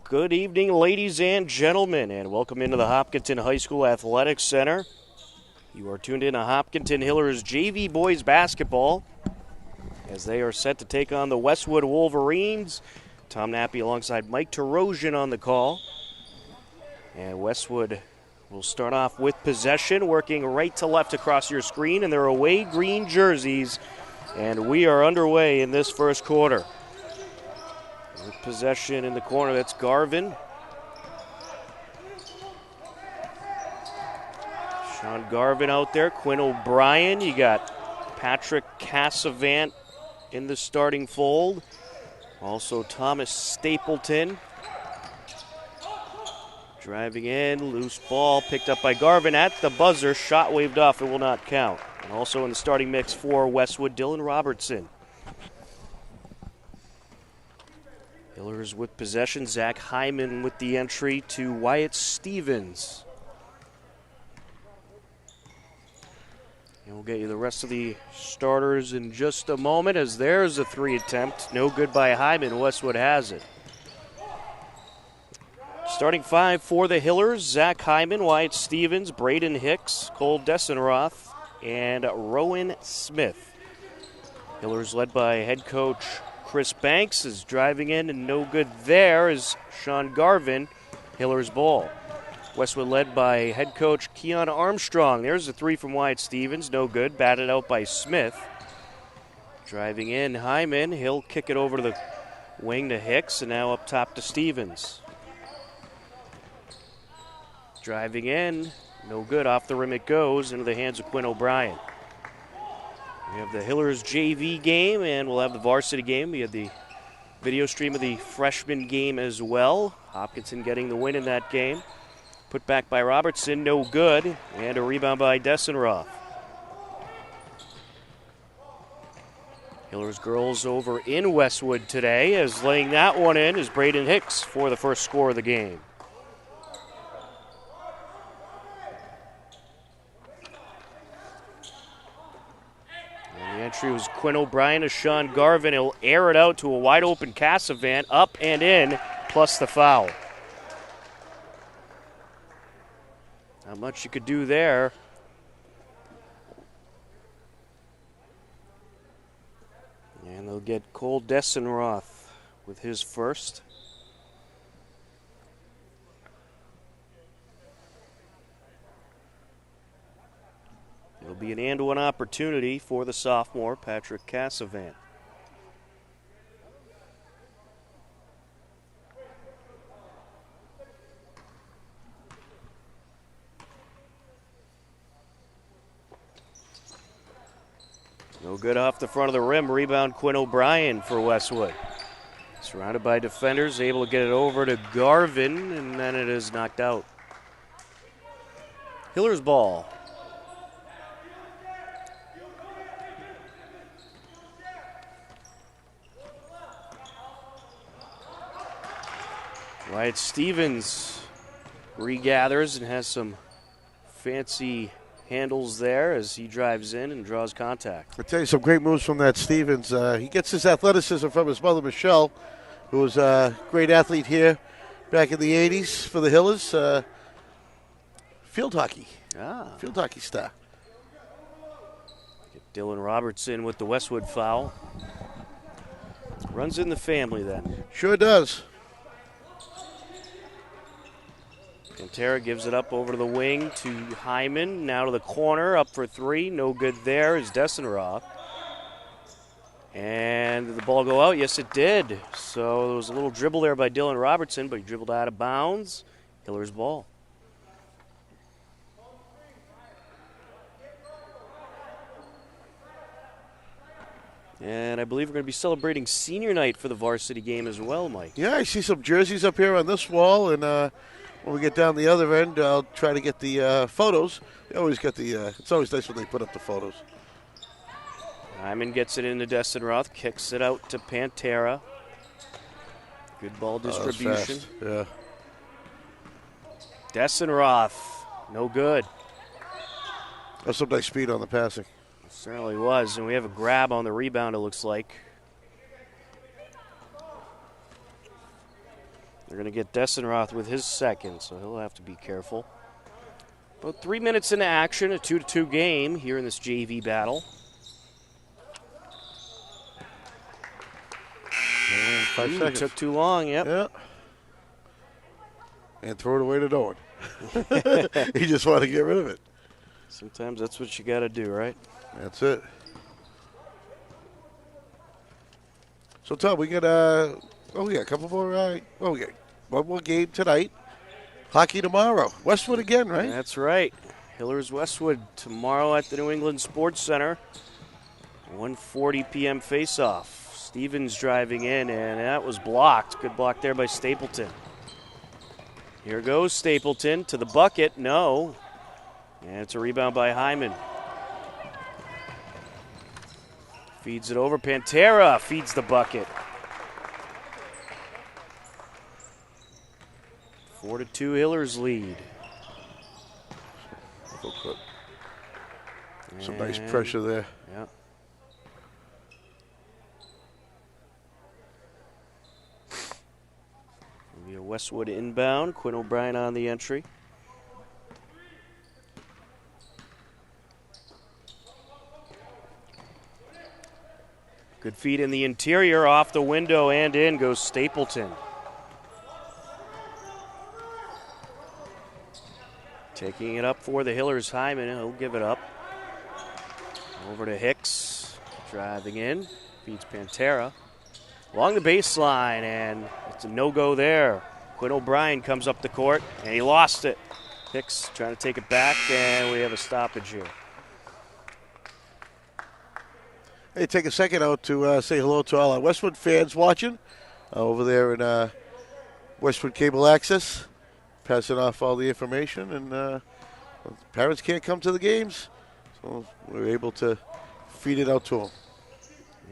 Good evening, ladies and gentlemen, and welcome into the Hopkinton High School Athletics Center. You are tuned in to Hopkinton Hillers JV Boys Basketball as they are set to take on the Westwood Wolverines. Tom Nappy alongside Mike Terosian on the call. And Westwood will start off with possession, working right to left across your screen in their away green jerseys. And we are underway in this first quarter. With possession in the corner, that's Garvin. Sean Garvin out there, Quinn O'Brien. You got Patrick Cassavant in the starting fold. Also Thomas Stapleton. Driving in, loose ball picked up by Garvin at the buzzer. Shot waved off, it will not count. And also in the starting mix for Westwood, Dylan Robertson. Hillers with possession. Zach Hyman with the entry to Wyatt Stevens. And we'll get you the rest of the starters in just a moment as there's a three attempt. No good by Hyman. Westwood has it. Starting five for the Hillers. Zach Hyman, Wyatt Stevens, Braden Hicks, Cole Dessenroth, and Rowan Smith. Hillers led by head coach Chris Banks is driving in, and no good there is Sean Garvin. Hillers ball. Westwood led by head coach Keon Armstrong. There's a three from Wyatt Stevens. No good. Batted out by Smith. Driving in Hyman. He'll kick it over to the wing to Hicks, and now up top to Stevens. Driving in. No good. Off the rim it goes into the hands of Quinn O'Brien. We have the Hillers JV game, and we'll have the varsity game. We have the video stream of the freshman game as well. Hopkinton getting the win in that game. Put back by Robertson, no good, and a rebound by Dessenroth. Hillers girls over in Westwood today, as laying that one in is Braden Hicks for the first score of the game. The entry was Quinn O'Brien to Sean Garvin. He'll air it out to a wide open Cassavant, up and in, plus the foul. Not much you could do there. And they'll get Cole Dessenroth with his first. It'll be an and-one opportunity for the sophomore, Patrick Cassavant. No good off the front of the rim. Rebound Quinn O'Brien for Westwood. Surrounded by defenders, able to get it over to Garvin, and then it is knocked out. Hillers ball. Wyatt Stevens regathers and has some fancy handles there as he drives in and draws contact. I'll tell you some great moves from that Stevens. He gets his athleticism from his mother, Michelle, who was a great athlete here back in the 80s for the Hillers. Field hockey. Field hockey star. Get Dylan Robertson with the Westwood foul. Runs in the family then. Sure does. Cantera gives it up over to the wing to Hyman. Now to the corner, up for three. No good there is Dessenroth. And did the ball go out? Yes, it did. So there was a little dribble there by Dylan Robertson, but he dribbled out of bounds. Hillers ball. And I believe we're going to be celebrating senior night for the varsity game as well, Mike. Yeah, I see some jerseys up here on this wall, and when we get down the other end, I'll try to get the photos. They always get the. It's always nice when they put up the photos. Hyman gets it into Dessenroth, kicks it out to Pantera. Good ball distribution. Yeah. Dessenroth, no good. That's some nice speed on the passing. It certainly was, and we have a grab on the rebound, it looks like. They're going to get Dessenroth with his second, so he'll have to be careful. About 3 minutes into action, a 2-2 game here in this JV battle. And 5 seconds. Took too long, yep. Yeah. And throw it away to no one. He just wanted to get rid of it. Sometimes that's what you got to do, right? That's it. So, Tom, we got we got a couple more. We got one more game tonight. Hockey tomorrow. Westwood again, right? That's right. Hillers Westwood tomorrow at the New England Sports Center. 1:40 p.m. face-off. Stevens driving in, and that was blocked. Good block there by Stapleton. Here goes Stapleton to the bucket. No. And it's a rebound by Hyman. Feeds it over. Pantera feeds the bucket. 4-2 Hillers lead. Some nice pressure there. Yeah. Will be a Westwood inbound. Quinn O'Brien on the entry. Good feed in the interior, off the window and in goes Stapleton. Taking it up for the Hillers, Hyman. He'll give it up. Over to Hicks. Driving in. Feeds Pantera. Along the baseline, and it's a no-go there. Quinn O'Brien comes up the court, and he lost it. Hicks trying to take it back, and we have a stoppage here. Hey, take a second out to say hello to all our Westwood fans watching over there in Westwood Cable Access, passing off all the information. And parents can't come to the games, so we're able to feed it out to them.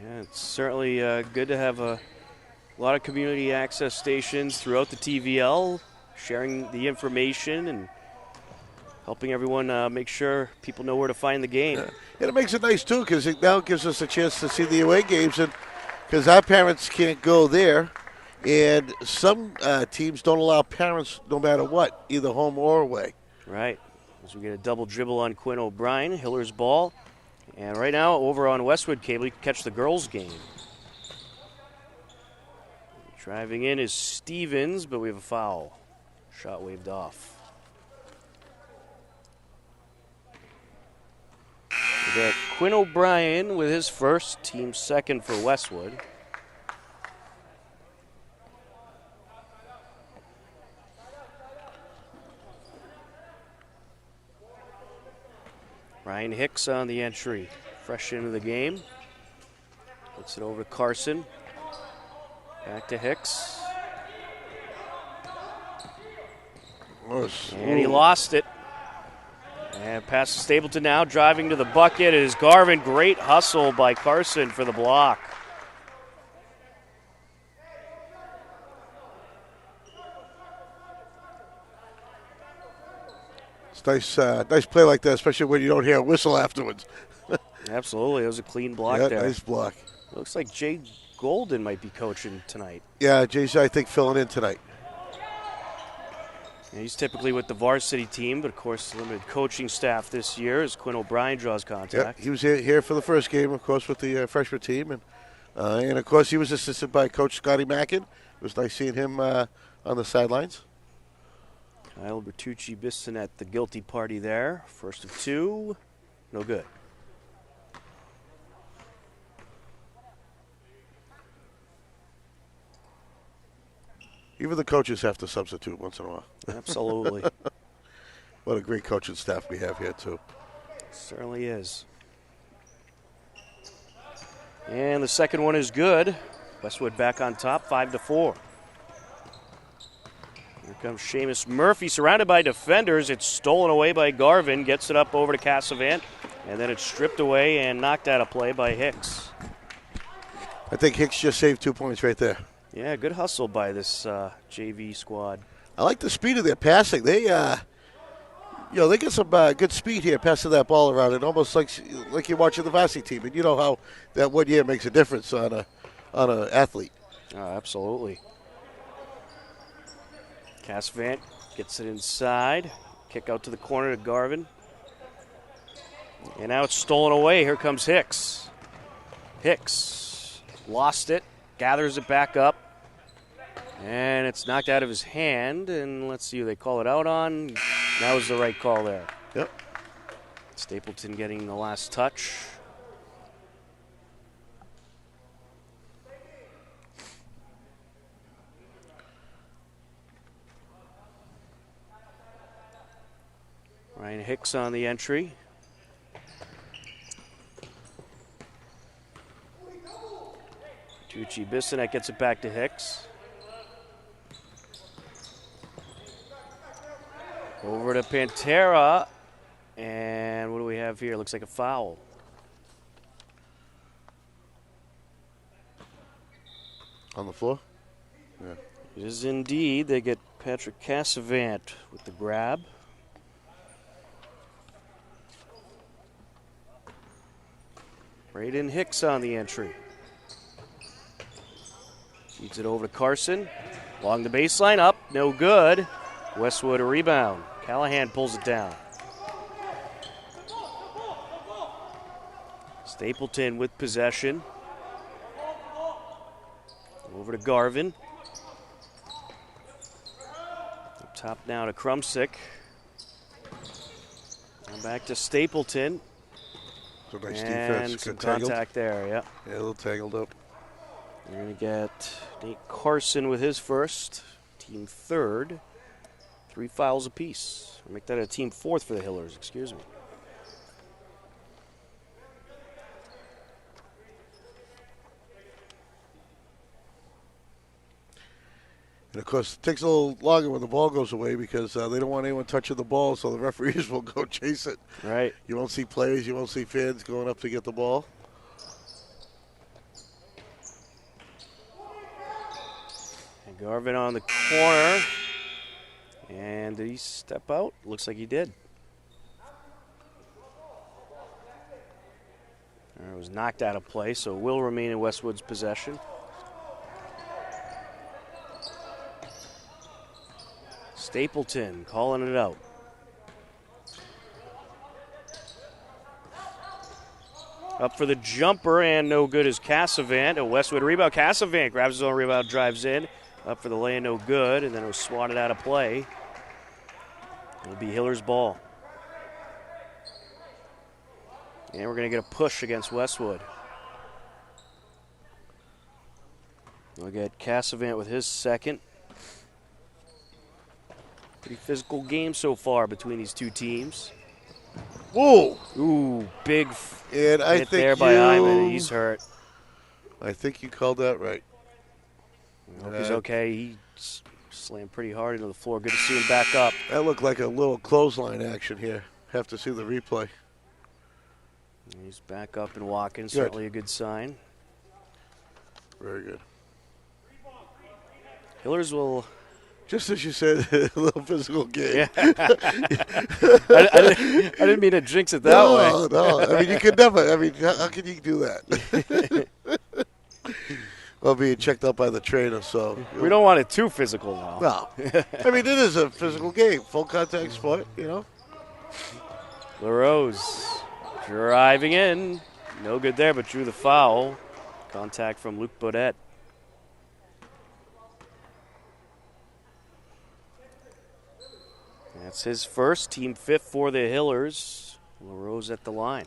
Yeah, it's certainly good to have a lot of community access stations throughout the TVL, sharing the information and helping everyone make sure people know where to find the game. Yeah. And it makes it nice, too, because it now gives us a chance to see the away games, and because our parents can't go there, and some teams don't allow parents no matter what, either home or away. Right. As we get a double dribble on Quinn O'Brien, Hiller's ball. And right now, over on Westwood Cable, you can catch the girls' game. Driving in is Stevens, but we have a foul. Shot waved off. We got Quinn O'Brien with his first, team second for Westwood. Ryan Hicks on the entry, fresh into the game. Puts it over to Carson. Back to Hicks. And he lost it. And pass to Stapleton now, driving to the bucket is Garvin. Great hustle by Carson for the block. It's nice play like that, especially when you don't hear a whistle afterwards. Absolutely, it was a clean block yeah, there. Nice block. Looks like Jay Golden might be coaching tonight. Yeah, Jay's, I think, filling in tonight. Yeah, he's typically with the varsity team, but of course, limited coaching staff this year as Quinn O'Brien draws contact. Yeah, he was here for the first game, of course, with the freshman team, and of course, he was assisted by Coach Scotty Mackin. It was nice seeing him on the sidelines. Kyle Bertucci-Bisson at the guilty party there. First of two, no good. Even the coaches have to substitute once in a while. Absolutely. What a great coaching staff we have here, too. Certainly is. And the second one is good. Westwood back on top, 5-4. Here comes Seamus Murphy, surrounded by defenders. It's stolen away by Garvin, gets it up over to Cassavant, and then it's stripped away and knocked out of play by Hicks. I think Hicks just saved 2 points right there. Yeah, good hustle by this JV squad. I like the speed of their passing. They, they get some good speed here, passing that ball around. It almost like you're watching the Varsity team, and you know how that 1 year makes a difference on an athlete. Oh, absolutely. Cassavant gets it inside. Kick out to the corner to Garvin. And now it's stolen away. Here comes Hicks. Hicks lost it, gathers it back up. And it's knocked out of his hand. And let's see who they call it out on. That was the right call there. Yep. Stapleton getting the last touch. Ryan Hicks on the entry. Tucci Bissonette gets it back to Hicks. Over to Pantera. And what do we have here? Looks like a foul. On the floor? Yeah. It is indeed. They get Patrick Cassavant with the grab. Braden Hicks on the entry. Feeds it over to Carson. Along the baseline, up, no good. Westwood a rebound. Callahan pulls it down. Stapleton with possession. Over to Garvin. Up top now to Krumsick. And back to Stapleton. So nice and defense. some Good tangled. contact there, yeah. Yeah, a little tangled up. We're going to get Nate Carson with his first, team third. 3 fouls apiece. We'll make that a team fourth for the Hillers, excuse me. And, of course, it takes a little longer when the ball goes away because they don't want anyone touching the ball, so the referees will go chase it. Right. You won't see players, you won't see fans going up to get the ball. And Garvin on the corner. And did he step out? Looks like he did. It was knocked out of play, so it will remain in Westwood's possession. Stapleton calling it out. Up for the jumper, and no good is Cassavant. A Westwood rebound. Cassavant grabs his own rebound, drives in. Up for the lay, no good, and then it was swatted out of play. It'll be Hiller's ball. And we're going to get a push against Westwood. We'll get Cassavant with his second. Pretty physical game so far between these two teams. Whoa! Ooh, big And I hit think there by Hyman. He's hurt. I think you called that right. I hope he's okay. He slammed pretty hard into the floor. Good to see him back up. That looked like a little clothesline action here. Have to see the replay. He's back up and walking. Certainly a good sign. Very good. Hillers will... Just as you said, a little physical game. Yeah. I didn't mean to jinx it that way. No. I mean, you could never. I mean, how can you do that? Well, being checked out by the trainer, so. We don't want it too physical now. No. I mean, it is a physical game. Full contact sport, you know. LaRose driving in. No good there, but drew the foul. Contact from Luke Bodette. That's his first, team fifth for the Hillers. LaRose at the line.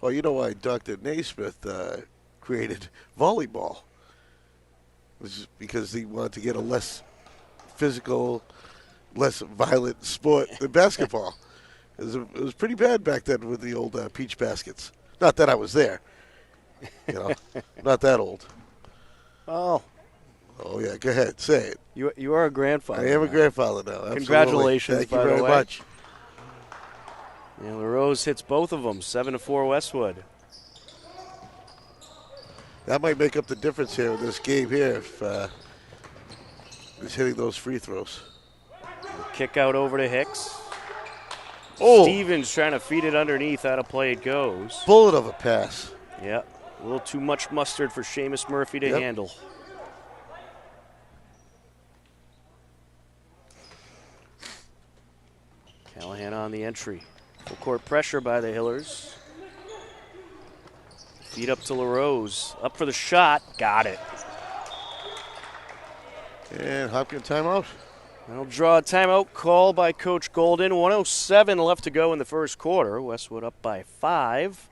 Well, you know why Dr. Naismith created volleyball? This is because he wanted to get a less physical, less violent sport than basketball. It was pretty bad back then with the old peach baskets. Not that I was there. You know, not that old. Oh, yeah, go ahead. Say it. You are a grandfather. I am a grandfather now. Absolutely. Congratulations, Thank by you very the way. much. And LaRose hits both of them, 7-4 Westwood. That might make up the difference here in this game here if he's hitting those free throws. Kick out over to Hicks. Oh. Stevens trying to feed it underneath. Out of play it goes. Bullet of a pass. Yep. A little too much mustard for Seamus Murphy to handle. Callahan on the entry. Full court pressure by the Hillers. Feed up to LaRose. Up for the shot. Got it. And Hopkins timeout. They'll draw a timeout call by Coach Golden. 1:07 left to go in the first quarter. Westwood up by 5.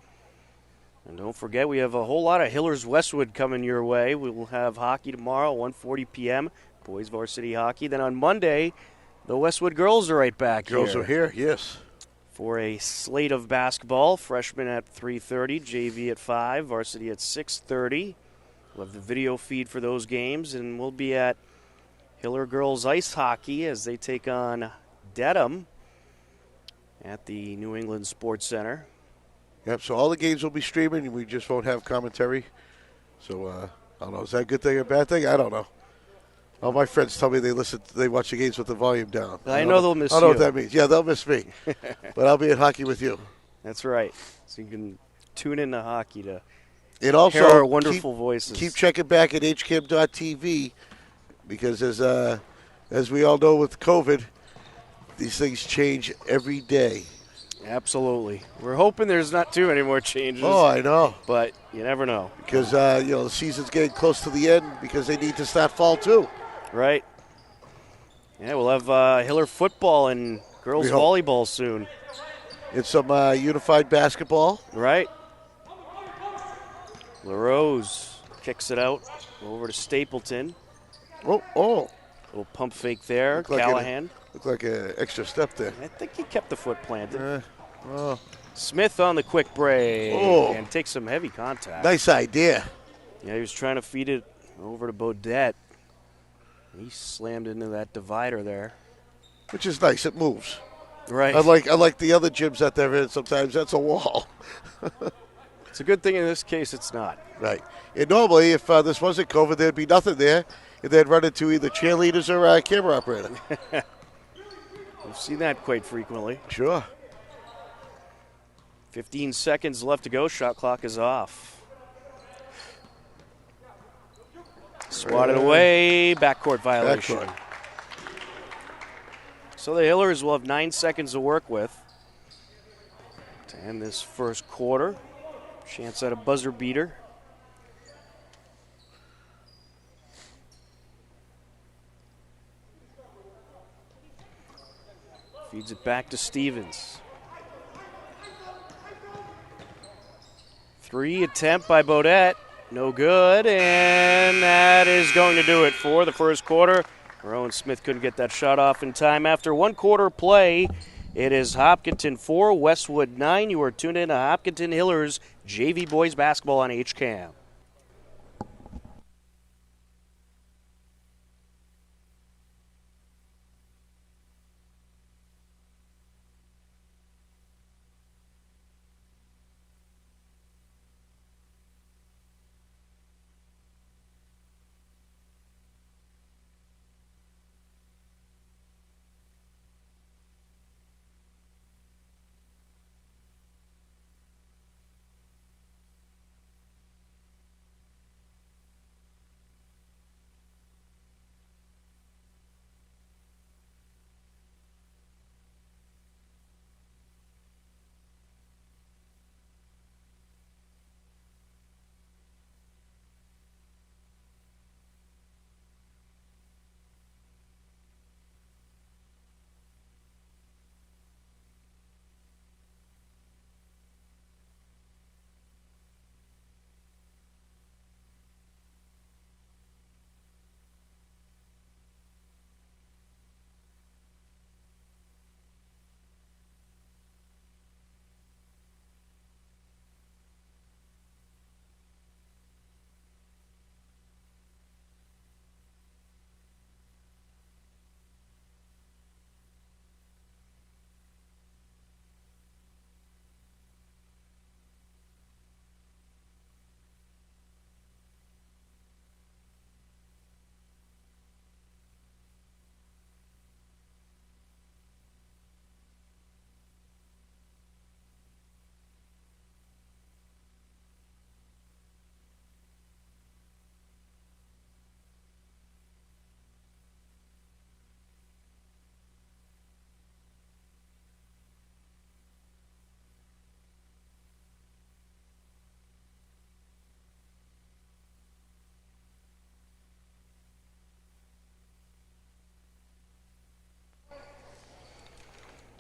And don't forget, we have a whole lot of Hillers Westwood coming your way. We will have hockey tomorrow, 1:40 p.m. Boys varsity hockey. Then on Monday, the Westwood girls are right back here. Girls are here, yes. For a slate of basketball. Freshmen at 3:30, JV at 5, varsity at 6:30. We'll have the video feed for those games, and we'll be at Hiller girls ice hockey as they take on Dedham at the New England Sports Center. Yep, so all the games will be streaming, and we just won't have commentary. So, I don't know, is that a good thing or a bad thing? I don't know. All my friends tell me they watch the games with the volume down. I know they'll miss you. I don't know what that means. Yeah, they'll miss me. But I'll be at hockey with you. That's right. So you can tune in to hockey to And also, hear our wonderful voices. Keep checking back at hkim.tv because as we all know with COVID, these things change every day. Absolutely. We're hoping there's not too many more changes. Oh, I know. But you never know. Because, the season's getting close to the end because they need to start fall, too. Right. Yeah, we'll have Hiller football and girls volleyball soon. And some unified basketball. Right. LaRose kicks it out over to Stapleton. Oh. Little pump fake there. Callahan. Looked like an extra step there. I think he kept the foot planted. Smith on the quick break and takes some heavy contact. Nice idea. Yeah, he was trying to feed it over to Bodette. He slammed into that divider there. Which is nice. It moves. Right. Unlike the other gyms that they're in, sometimes that's a wall. It's a good thing in this case it's not. Right. And normally, if this wasn't COVID, there'd be nothing there. And they'd run into either cheerleaders or a camera operator. We've seen that quite frequently. Sure. 15 seconds left to go. Shot clock is off. Swatted away. Backcourt violation. Backcourt. So the Hillers will have 9 seconds to work with to end this first quarter. Chance at a buzzer beater. Feeds it back to Stevens. 3 attempt by Bodette. No good, and that is going to do it for the first quarter. Rowan Smith couldn't get that shot off in time. After one quarter play, it is Hopkinton 4, Westwood 9. You are tuned in to Hopkinton Hillers JV Boys Basketball on HCAM.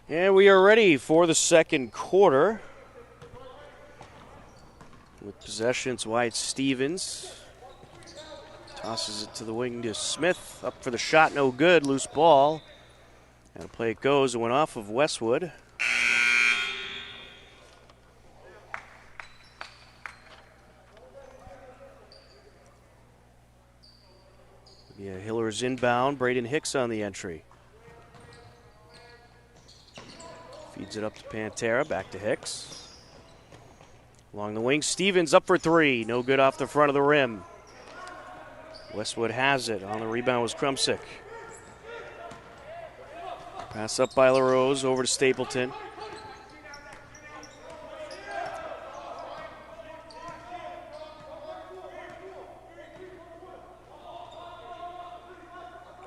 And we are ready for the second quarter. With possession, it's Wyatt Stevens. Tosses it to the wing to Smith. Up for the shot, no good. Loose ball. And the play it goes. It went off of Westwood. Yeah, Hiller's inbound. Braden Hicks on the entry. Feeds it up to Pantera. Back to Hicks. Along the wing, Stevens up for three. No good off the front of the rim. Westwood has it. On the rebound was Krumsick. Pass up by LaRose over to Stapleton.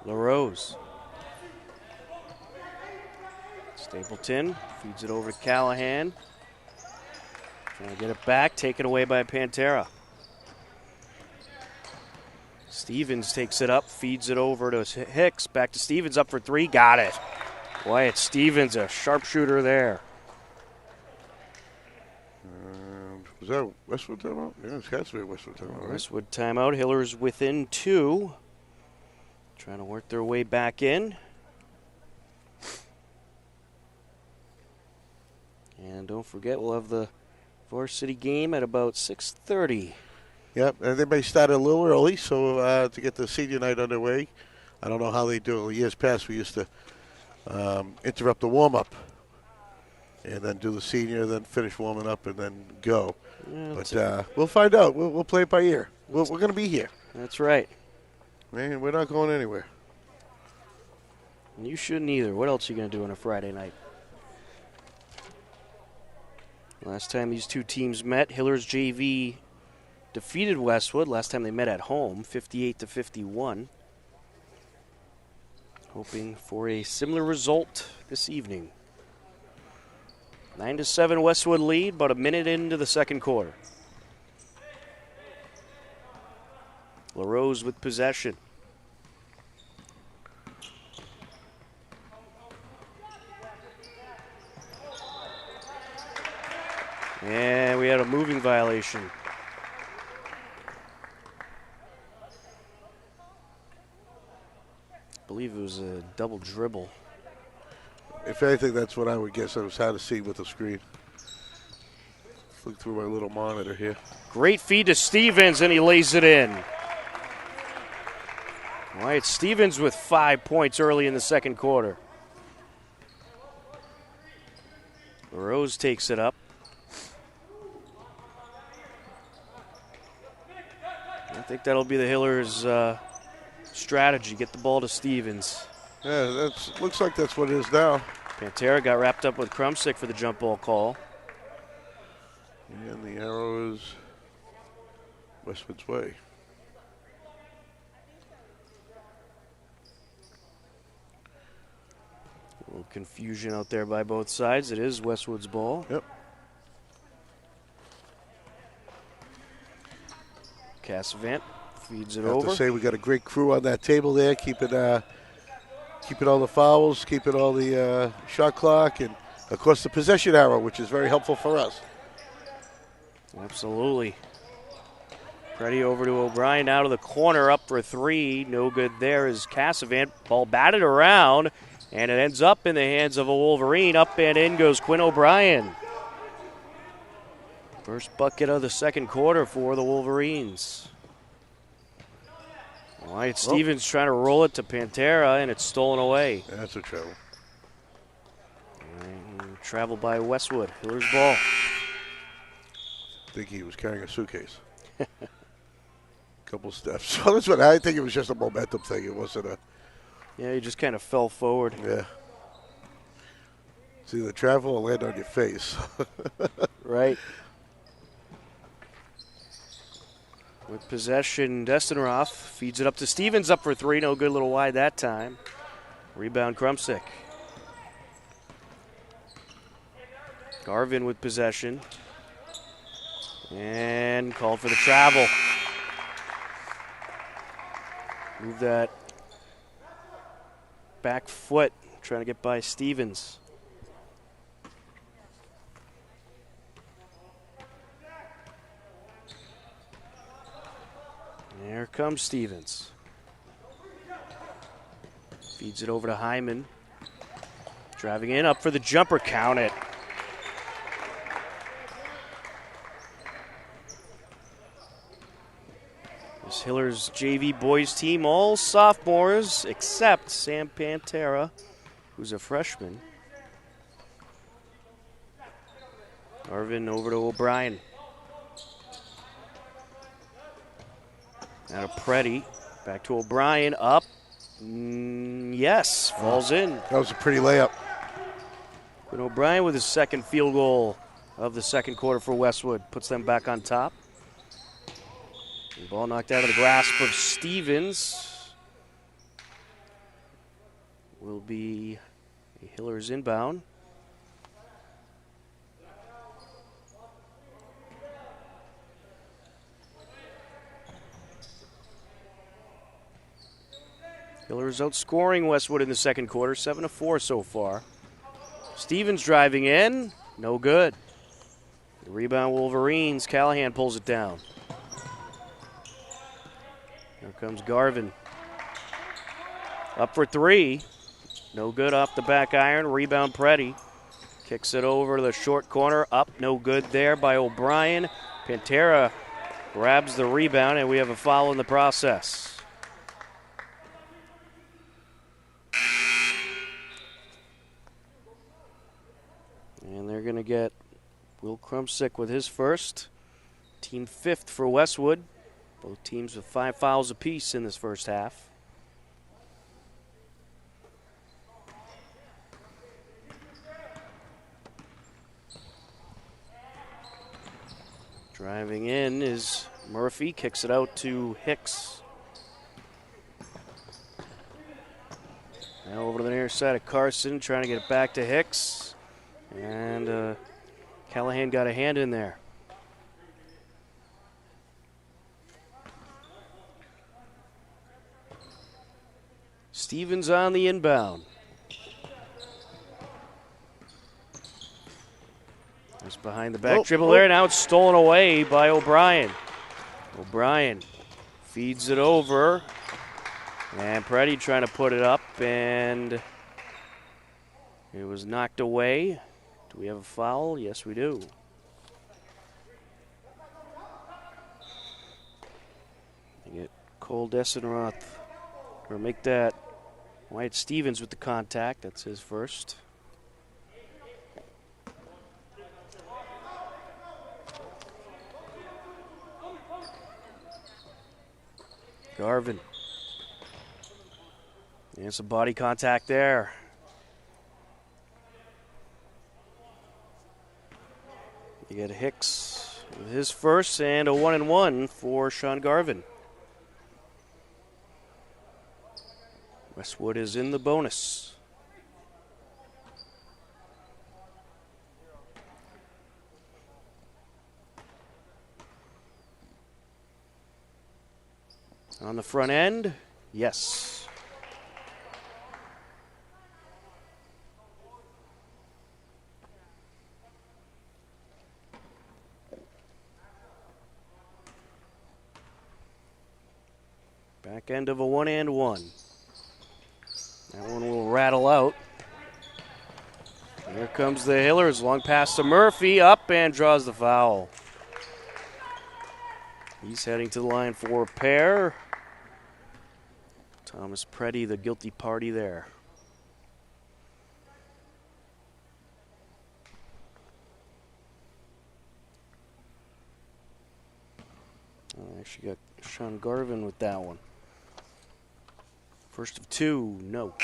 LaRose. Stapleton feeds it over to Callahan. Trying to get it back, taken away by Pantera. Stevens takes it up, feeds it over to Hicks. Back to Stevens, up for three, got it. Wyatt Stevens, a sharpshooter there. Was that Westwood timeout? Yeah, it has to be Westwood timeout, right? Westwood timeout. Hiller's within two. Trying to work their way back in. And don't forget, we'll have the Varsity game at about 6:30. Yep, and they may start a little early, so to get the senior night underway. I don't know how they do it. Years past, we used to interrupt the warm-up and then do the senior, then finish warming up, and then go. Yeah, but we'll find out. We'll play it by ear. We're going to be here. That's right. Man, we're not going anywhere. And you shouldn't either. What else are you going to do on a Friday night? Last time these two teams met, Hiller's JV defeated Westwood. Last time they met at home, 58-51. Hoping for a similar result this evening. 9-7 Westwood lead, about a minute into the second quarter. LaRose with possession. And we had a moving violation. I believe it was a double dribble. If anything, that's what I would guess. It was hard to see with the screen. Look through my little monitor here. Great feed to Stevens, and he lays it in. All right, Stevens with 5 points early in the second quarter. Rose takes it up. I think that'll be the Hillers' strategy, get the ball to Stevens. Yeah, looks like that's what it is now. Pantera got wrapped up with Krumsick for the jump ball call. And the arrow is Westwood's way. A little confusion out there by both sides. It is Westwood's ball. Yep. Cassavant feeds it I have over. to say we got a great crew on that table there, keeping all the fouls, keeping all the shot clock, and of course the possession arrow, which is very helpful for us. Absolutely. Ready over to O'Brien, out of the corner, up for three. No good there is Cassavant. Ball batted around, and it ends up in the hands of a Wolverine. Up and in goes Quinn O'Brien. First bucket of the second quarter for the Wolverines. Wyatt Stevens trying to roll it to Pantera, and it's stolen away. That's a trouble. And travel by Westwood. Hiller's ball. I think he was carrying a suitcase. Couple steps. So that's what I think. It was just a momentum thing. It wasn't a. Yeah, he just kind of fell forward. Yeah. It's either travel or land on your face. Right. With possession, Destenroth feeds it up to Stevens, up for three. No good, a little wide that time. Rebound, Krumsick. Garvin with possession. And called for the travel. Move that back foot, trying to get by Stevens. comes Stevens. Feeds it over to Hyman. Driving in, up for the jumper, count it. This Hillers JV boys team, all sophomores except Sam Pantera, who's a freshman. Arvin over to O'Brien. Now to Preddy. Back to O'Brien. Up. Yes. Falls in. That was a pretty layup. But O'Brien with his second field goal of the second quarter for Westwood. Puts them back on top. The ball knocked out of the grasp of Stevens. Will be a Hillers inbound. Hillers outscoring Westwood in the second quarter, 7-4 so far. Stevens driving in, no good. The rebound Wolverines, Callahan pulls it down. Here comes Garvin. Up for three, no good off the back iron, rebound Preddy. Kicks it over to the short corner, up, no good there by O'Brien. Pantera grabs the rebound and we have a foul in the process. And they're going to get Will Krumsick with his first. Team fifth for Westwood. Both teams with 5 fouls apiece in this first half. Driving in is Murphy. Kicks it out to Hicks. Now over to the near side of Carson, trying to get it back to Hicks. And Callahan got a hand in there. Stevens on the inbound. Just behind the back dribble there. Now it's stolen away by O'Brien. O'Brien feeds it over. And Preddy trying to put it up. And it was knocked away. Do we have a foul? Yes, we do. You get Cole Dessenroth, or make that Wyatt Stevens with the contact. That's his first. Garvin. And some body contact there. You get Hicks with his first and a 1-and-1 for Sean Garvin. Westwood is in the bonus. On the front end, yes. Back end of a 1-and-1. That one will rattle out. Here comes the Hillers. Long pass to Murphy. Up and draws the foul. He's heading to the line for a pair. Thomas Preddy, the guilty party there. I actually got Sean Garvin with that one. First of two, no.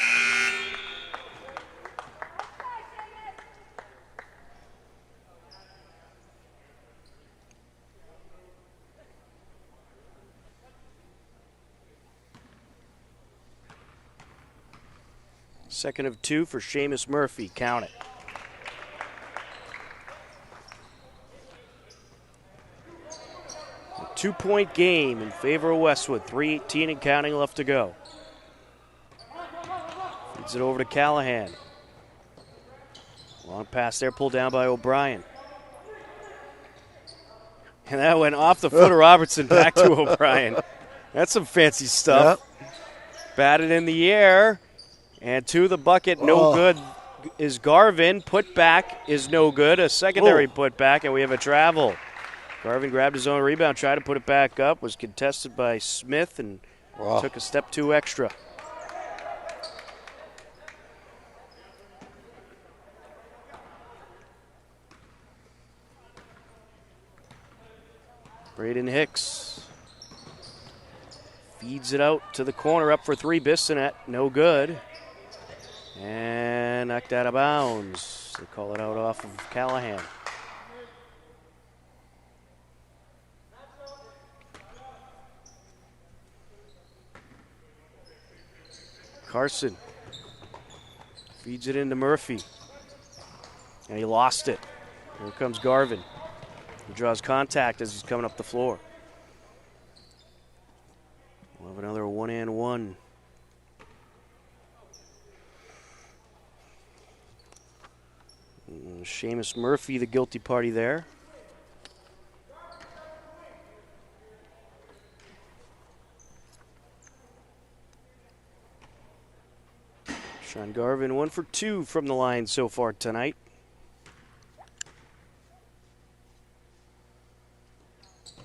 Second of two for Seamus Murphy. Count it. A 2-point game in favor of Westwood. 3:18 and counting left to go. Feeds it over to Callahan. Long pass there, pulled down by O'Brien. And that went off the foot of Robertson back to O'Brien. That's some fancy stuff. Yeah. Batted in the air. And to the bucket, no good is Garvin. Put back is no good. A secondary put back, and we have a travel. Garvin grabbed his own rebound, tried to put it back up, was contested by Smith, and took a step too extra. Braden Hicks feeds it out to the corner, up for three. Bissonette, no good. And knocked out of bounds. They call it out off of Callahan. Carson feeds it into Murphy. And he lost it. Here comes Garvin. He draws contact as he's coming up the floor. We'll have another 1-and-1. Seamus Murphy, the guilty party there. Sean Garvin 1 for 2 from the line so far tonight.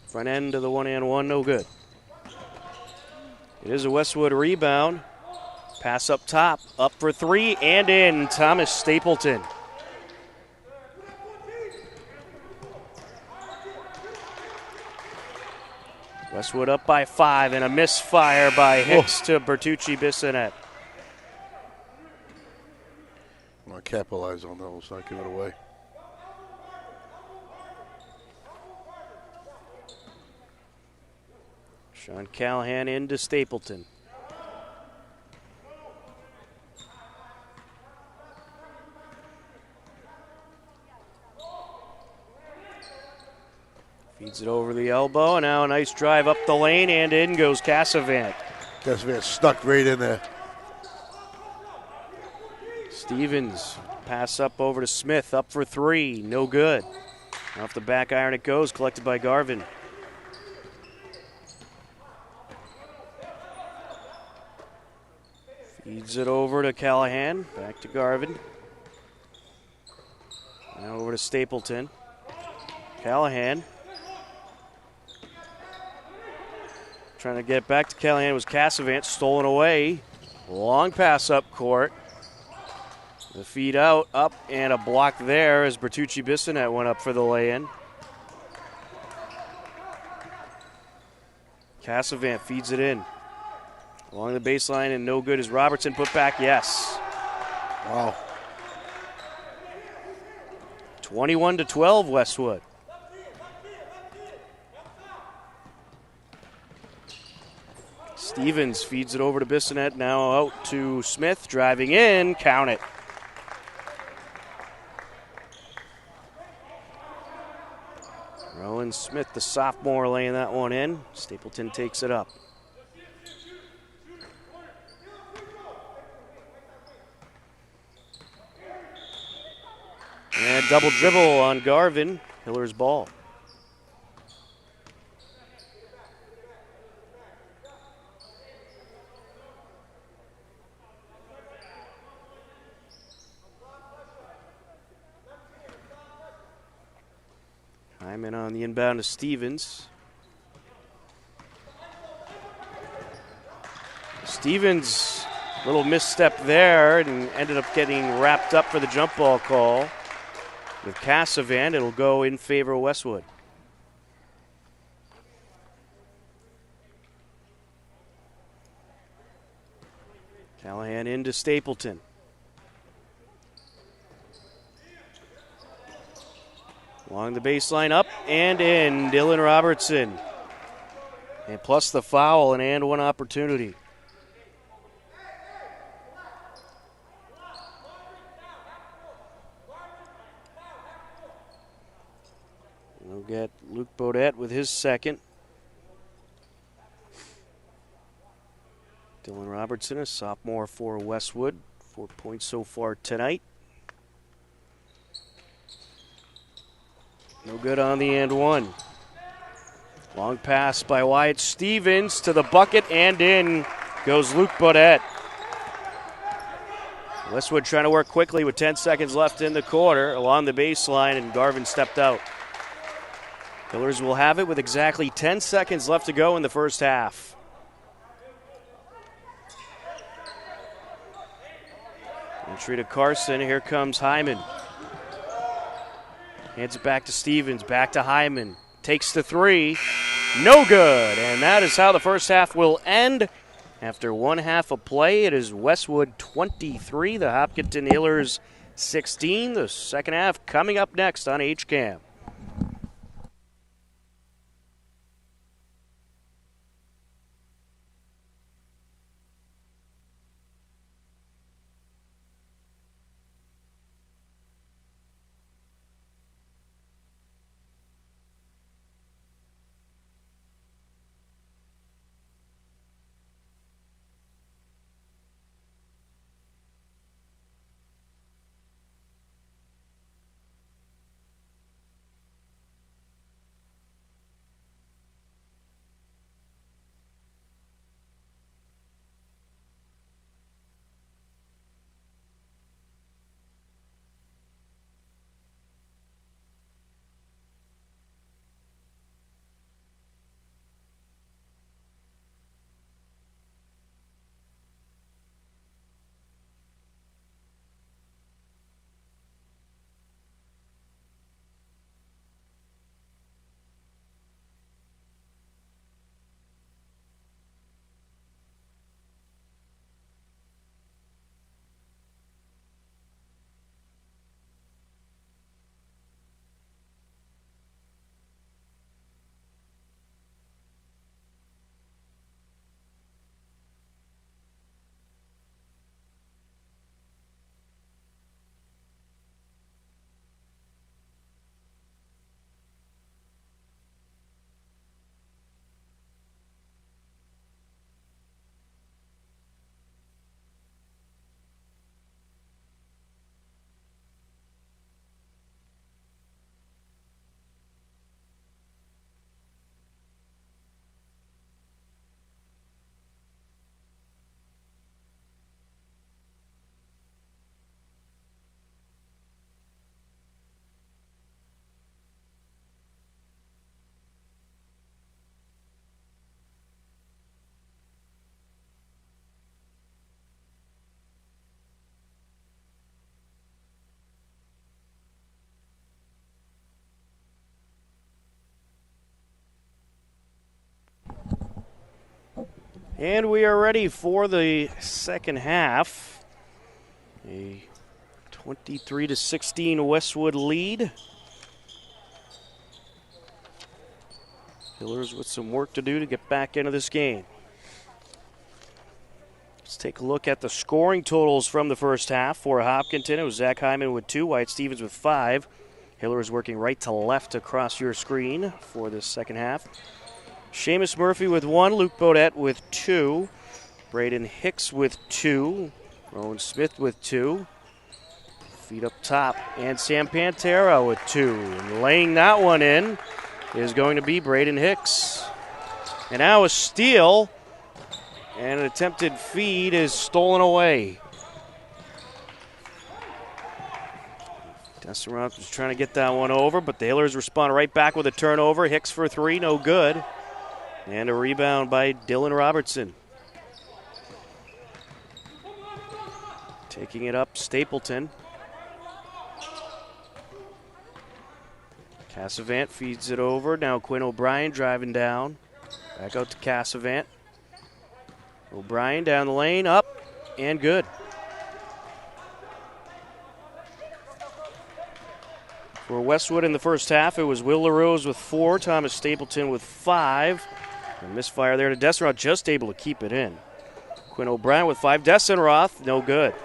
Front end of the 1-and-1, no good. It is a Westwood rebound. Pass up top, up for three, and in. Thomas Stapleton. Westwood up by 5, and a misfire by Hicks to Bertucci Bissonette. I'm going to capitalize on that. Let's not give it away. Sean Callahan into Stapleton. Feeds it over the elbow, and now a nice drive up the lane, and in goes Cassavant. Cassavant stuck right in there. Stevens, pass up over to Smith, up for three, no good. Off the back iron it goes, collected by Garvin. Feeds it over to Callahan, back to Garvin. Now over to Stapleton. Callahan. Trying to get back to Callahan was Cassavant, stolen away. Long pass up court. The feed out, up, and a block there as Bertucci Bissonette went up for the lay-in. Cassavant feeds it in. Along the baseline, and no good is Robertson. Put back, yes. Wow. 21-12, Westwood. Stevens feeds it over to Bissonette, now out to Smith, driving in, count it. Rowan Smith, the sophomore, laying that one in. Stapleton takes it up. And double dribble on Garvin, Hiller's ball. Hyman on the inbound to Stevens. Stevens, little misstep there and ended up getting wrapped up for the jump ball call. With Cassavant, it'll go in favor of Westwood. Callahan into Stapleton. Along the baseline, up and in. Dylan Robertson. And plus the foul, and one opportunity. We'll get Luke Bodette with his second. Dylan Robertson, a sophomore for Westwood. 4 points so far tonight. No good on the and one. Long pass by Wyatt Stevens to the bucket, and in goes Luke Bodette. Westwood trying to work quickly with 10 seconds left in the quarter along the baseline, and Garvin stepped out. Hillers will have it with exactly 10 seconds left to go in the first half. Entry to Carson. Here comes Hyman. Hands it back to Stevens. Back to Hyman. Takes the three. No good. And that is how the first half will end. After one half of play, it is Westwood 23, the Hopkinton Hillers 16. The second half coming up next on HCAM. And we are ready for the second half. A 23-16 Westwood lead. Hillers with some work to do to get back into this game. Let's take a look at the scoring totals from the first half. For Hopkinton, it was Zach Hyman with 2, Wyatt Stevens with 5. Hillers working right to left across your screen for this second half. Seamus Murphy with 1, Luke Bodette with 2, Braden Hicks with 2, Rowan Smith with 2, feet up top, and Sam Pantera with 2. And laying that one in is going to be Braden Hicks. And now a steal, and an attempted feed is stolen away. Desserant was trying to get that one over, but the Hillers respond right back with a turnover. Hicks for 3, no good. And a rebound by Dylan Robertson. Taking it up, Stapleton. Cassavant feeds it over. Now Quinn O'Brien driving down. Back out to Cassavant. O'Brien down the lane, up, and good. For Westwood in the first half, it was Will LaRose with 4, Thomas Stapleton with 5. A misfire there to Desseroth, just able to keep it in. Quinn O'Brien with 5, Dessenroth, no good.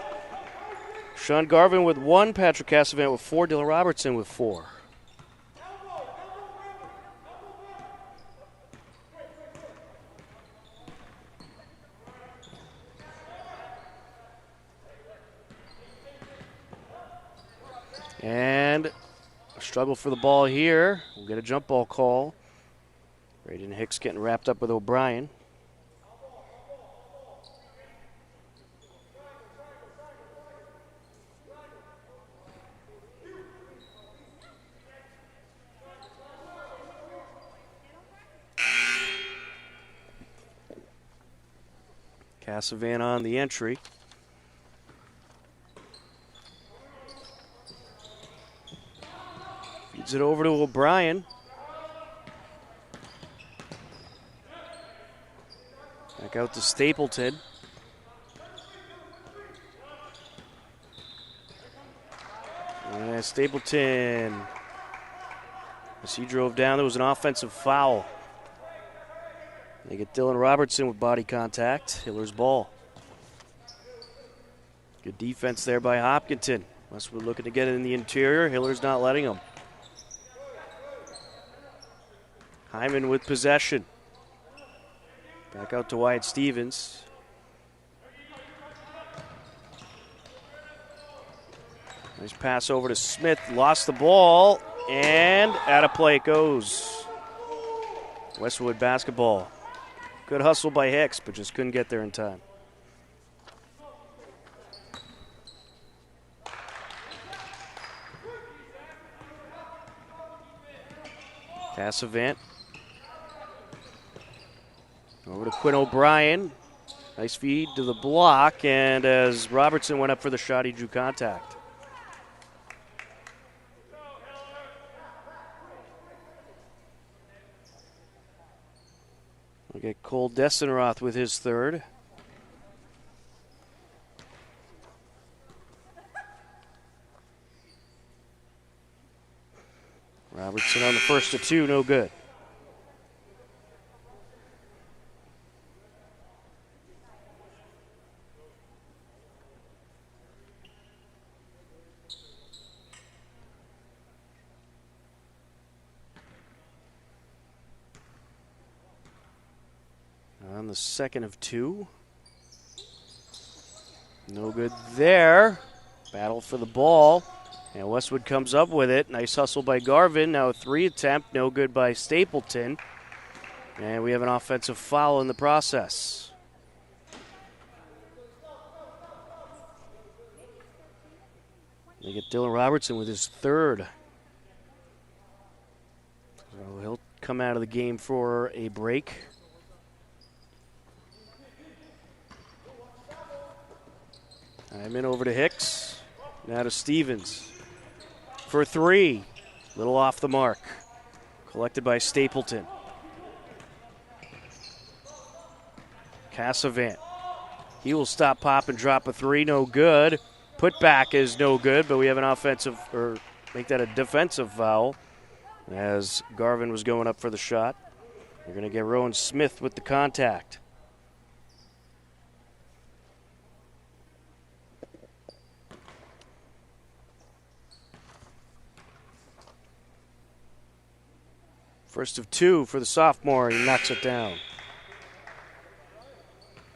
Sean Garvin with 1, Patrick Cassavant with 4, Dylan Robertson with 4. And a struggle for the ball here. We'll get a jump ball call. Braden Hicks getting wrapped up with O'Brien. Cassavan on the entry. Feeds it over to O'Brien. Back out to Stapleton. And Stapleton, as he drove down, there was an offensive foul. They get Dylan Robertson with body contact. Hiller's ball. Good defense there by Hopkinton. Westwood looking to get it in the interior. Hiller's not letting him. Hyman with possession. Back out to Wyatt Stevens. Nice pass over to Smith. Lost the ball. And out of play it goes. Westwood basketball. Good hustle by Hicks, but just couldn't get there in time. Cassavant. Over to Quinn O'Brien. Nice feed to the block, and as Robertson went up for the shot, he drew contact. We'll get Cole Desenroth with his third. Robertson on the first of two, no good. On the second of two. No good there. Battle for the ball. And Westwood comes up with it. Nice hustle by Garvin. Now a three attempt. No good by Stapleton. And we have an offensive foul in the process. They get Dylan Robertson with his third. So he'll come out of the game for a break. Hyman over to Hicks. Now to Stevens. For three. Little off the mark. Collected by Stapleton. Cassavant. He will stop, pop, and drop a three. No good. Put back is no good, but we have an offensive, or make that a defensive foul as Garvin was going up for the shot. You're going to get Rowan Smith with the contact. First of two for the sophomore. He knocks it down.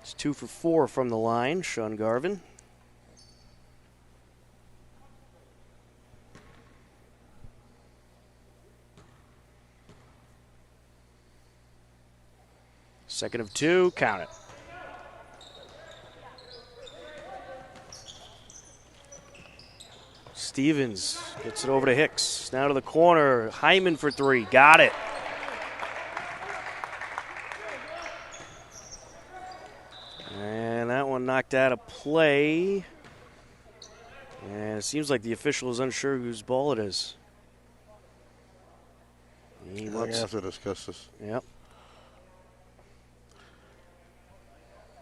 It's 2 for 4 from the line, Sean Garvin. Second of two, count it. Stevens gets it over to Hicks. Now to the corner. Hyman for three. Got it. And that one knocked out of play. And it seems like the official is unsure whose ball it is. We're going to have to discuss this. Yep.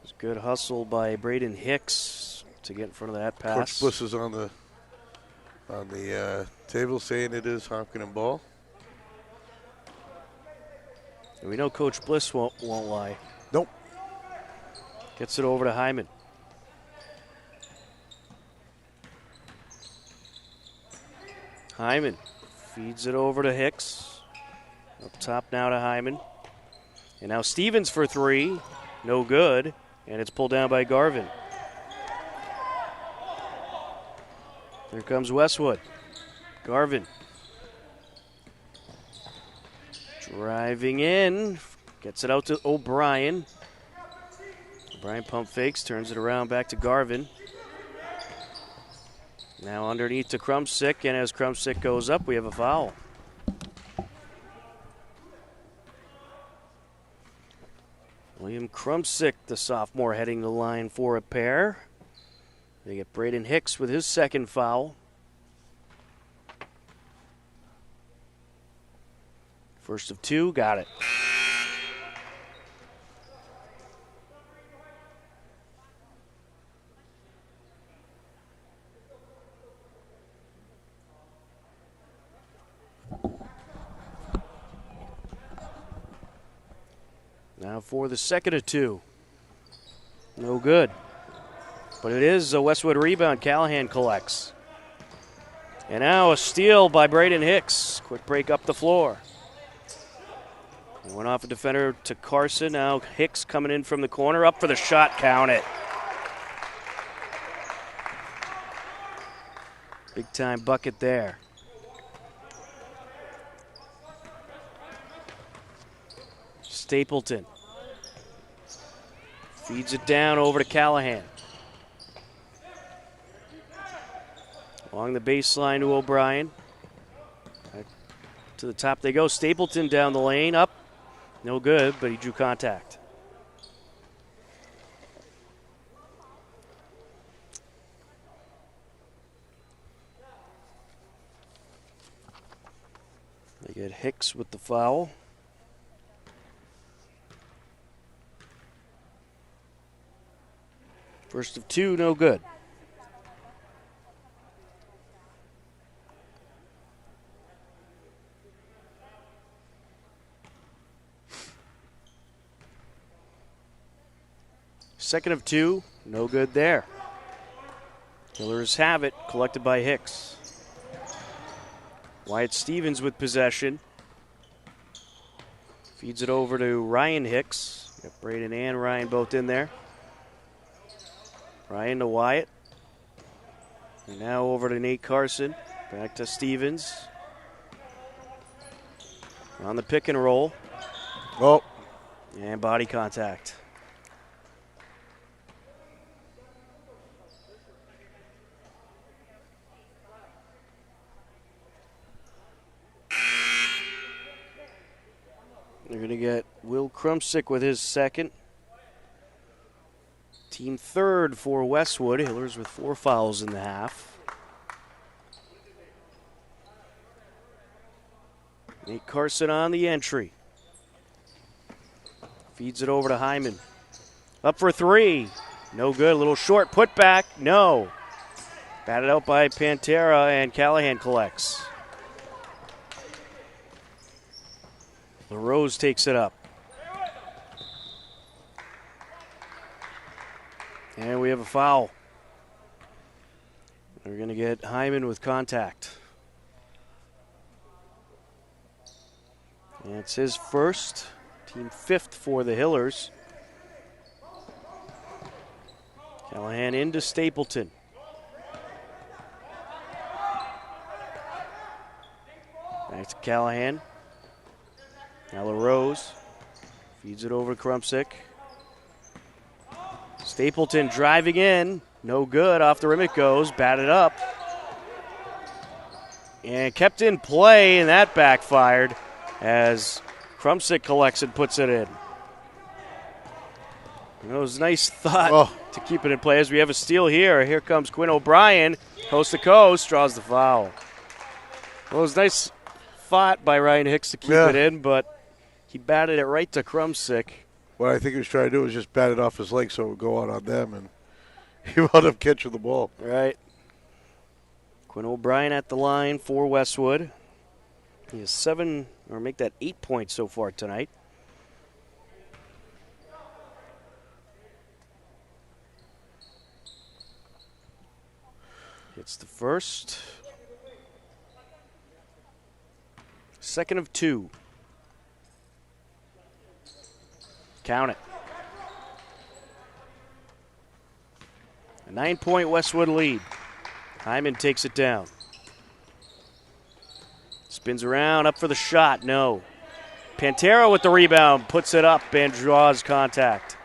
It's a good hustle by Braden Hicks to get in front of that pass. Coach Bliss is on the table saying it is Hopkins ball. And we know Coach Bliss won't lie. Nope. Gets it over to Hyman. Hyman feeds it over to Hicks. Up top now to Hyman. And now Stevens for three. No good. And it's pulled down by Garvin. Here comes Westwood. Garvin Driving in, gets it out to O'Brien. O'Brien pump fakes, turns it around back to Garvin. Now underneath to Krumsick, and as Krumsick goes up, we have a foul. William Krumsick, the sophomore, heading the line for a pair. They get Braden Hicks with his second foul. First of two, got it. Now for the second of two. No good. But it is a Westwood rebound. Callahan collects. And now a steal by Braden Hicks. Quick break up the floor. Went off a defender to Carson. Now Hicks coming in from the corner. Up for the shot. Count it. Big time bucket there. Stapleton feeds it down over to Callahan. Along the baseline to O'Brien. Back to the top they go. Stapleton down the lane. Up. No good, but he drew contact. They get Hicks with the foul. First of two, no good. Second of two, no good there. Killers have it, collected by Hicks. Wyatt Stevens with possession. Feeds it over to Ryan Hicks. Got Braden and Ryan both in there. Ryan to Wyatt. And now over to Nate Carson. Back to Stevens. On the pick and roll. Oh. And body contact. They're going to get Will Krumsick with his second. Team third for Westwood. Hillers with 4 fouls in the half. Nate Carson on the entry. Feeds it over to Hyman. Up for three. No good. A little short putback. No. Batted out by Pantera, and Callahan collects. LaRose takes it up. And we have a foul. We're going to get Hyman with contact. And it's his first. Team fifth for the Hillers. Callahan into Stapleton. Back to Callahan. Now LaRose feeds it over to Krumsick. Stapleton driving in. No good. Off the rim it goes. Batted up. And kept in play, and that backfired as Krumsick collects and puts it in. It was a nice thought to keep it in play as we have a steal here. Here comes Quinn O'Brien. Coast to coast. Draws the foul. Well, it was nice thought by Ryan Hicks to keep it in, but he batted it right to Krumsick. What I think he was trying to do was just bat it off his leg so it would go out on them, and he wound up catching the ball. Right. Quinn O'Brien at the line for Westwood. He has 7, or make that 8 points so far tonight. It's the first. Second of 2. Count it. A 9-point Westwood lead. Hyman takes it down. Spins around, up for the shot. No. Pantera with the rebound, puts it up and draws contact.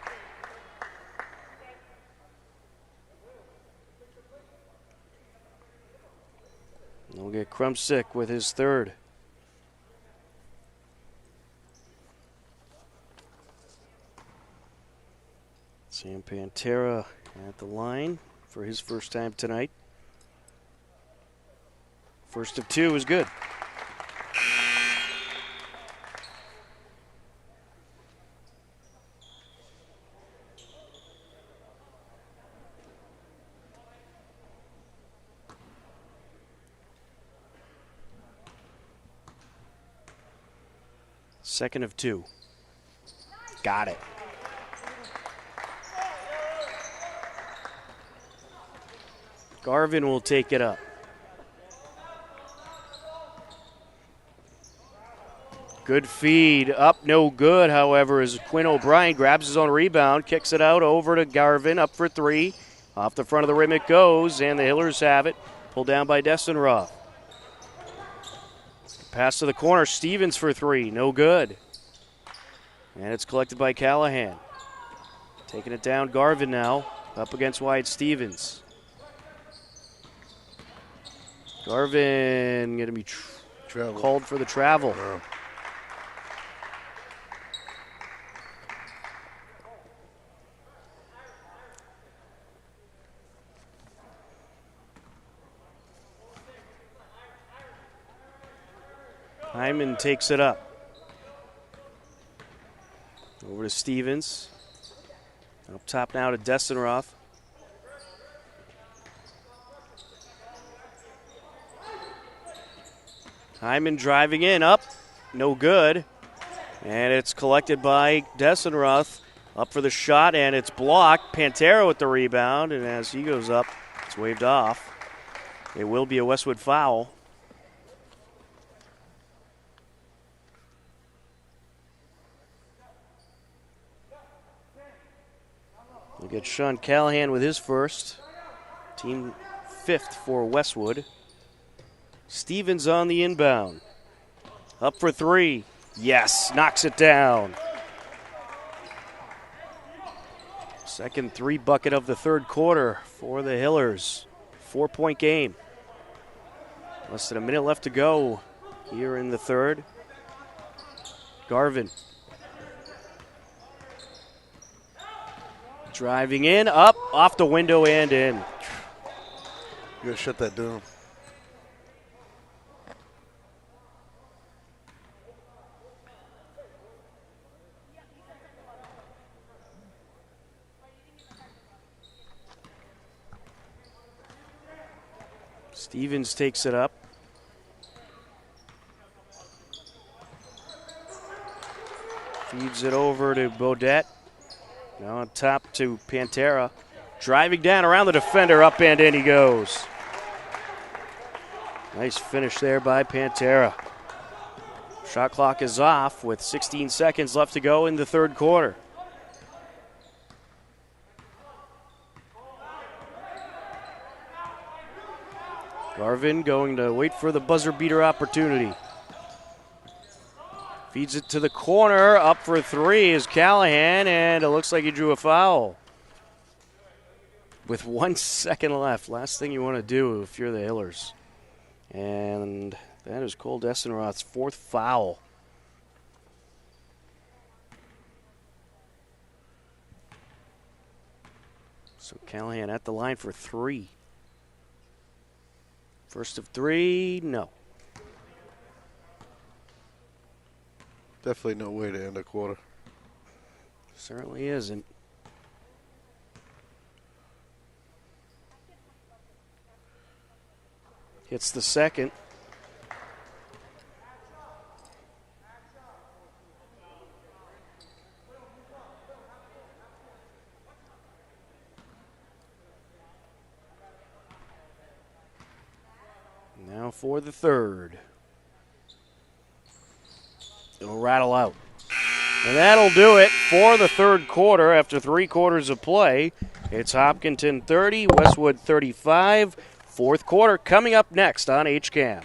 We'll get Krumsick with his third. Sam Pantera at the line for his first time tonight. First of two is good. Second of two. Got it. Garvin will take it up. Good feed. Up, no good, however, as Quinn O'Brien grabs his own rebound, kicks it out over to Garvin, up for three. Off the front of the rim it goes, and the Hillers have it. Pulled down by Dessenroth. Pass to the corner, Stevens for three, no good. And it's collected by Callahan. Taking it down, Garvin now, up against Wyatt Stevens. Garvin going to be called for the travel. Wow. Hyman takes it up. Over to Stevens. Up top now to Dessenroth. Hyman driving in, up, no good. And it's collected by Dessenroth. Up for the shot, and it's blocked. Pantera with the rebound, and as he goes up, it's waved off. It will be a Westwood foul. We'll get Sean Callahan with his first. Team fifth for Westwood. Stevens on the inbound. Up for three. Yes, knocks it down. Second three bucket of the third quarter for the Hillers. 4-point game. Less than a minute left to go here in the third. Garvin. Driving in, up, off the window and in. You gotta shut that down. Stevens takes it up. Feeds it over to Bodette. Now on top to Pantera. Driving down around the defender, up and in he goes. Nice finish there by Pantera. Shot clock is off with 16 seconds left to go in the third quarter. Garvin going to wait for the buzzer beater opportunity. Feeds it to the corner. Up for three is Callahan, and it looks like he drew a foul. With 1 second left. Last thing you want to do if you're the Hillers. And that is Cole Dessenroth's fourth foul. So Callahan at the line for three. First of three, no. Definitely no way to end a quarter. Certainly isn't. Hits the second. Now for the third. It'll rattle out. And that'll do it for the third quarter after 3 quarters of play. It's Hopkinton 30, Westwood 35. Fourth quarter coming up next on HCAM.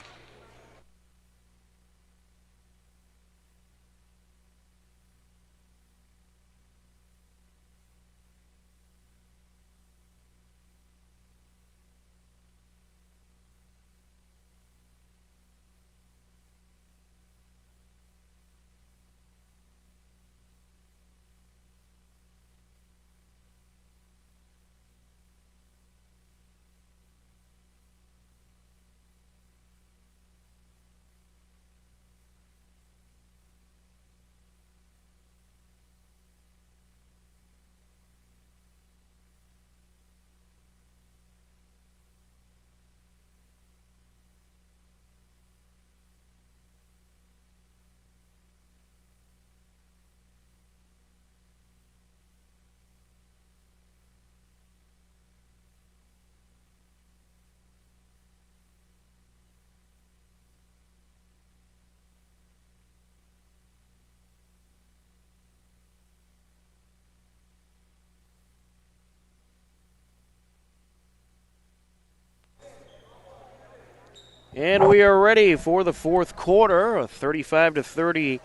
And we are ready for the fourth quarter, a 35-30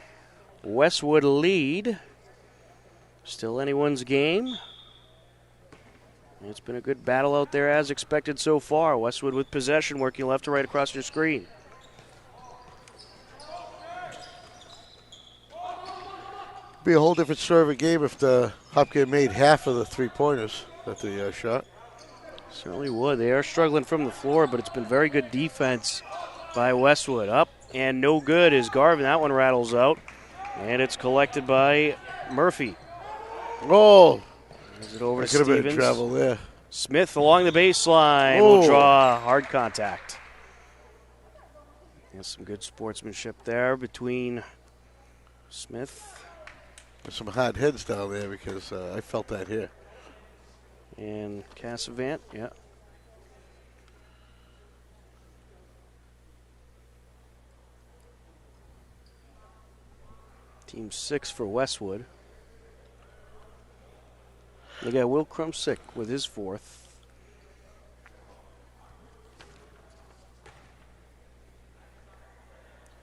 Westwood lead. Still anyone's game. It's been a good battle out there as expected so far. Westwood with possession, working left to right across your screen. Be a whole different story of a game if the Hopkins made half of the three-pointers that they shot. Certainly would. They are struggling from the floor, but it's been very good defense by Westwood. Up and no good is Garvin. That one rattles out, and it's collected by Murphy. Oh, Is it over to could have been Stevens? travel there. Smith along the baseline will draw hard contact. And some good sportsmanship there between Smith. There's some hot heads down there because I felt that here. And Cassavant, yeah. Team 6 for Westwood. They got Will Krumsick with his fourth.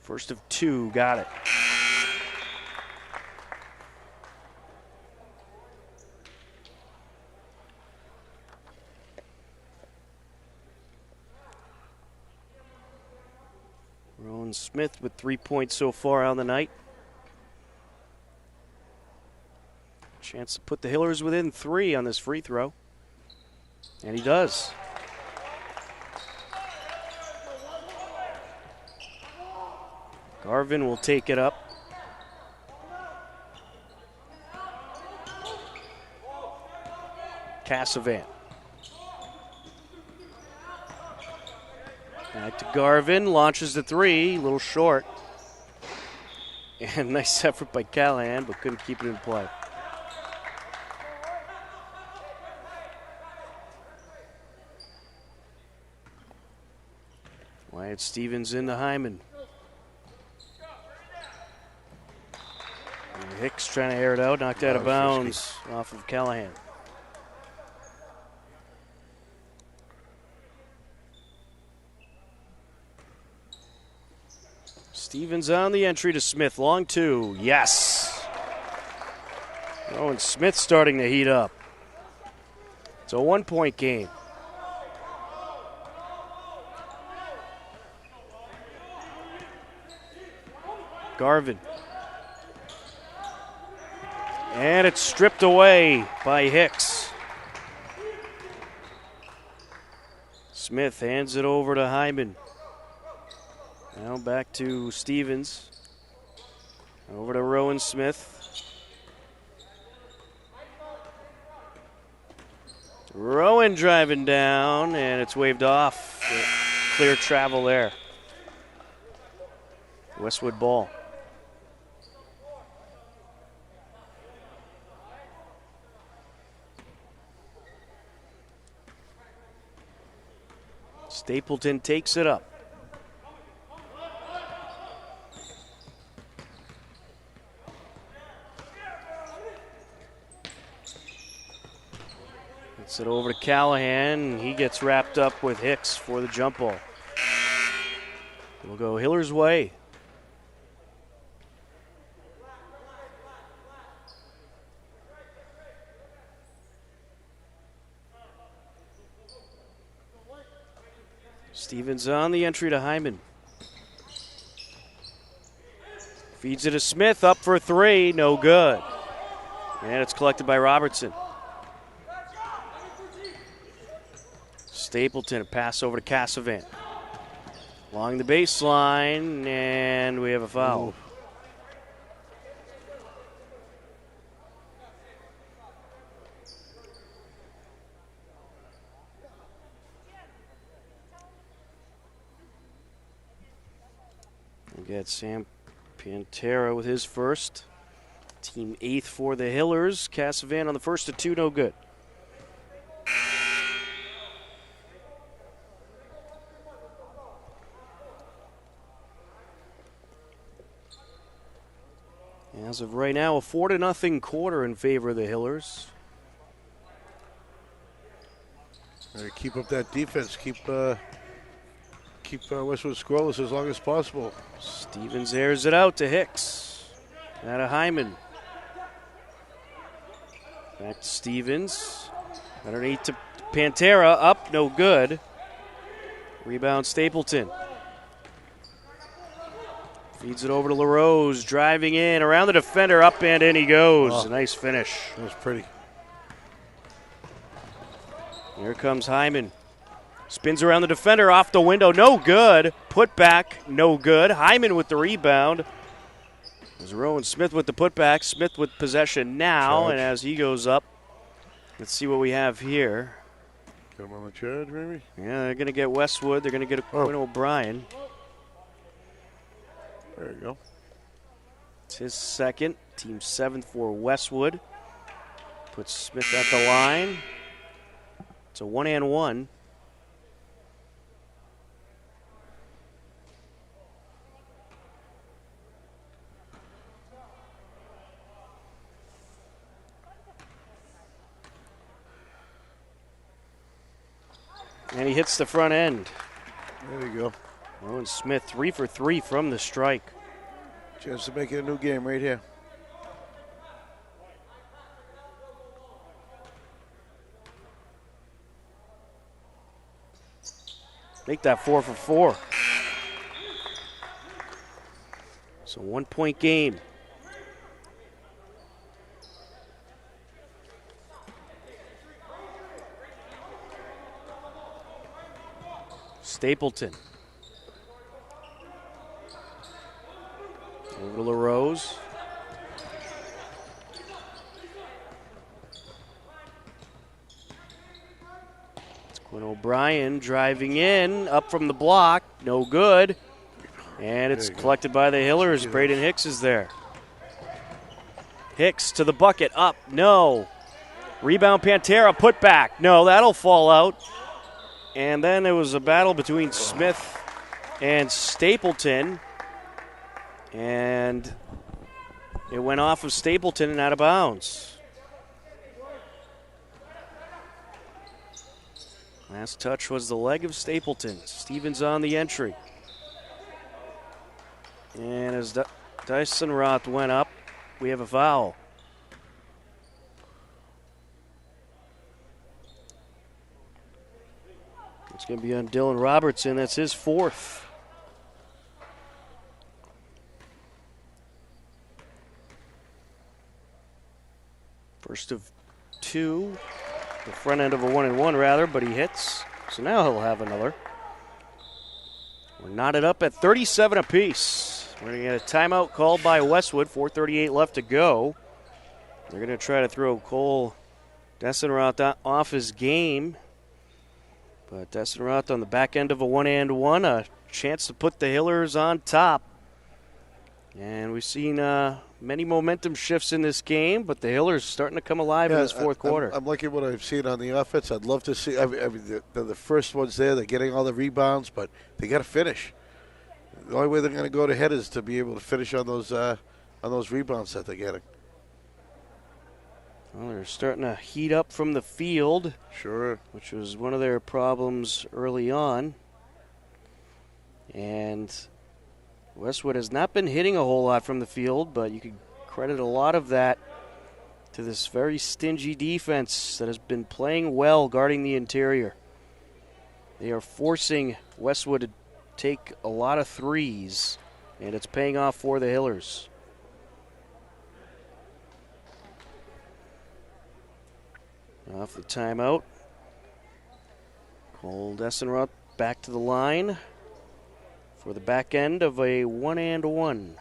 First of two, got it. Rowan Smith with 3 points so far on the night. Chance to put the Hillers within 3 on this free throw. And he does. Garvin will take it up. Cassavant. Back to Garvin, launches the three, a little short. And nice effort by Callahan, but couldn't keep it in play. Wyatt Stevens into Hyman. And Hicks trying to air it out, knocked out of bounds off of Callahan. Stevens on the entry to Smith. Long two. Yes. Oh, and Smith starting to heat up. It's a 1-point game. Garvin. And it's stripped away by Hicks. Smith hands it over to Hyman. Now back to Stevens. Over to Rowan Smith. Rowan driving down, and it's waved off. Clear travel there. Westwood ball. Stapleton takes it up. Gets it over to Callahan. He gets wrapped up with Hicks for the jump ball. We'll go Hiller's way. Stevens on the entry to Hyman. Feeds it to Smith, up for three, no good. And it's collected by Robertson. Stapleton, a pass over to Cassavant. Along the baseline, and we have a foul. Ooh. We got Sam Pantera with his first. Team 8th for the Hillers. Cassavant on the first of two, no good. As of right now, a 4-0 quarter in favor of the Hillers. Keep up that defense. Keep keep Westwood scoreless as long as possible. Stevens airs it out to Hicks. Now to Hyman. Back to Stevens. Underneath to Pantera. Up, no good. Rebound Stapleton. Feeds it over to LaRose. Driving in. Around the defender. Up and in he goes. Oh, a nice finish. That was pretty. Here comes Hyman. Spins around the defender. Off the window. No good. Put back. No good. Hyman with the rebound. There's Rowan Smith with the putback. Smith with possession now. Charge. And as he goes up, let's see what we have here. Get him on the charge, maybe? Yeah, they're going to get Westwood. They're going to get Quinn O'Brien. There you go. It's his second. Team seventh for Westwood. Puts Smith at the line. It's a 1-and-1. And he hits the front end. There you go. Rowan Smith 3 for 3 from the strike. Chance to make it a new game right here. Make that 4 for 4. It's a 1-point game. Stapleton. Over to LaRose. It's Quinn O'Brien driving in, up from the block, no good. And it's collected by the Hillers. Braden Hicks is there. Hicks to the bucket, up, no. Rebound Pantera, put back, no, that'll fall out. And then there was a battle between Smith and Stapleton. And it went off of Stapleton and out of bounds. Last touch was the leg of Stapleton. Stevens on the entry. And as Dyson Roth went up, we have a foul. It's going to be on Dylan Robertson. That's his fourth. First of two. The front end of a 1-and-1 rather, but he hits. So now he'll have another. We're knotted up at 37 apiece. We're going to get a timeout called by Westwood. 4:38 left to go. They're going to try to throw Cole Desenroth off his game. But Desenroth on the back end of a 1-and-1, a chance to put the Hillers on top. And we've seen many momentum shifts in this game, but the Hillers starting to come alive in this fourth quarter. I'm liking what I've seen on the offense. I'd love to see. I mean, they're the first ones there. They're getting all the rebounds, but they got to finish. The only way they're going to go to head is to be able to finish on those rebounds that they're getting. Well, they're starting to heat up from the field. Sure. Which was one of their problems early on. And Westwood has not been hitting a whole lot from the field, but you could credit a lot of that to this very stingy defense that has been playing well guarding the interior. They are forcing Westwood to take a lot of threes, and it's paying off for the Hillers. Off the timeout. Cole Desenroth back to the line for the back end of a 1-and-1.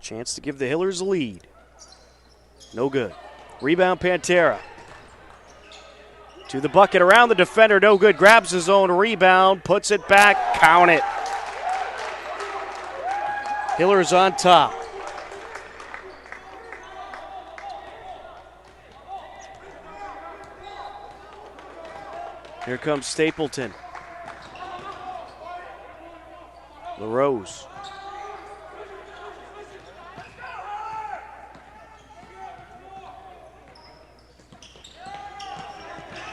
Chance to give the Hillers a lead. No good. Rebound Pantera. To the bucket, around the defender, no good. Grabs his own rebound, puts it back, count it. Hillers on top. Here comes Stapleton. LaRose.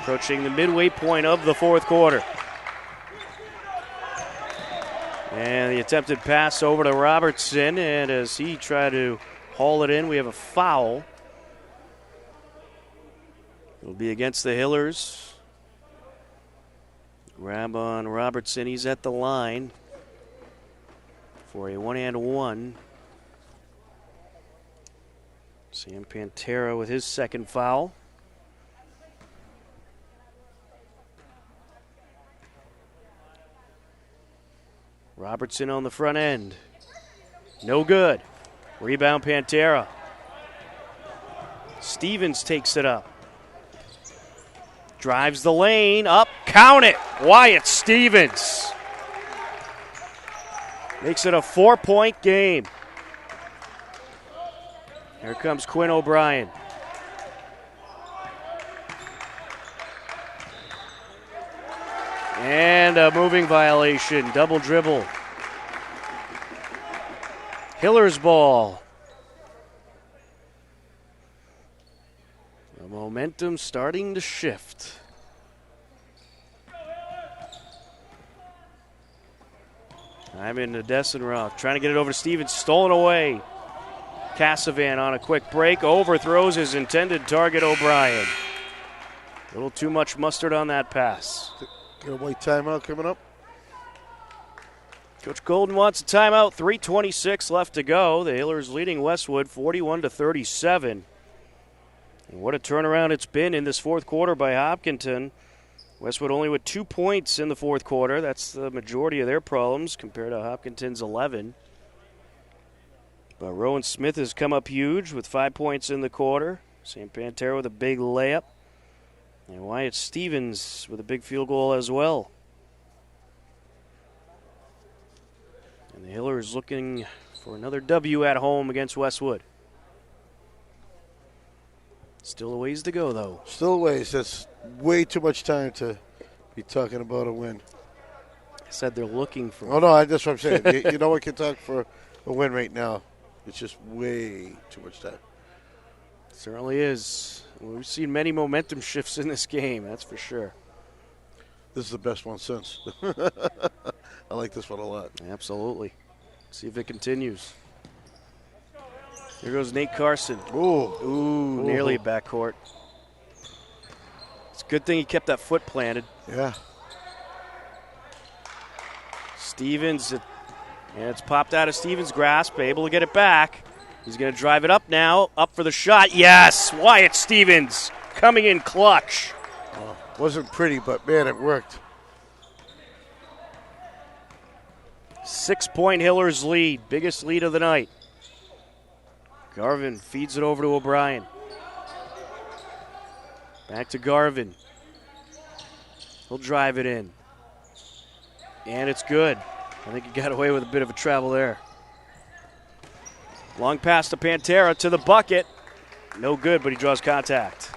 Approaching the midway point of the fourth quarter. And the attempted pass over to Robertson, and as he tried to haul it in, we have a foul. It'll be against the Hillers. Grab on Robertson, he's at the line for a 1-and-1. Sam Pantera with his second foul. Robertson on the front end. No good. Rebound Pantera. Stevens takes it up. Drives the lane. Up. Count it. Wyatt Stevens. Makes it a 4-point game. Here comes Quinn O'Brien. And a moving violation, double dribble. Hiller's ball. The momentum starting to shift. I'm in the Dessenroth, trying to get it over to Stevens, stolen away. Cassavan on a quick break, overthrows his intended target, O'Brien. A little too much mustard on that pass. Got a white timeout coming up. Coach Golden wants a timeout. 3:26 left to go. The Hillers leading Westwood 41-37. And what a turnaround it's been in this fourth quarter by Hopkinton. Westwood only with 2 points in the fourth quarter. That's the majority of their problems compared to Hopkinton's 11. But Rowan Smith has come up huge with 5 points in the quarter. Sam Pantera with a big layup. And Wyatt Stevens with a big field goal as well. And the Hillers looking for another W at home against Westwood. Still a ways to go, though. Still a ways. That's way too much time to be talking about a win. I said they're looking for. Oh, no, that's what I'm saying. you know what can talk for a win right now. It's just way too much time. It certainly is. We've seen many momentum shifts in this game, that's for sure. This is the best one since. I like this one a lot. Absolutely. See if it continues. Here goes Nate Carson. Ooh, nearly backcourt. It's a good thing he kept that foot planted. Yeah. Stevens, it's popped out of Stevens' grasp, able to get it back. He's going to drive it up now, up for the shot. Yes, Wyatt Stevens coming in clutch. Well, wasn't pretty, but man, it worked. 6-point Hillers lead, biggest lead of the night. Garvin feeds it over to O'Brien. Back to Garvin. He'll drive it in. And it's good. I think he got away with a bit of a travel there. Long pass to Pantera to the bucket. No good, but he draws contact.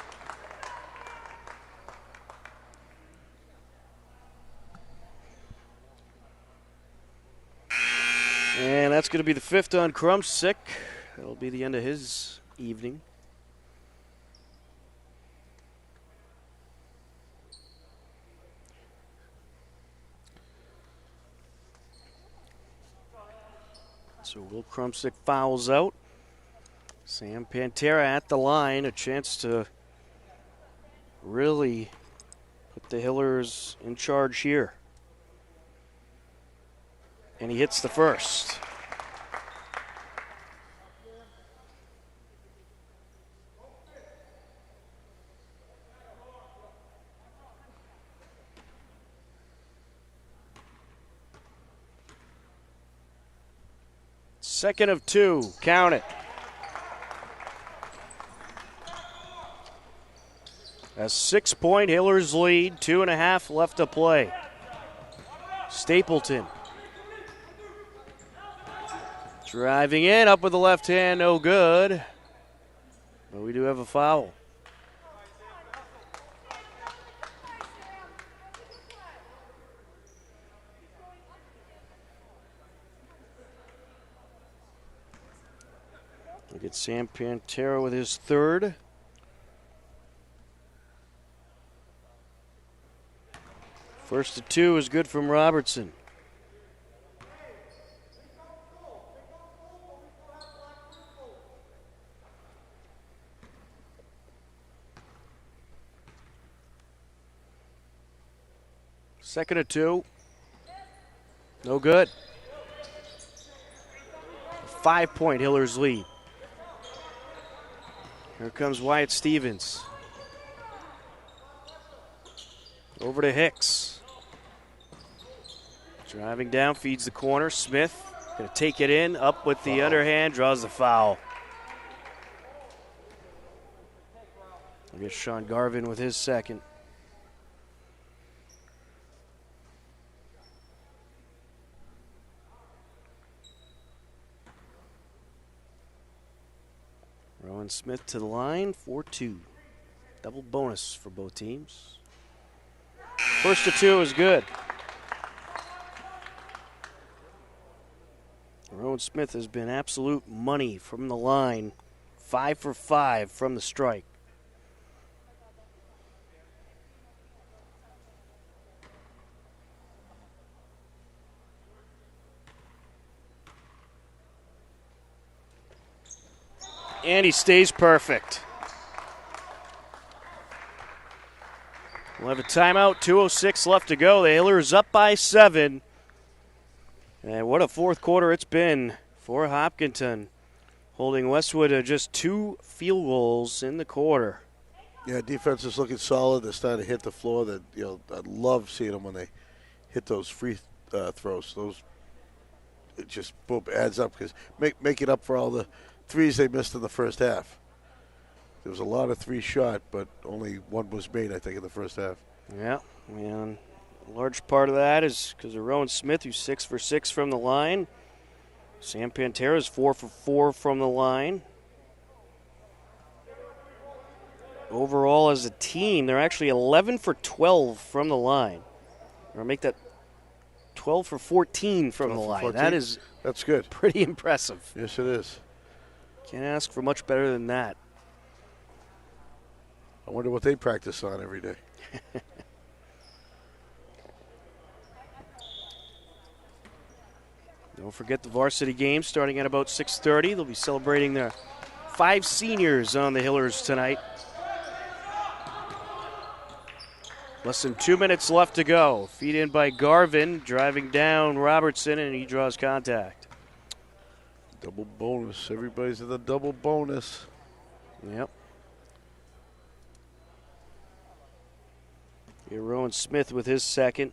And that's going to be the fifth on Krumsick. That'll be the end of his evening. So Will Krumsick fouls out. Sam Pantera at the line, a chance to really put the Hillers in charge here. And he hits the first. Second of two, count it. A 6-point Hillers lead, 2.5 left to play. Stapleton. Driving in, up with the left hand, no good. But we do have a foul. Look at Sam Pantera with his third. First to 2 is good from Robertson. Second to 2. No good. A 5-point Hillers lead. Here comes Wyatt Stevens. Over to Hicks. Driving down, feeds the corner. Smith going to take it in, up with the underhand, draws the foul. I guess Sean Garvin with his second. Rowan Smith to the line, 4-2. Double bonus for both teams. First to 2 is good. Rowan Smith has been absolute money from the line. 5 for 5 from the strike. And he stays perfect. We'll have a timeout, 2:06 left to go. The Hillers up by 7. And what a fourth quarter it's been for Hopkinton, holding Westwood to just 2 field goals in the quarter. Yeah, defense is looking solid. They're starting to hit the floor. That I love seeing them when they hit those free throws. Those it just boom adds up because make it up for all the threes they missed in the first half. There was a lot of 3 shot, but only 1 was made, I think, in the first half. Yeah, and a large part of that is because of Rowan Smith, who's 6 for 6 from the line. Sam Pantera's 4 for 4 from the line. Overall, as a team, they're actually 11 for 12 from the line. Or make that 12 for 14 from the line. 14? That's good. Pretty impressive. Yes, it is. Can't ask for much better than that. I wonder what they practice on every day. Don't forget the varsity game starting at about 6:30. They'll be celebrating their 5 seniors on the Hillers tonight. Less than 2 minutes left to go. Feed in by Garvin, driving down Robertson, and he draws contact. Double bonus. Everybody's in the double bonus. Yep. Here, Rowan Smith with his second.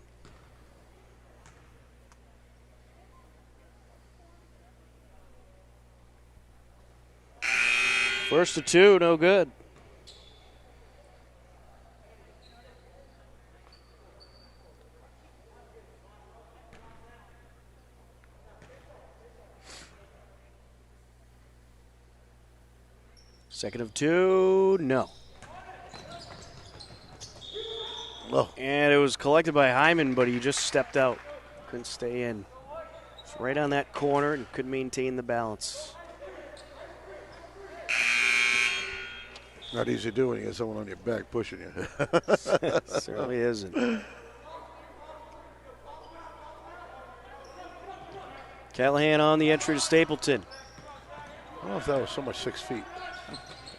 First to 2, no good. Second of 2, no. Oh. And it was collected by Hyman, but he just stepped out. Couldn't stay in. It's right on that corner and couldn't maintain the balance. Not easy doing. You got someone on your back pushing you. Certainly isn't. Callahan on the entry to Stapleton. I don't know if that was so much 6 feet.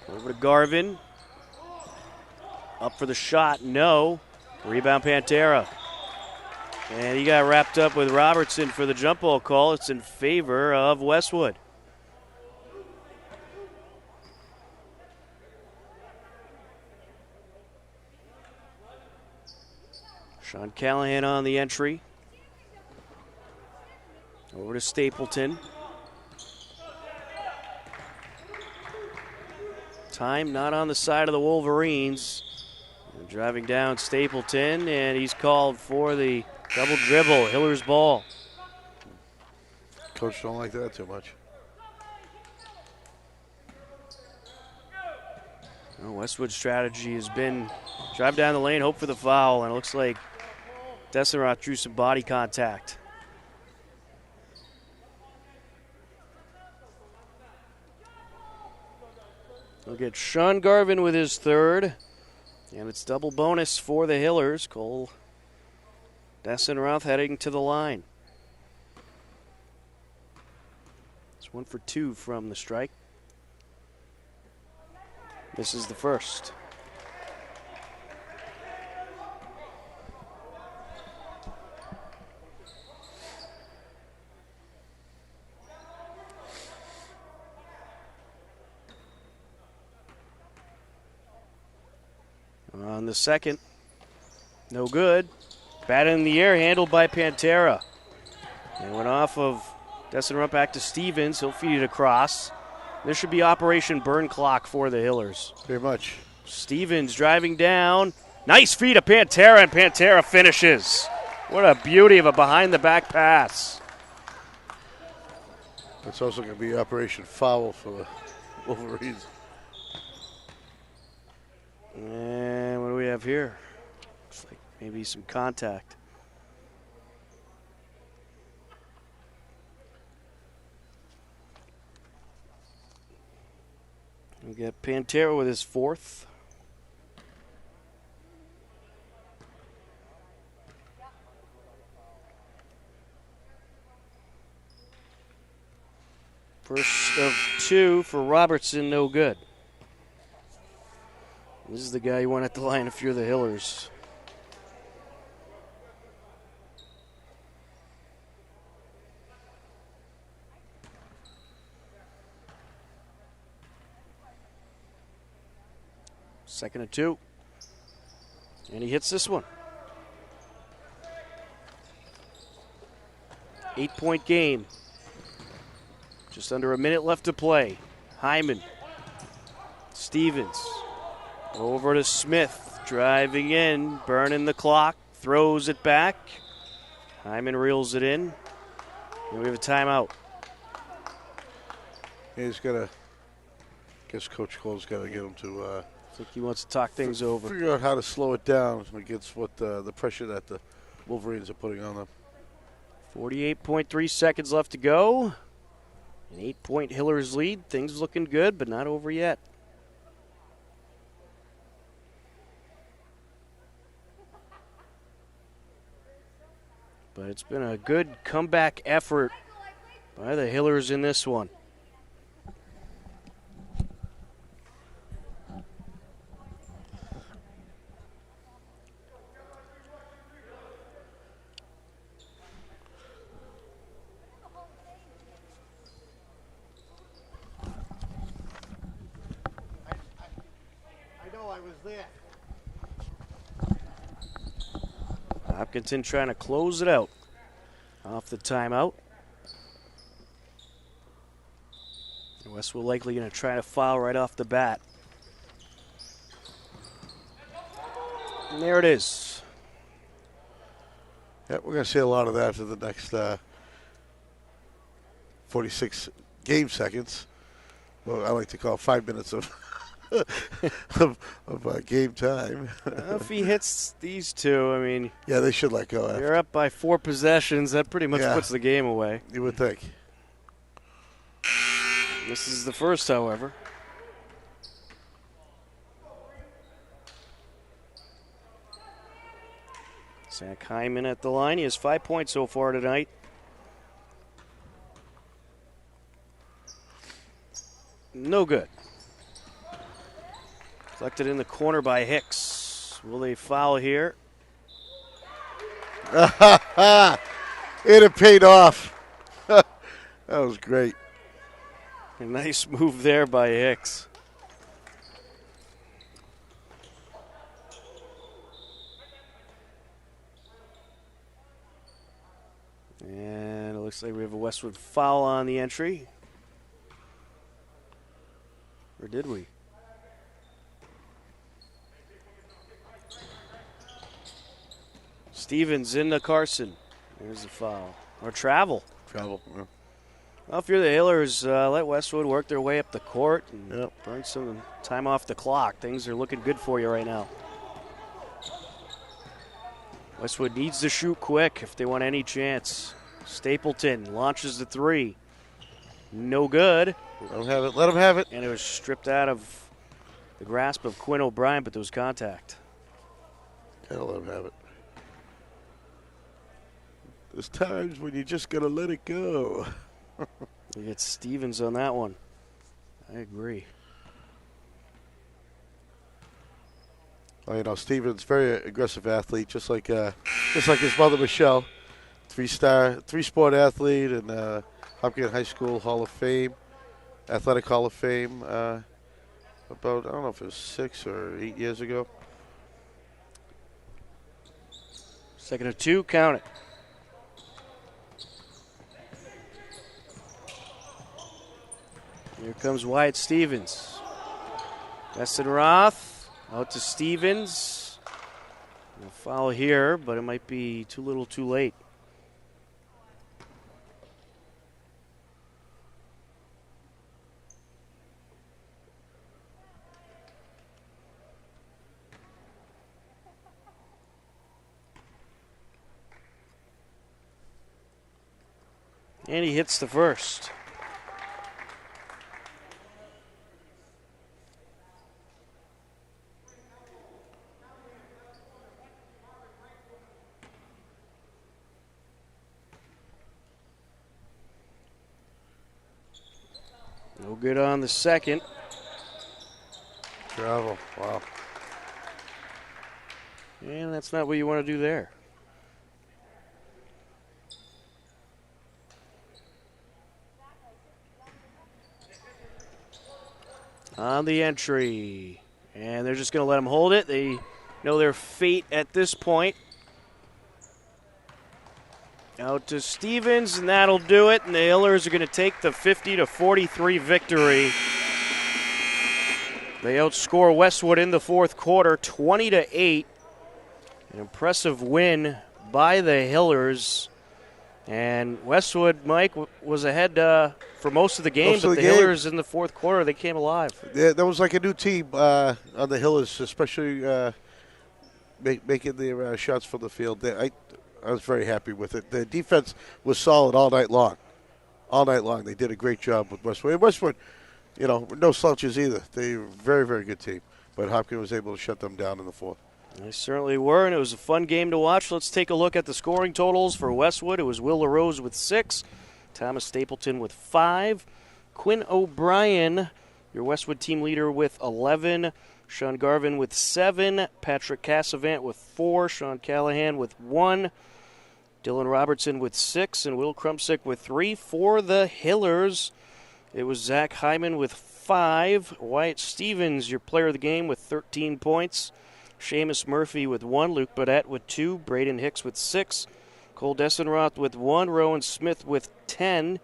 Over to Garvin. Up for the shot, no. Rebound Pantera. And he got wrapped up with Robertson for the jump ball call. It's in favor of Westwood. Sean Callahan on the entry. Over to Stapleton. Time not on the side of the Wolverines. And driving down Stapleton, and he's called for the double dribble. Hiller's ball. Coach don't like that too much. Well, Westwood's strategy has been drive down the lane, hope for the foul, and it looks like Desiroth drew some body contact. We'll get Sean Garvin with his third. And it's double bonus for the Hillers. Cole Dessenroth heading to the line. It's 1 for 2 from the strike. This is the first. On the second, no good. Bat in the air, handled by Pantera. And went off of Dessenrup back to Stevens. He'll feed it across. This should be Operation Burn Clock for the Hillers. Very much. Stevens driving down. Nice feed of Pantera, and Pantera finishes. What a beauty of a behind-the-back pass. It's also going to be Operation Foul for the Wolverines. And what do we have here? Looks like maybe some contact. We got Pantera with his fourth. First of 2 for Robertson, no good. This is the guy you want at the line if you're the Hillers. Second of 2. And he hits this one. 8-point game. Just under a minute left to play. Hyman. Stevens. Over to Smith. Driving in. Burning the clock. Throws it back. Hyman reels it in. And we have a timeout. He's got to, I guess Coach Cole's got to get him to I think he wants to talk things over. figure out how to slow it down against what the pressure that the Wolverines are putting on them. 48.3 seconds left to go. An 8-point Hillers lead. Things looking good, but not over yet. But it's been a good comeback effort by the Hillers in this one. Hopkinton trying to close it out off the timeout. Westwood likely going to try to foul right off the bat. And there it is. Yeah, we're going to see a lot of that for the next 46 game seconds. Well, I like to call 5 minutes of of game time. If he hits these two, I mean, yeah, they should let go. You're up by 4 possessions. That pretty much puts the game away. You would think. This is the first, however. Zach Hyman at the line. He has 5 points so far tonight. No good. Collected in the corner by Hicks. Will they foul here? It had paid off. That was great. A nice move there by Hicks. And it looks like we have a Westwood foul on the entry. Or did we? Stevens into Carson. There's the foul. Or travel. Travel. Yeah. Well, if you're the Hillers, let Westwood work their way up the court and burn some time off the clock. Things are looking good for you right now. Westwood needs to shoot quick if they want any chance. Stapleton launches the 3. No good. Let him have it. Let him have it. And it was stripped out of the grasp of Quinn O'Brien, but there was contact. Yeah, let him have it. There's times when you just got to let it go. You get Stevens on that one. I agree. Well, Stevens, very aggressive athlete, just like his mother Michelle, three-sport athlete, and Hopkins High School Hall of Fame, Athletic Hall of Fame. About, I don't know if it was 6 or 8 years ago. 2nd and 2, count it. Here comes Wyatt Stevens. Weston Roth out to Stevens. No foul here, but it might be too little too late. And he hits the first. No good on the second. Travel, wow. And that's not what you want to do there. On the entry. And they're just going to let them hold it. They know their fate at this point. Out to Stevens, and that'll do it. And the Hillers are going to take the 50-43 victory. They outscore Westwood in the fourth quarter, 20-8. An impressive win by the Hillers. And Westwood, Mike, was ahead for most of the game, but the Hillers in the fourth quarter, they came alive. Yeah, that was like a new team on the Hillers, especially making their shots from the field. I was very happy with it. The defense was solid all night long. All night long. They did a great job with Westwood. And Westwood, no slouches either. They were a very, very good team. But Hopkins was able to shut them down in the fourth. They certainly were, and it was a fun game to watch. Let's take a look at the scoring totals for Westwood. It was Will LaRose with 6, Thomas Stapleton with 5, Quinn O'Brien, your Westwood team leader, with 11, Sean Garvin with 7, Patrick Cassavant with 4, Sean Callahan with 1, Dylan Robertson with 6, and Will Krumsick with 3. For the Hillers, it was Zach Hyman with 5, Wyatt Stevens, your player of the game, with 13 points, Seamus Murphy with 1, Luke Badette with 2, Braden Hicks with 6, Cole Dessenroth with 1, Rowan Smith with 10,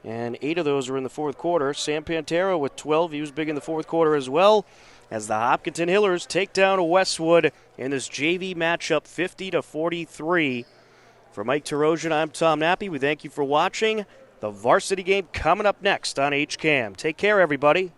and 8 of those were in the fourth quarter. Sam Pantera with 12, he was big in the fourth quarter as well, as the Hopkinton Hillers take down Westwood in this JV matchup 50-43. For Mike Terosian, I'm Tom Nappy. We thank you for watching. The varsity game coming up next on HCAM. Take care, everybody.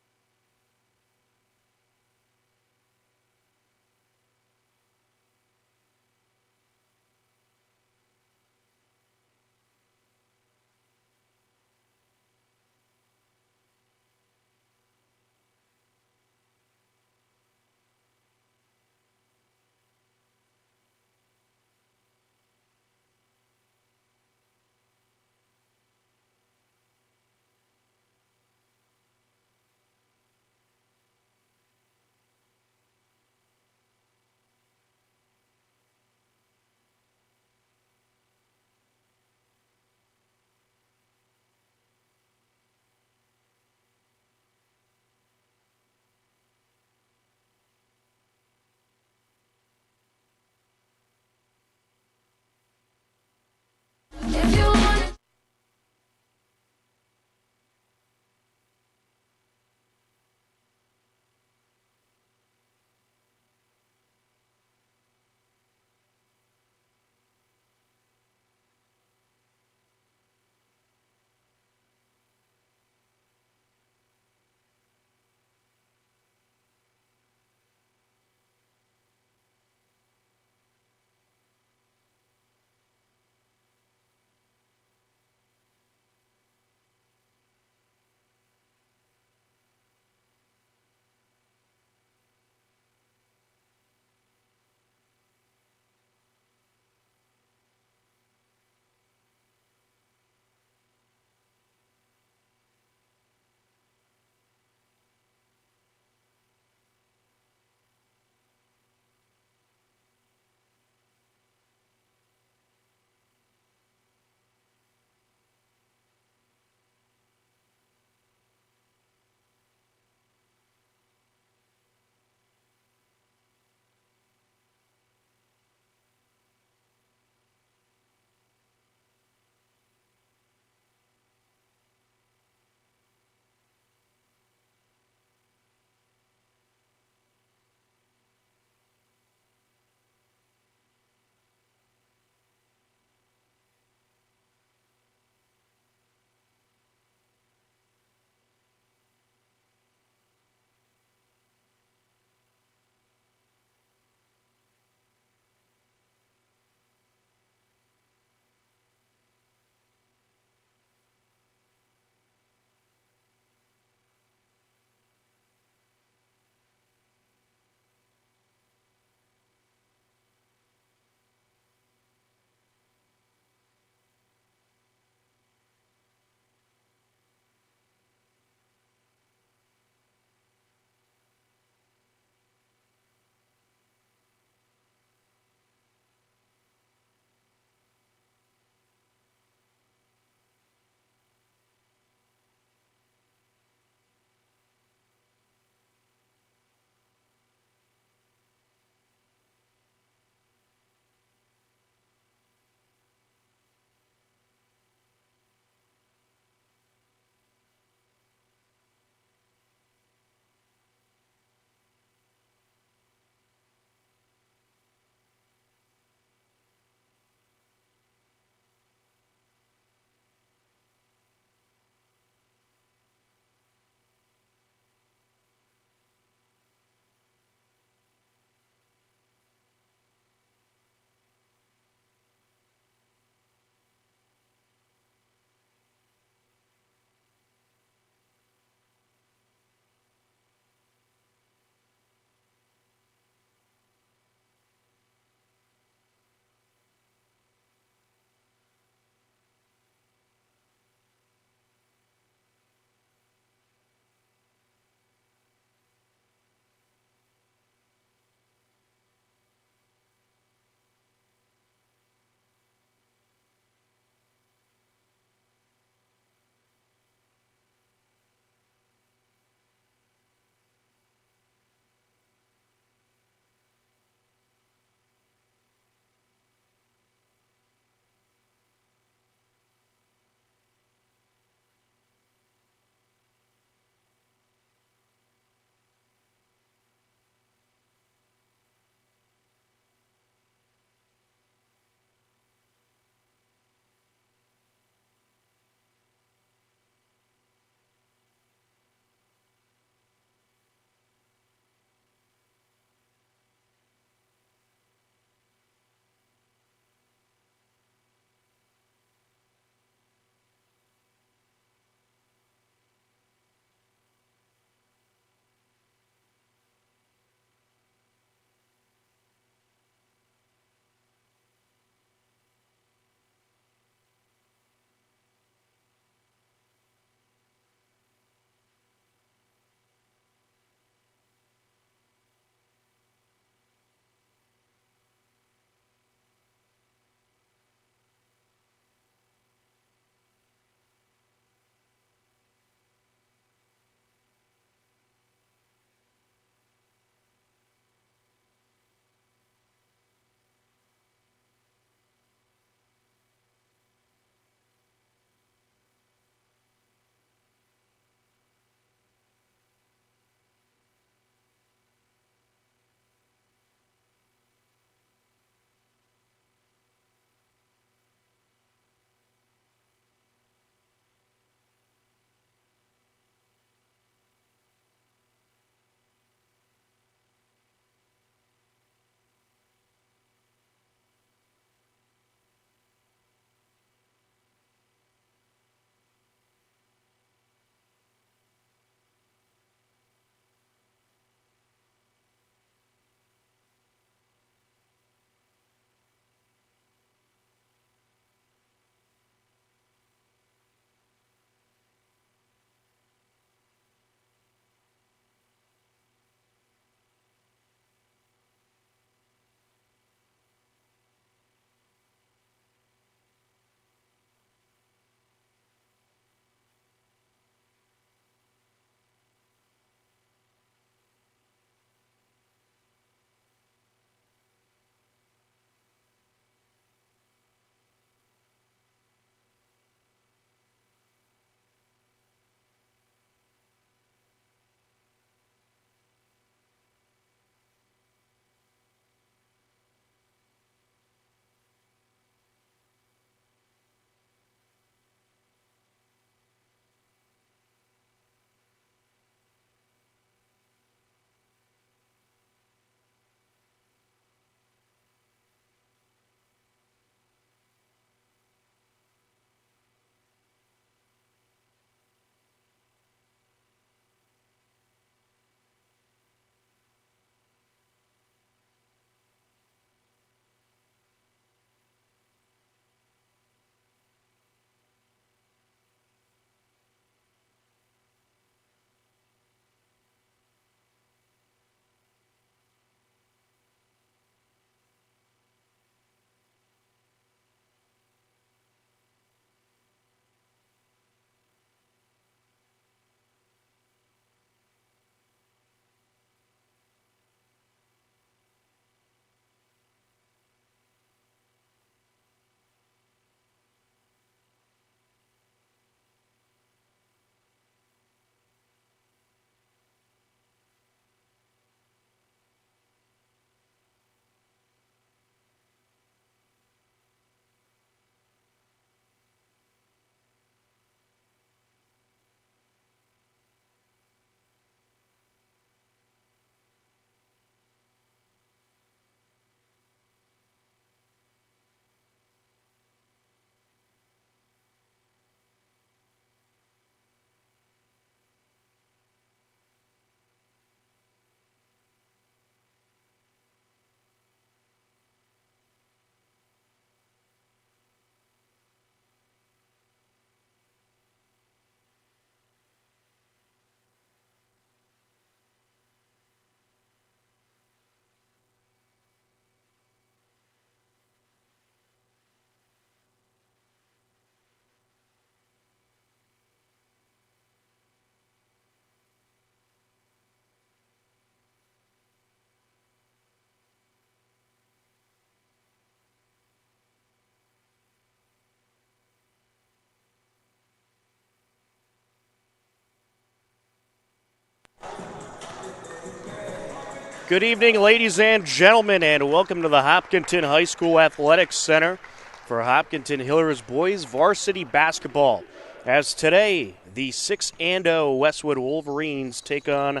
Good evening, ladies and gentlemen, and welcome to the Hopkinton High School Athletics Center for Hopkinton Hillers boys varsity basketball. As today, the 6-0 Westwood Wolverines take on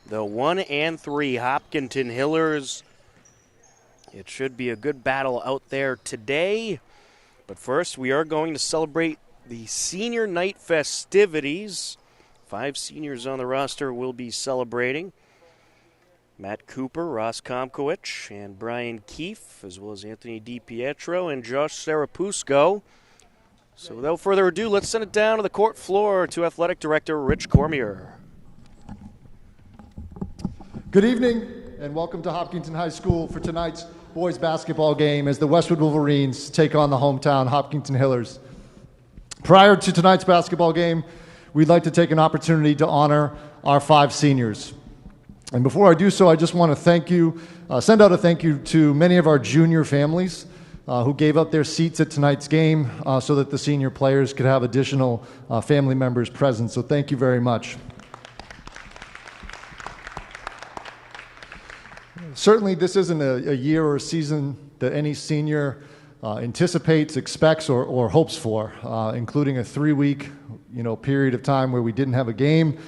the 1-3 Hopkinton Hillers. It should be a good battle out there today. But first, we are going to celebrate the senior night festivities. 5 seniors on the roster will be celebrating. Matt Cooper, Ross Komkowicz, and Brian Keefe, as well as Anthony DiPietro and Josh Sarapusco. So without further ado, let's send it down to the court floor to Athletic Director Rich Cormier. Good evening, and welcome to Hopkinton High School for tonight's boys basketball game as the Westwood Wolverines take on the hometown Hopkinton Hillers. Prior to tonight's basketball game, we'd like to take an opportunity to honor our 5 seniors. And before I do so, I just want to send out a thank you to many of our junior families who gave up their seats at tonight's game so that the senior players could have additional family members present. So thank you very much. Certainly, this isn't a year or a season that any senior anticipates, expects, or hopes for, including a 3-week period of time where we didn't have a game.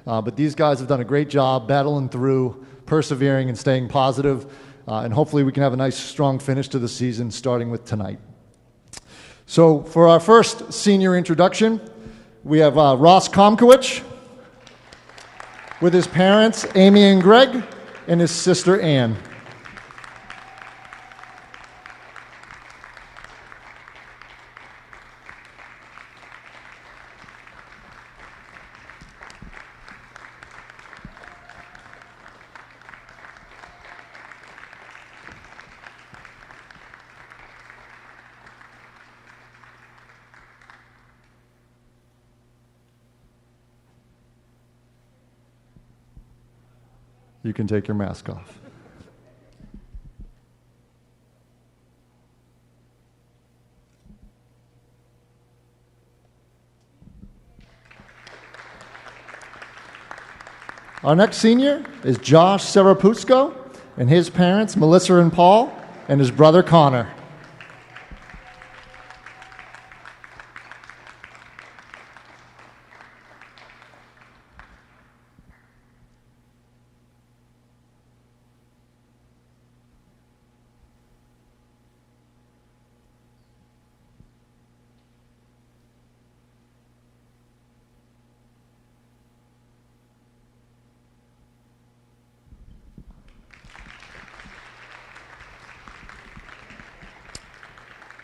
But these guys have done a great job battling through, persevering, and staying positive. And hopefully we can have a nice, strong finish to the season, starting with tonight. So for our first senior introduction, we have Ross Komkowicz with his parents, Amy and Greg, and his sister, Ann. You can take your mask off. Our next senior is Josh Sarapusco and his parents, Melissa and Paul, and his brother, Connor.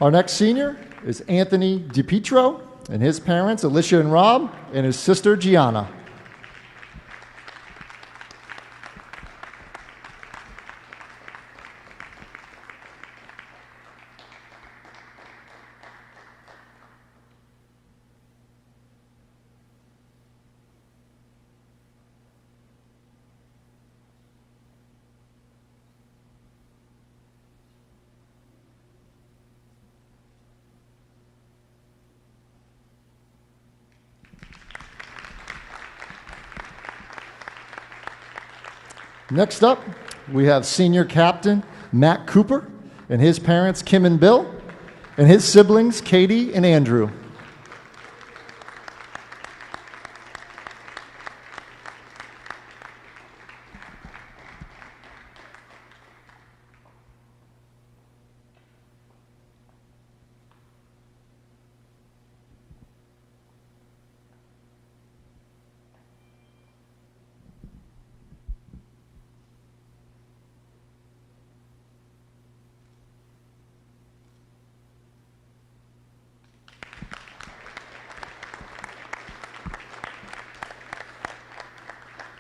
Our next senior is Anthony DiPietro and his parents, Alicia and Rob, and his sister, Gianna. Next up, we have senior captain Matt Cooper and his parents, Kim and Bill, and his siblings, Katie and Andrew.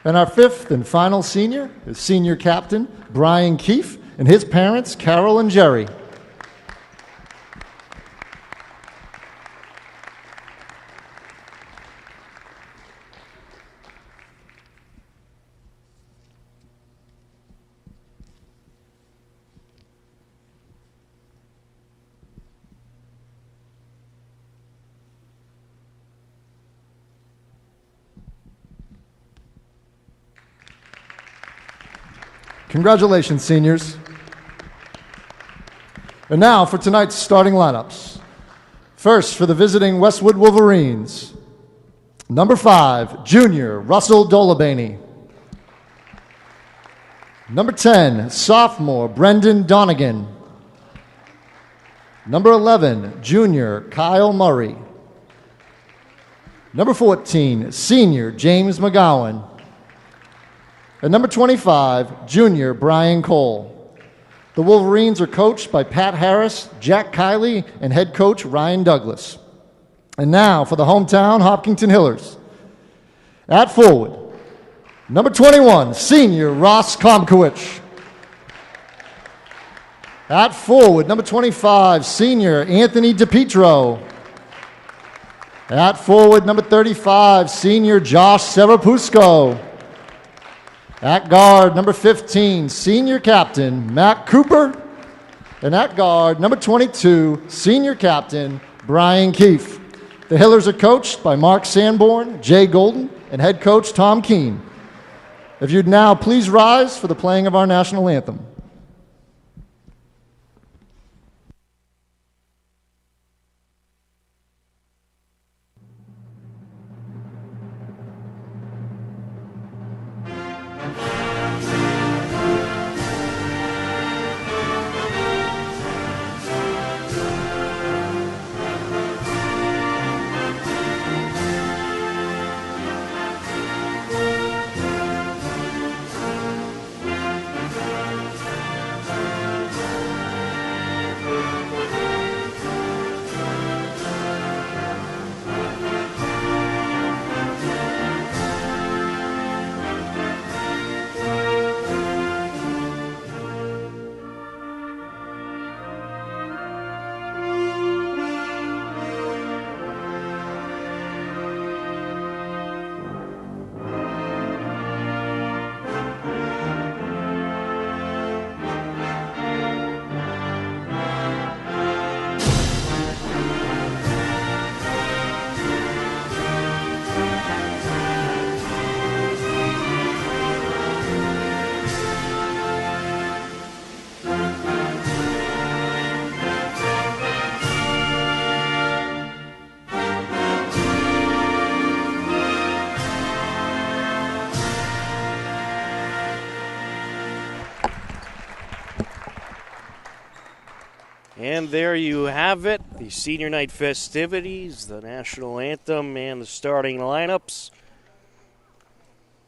And our 5th and final senior is senior captain Brian Keefe and his parents, Carol and Jerry. Congratulations, seniors. And now for tonight's starting lineups. First, for the visiting Westwood Wolverines, number 5, junior Russell Dolabany. Number 10, sophomore Brendan Donegan. Number 11, junior Kyle Murray. Number 14, senior James McGowan. And number 25, junior Brian Cole. The Wolverines are coached by Pat Harris, Jack Kiley, and head coach Ryan Douglas. And now for the hometown Hopkinton Hillers. At forward, number 21, senior Ross Komkowicz. At forward, number 25, senior Anthony DePietro. At forward, number 35, senior Josh Serapusco. At guard, number 15, senior captain Matt Cooper. And at guard, number 22, senior captain Brian Keefe. The Hillers are coached by Mark Sanborn, Jay Golden, and head coach Tom Keene. If you'd now please rise for the playing of our national anthem. And there you have it, the senior night festivities, the national anthem, and the starting lineups.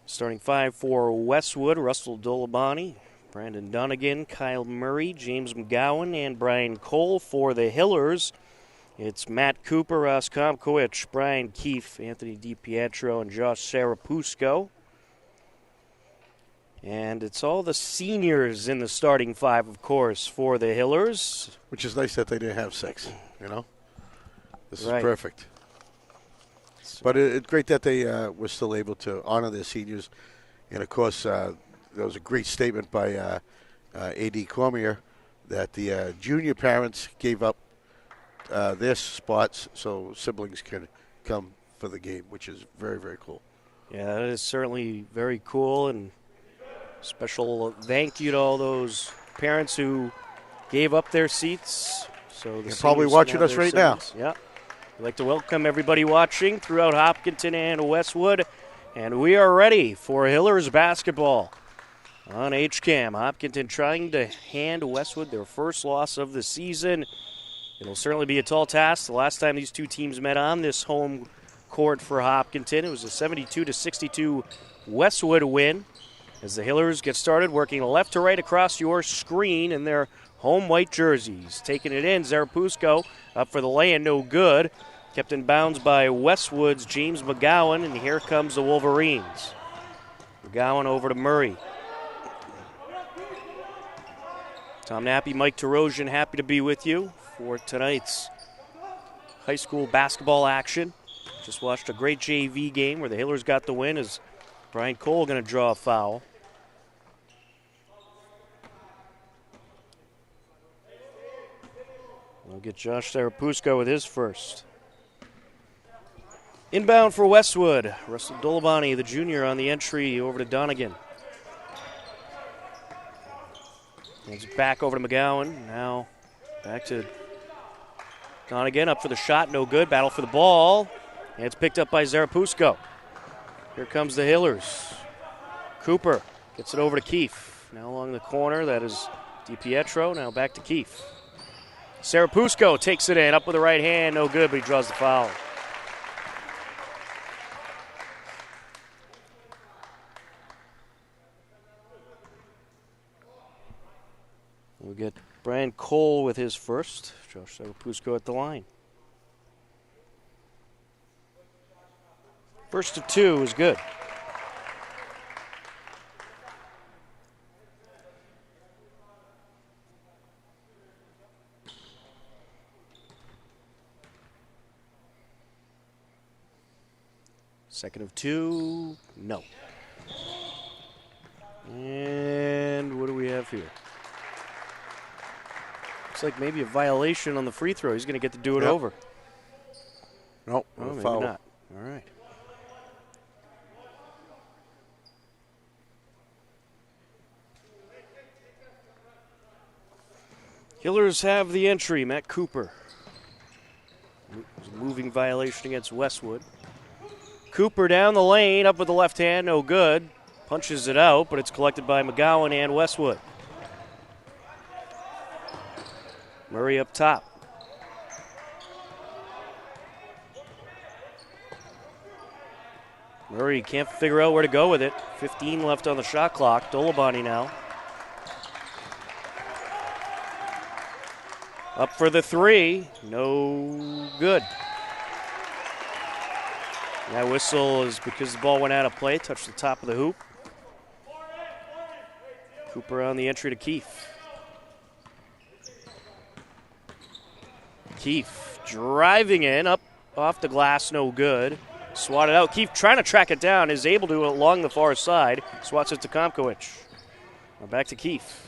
Starting 5 for Westwood, Russell Dolabany, Brandon Donegan, Kyle Murray, James McGowan, and Brian Cole. For the Hillers, it's Matt Cooper, Ross Komkowicz, Brian Keefe, Anthony DiPietro, and Josh Serapusco. And it's all the seniors in the starting 5, of course, for the Hillers. Which is nice that they didn't have 6, you know? This is Right. perfect. But it's great that they were still able to honor their seniors. And, of course, there was a great statement by A.D. Cormier that the junior parents gave up their spots so siblings can come for the game, which is very, very cool. Yeah, that is certainly very cool, and special thank you to all those parents who gave up their seats. So they're probably watching us right now. Yeah. We'd like to welcome everybody watching throughout Hopkinton and Westwood. And we are ready for Hillers basketball on HCAM. Hopkinton trying to hand Westwood their first loss of the season. It'll certainly be a tall task. The last time these two teams met on this home court for Hopkinton, it was a 72-62 Westwood win. As the Hillers get started, working left to right across your screen in their home white jerseys. Taking it in, Zarapusco up for the lay-in, no good. Kept in bounds by Westwood's James McGowan, and here comes the Wolverines. McGowan over to Murray. Tom Nappy, Mike Terosian, happy to be with you for tonight's high school basketball action. Just watched a great JV game where the Hillers got the win as Brian Cole going to draw a foul. We'll get Josh Serapusco with his first. Inbound for Westwood. Russell Dolabany, the junior, on the entry over to Donegan. Hands it back over to McGowan. Now back to Donegan, up for the shot, no good. Battle for the ball. And it's picked up by Zarapusco. Here comes the Hillers. Cooper gets it over to Keefe. Now along the corner, that is DiPietro. Now back to Keefe. Zarapusco takes it in, up with the right hand, no good, but he draws the foul. We'll get Brian Cole with his first. Josh Zarapusco at the line. First of two is good. Second of two, no. And what do we have here? Looks like maybe a violation on the free throw. He's going to get to do it over. Nope, oh, maybe foul. not. All right. Hillers have the entry. Matt Cooper. Moving violation against Westwood. Cooper down the lane, up with the left hand, no good. Punches it out, but it's collected by McGowan and Westwood. Murray up top. Murray can't figure out where to go with it. 15 left on the shot clock. Dolabani now. Up for the three. No good. That whistle is because the ball went out of play, touched the top of the hoop. Cooper on the entry to Keefe. Keefe driving in, up off the glass, no good. Swatted out. Keefe trying to track it down, is able to along the far side. Swats it to Komkowicz. Now back to Keefe.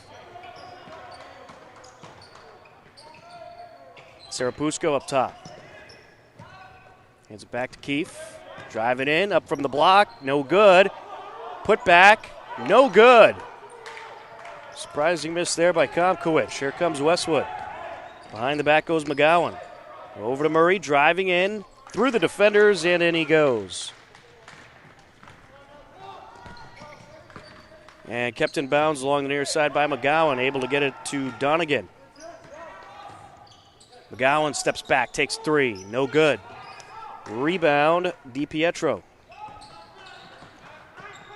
Zarapusco up top. Hands it back to Keefe. Driving in, up from the block, no good. Put back, no good. Surprising miss there by Komkowicz. Here comes Westwood. Behind the back goes McGowan. Over to Murray, driving in, through the defenders, and in he goes. And kept in bounds along the near side by McGowan, able to get it to Donegan. McGowan steps back, takes three, no good. Rebound, DiPietro.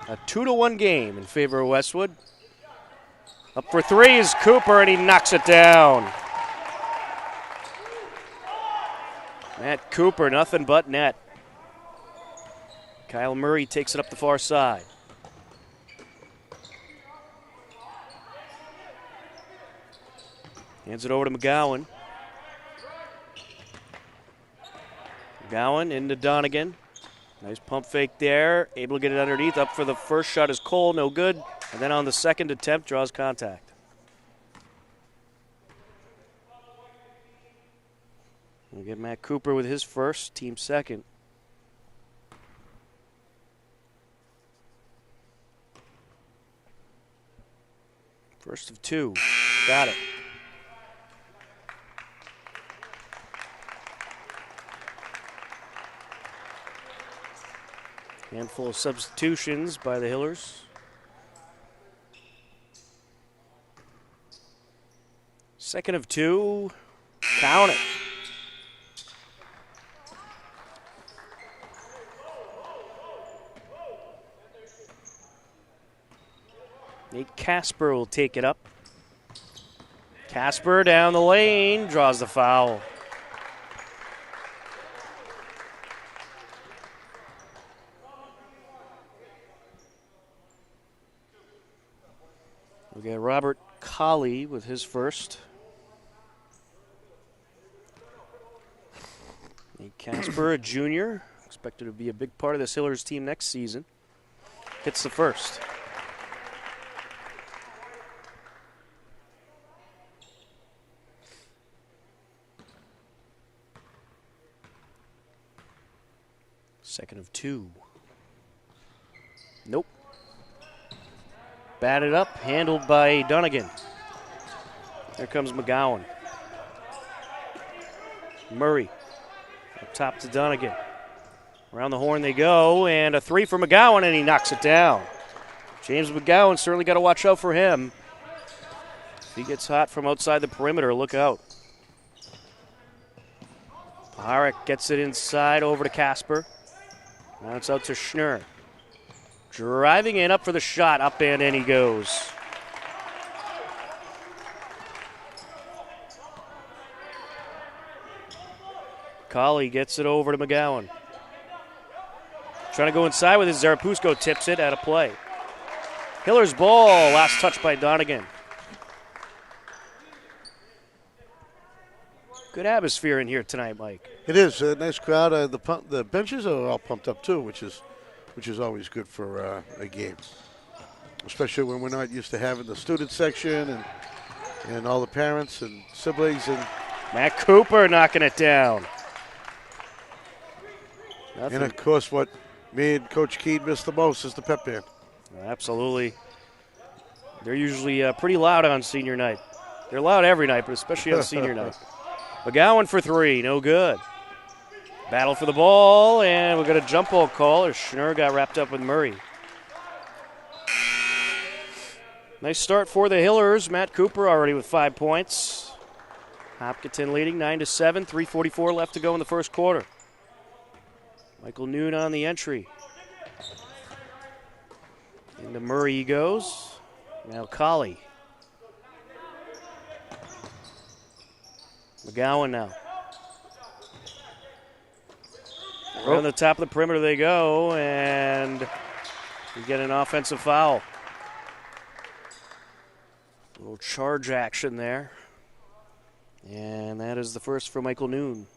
A 2-1 game in favor of Westwood. Up for three is Cooper, and he knocks it down. Matt Cooper, nothing but net. Kyle Murray takes it up the far side. Hands it over to McGowan. McGowan into Donegan. Nice pump fake there. Able to get it underneath. Up for the first shot is Cole. No good. And then on the second attempt, draws contact. We'll get Matt Cooper with his first, team second. First of two. Got it. Handful of substitutions by the Hillers. Second of two. Count it. Nate Casper will take it up. Casper down the lane, draws the foul. We got Robert Colley with his first. Nate Casper, a junior, expected to be a big part of this Hillers team next season. Hits the first. Second of two. Nope. Batted up, handled by Donegan. There comes McGowan. Murray up top to Dunnigan. Around the horn they go, and a three for McGowan, and he knocks it down. James McGowan, certainly got to watch out for him. If he gets hot from outside the perimeter, look out. Paharic gets it inside over to Casper. Now it's out to Schnurr. Driving in, up for the shot, up and in he goes. Colley gets it over to McGowan. Trying to go inside with his Zarapusko, tips it out of play. Hiller's ball, last touch by Donegan. Good atmosphere in here tonight, Mike. It is a nice crowd. The benches are all pumped up too, which is always good for a game, especially when we're not used to having the student section and all the parents and siblings. And Matt Cooper knocking it down. Nothing. And of course, what me and Coach Keene miss the most is the pep band. Absolutely. They're usually pretty loud on senior night. They're loud every night, but especially on senior night. McGowan for three, no good. Battle for the ball, and we've got a jump ball call as Schnurr got wrapped up with Murray. Nice start for the Hillers. Matt Cooper already with 5 points. Hopkinton leading 9-7, 3:44 left to go in the first quarter. Michael Noon on the entry. Into Murray he goes. Now Colley. McGowan now. Around the top of the perimeter they go, and we get an offensive foul. A little charge action there. And that is the first for Michael Noon.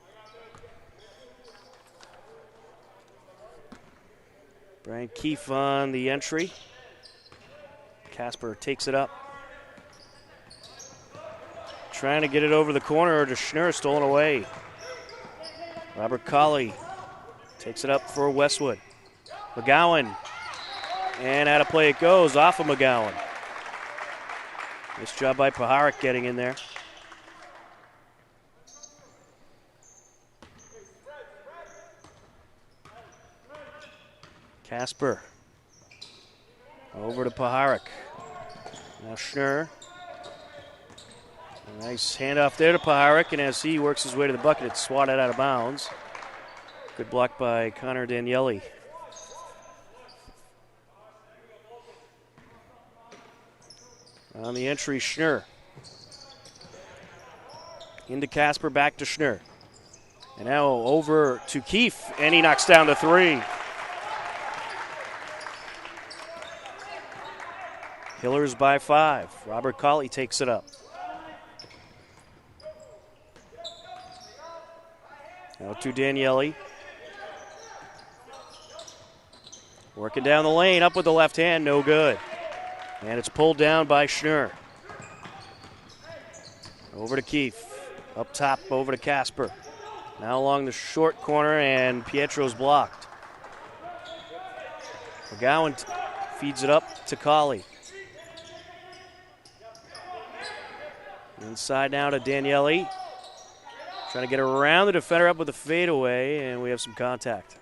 Brian Keefe on the entry. Casper takes it up. Trying to get it over the corner to Schnurr, stolen away. Robert Colley takes it up for Westwood. McGowan. And out of play it goes, off of McGowan. Nice job by Paharic getting in there. Casper. Over to Paharic. Now Schnurr. A nice handoff there to Paharic, and as he works his way to the bucket, it's swatted out of bounds. Good block by Connor Daniele. On the entry, Schnurr. Into Casper, back to Schnurr. And now over to Keefe, and he knocks down the three. Hillers by 5. Robert Colley takes it up. Now to Daniele. Working down the lane, up with the left hand, no good. And it's pulled down by Schnurr. Over to Keefe. Up top, over to Casper. Now along the short corner, and Pietro's blocked. McGowan feeds it up to Colley. Inside now to Daniele. Trying to get around the defender, up with a fadeaway, and we have some contact.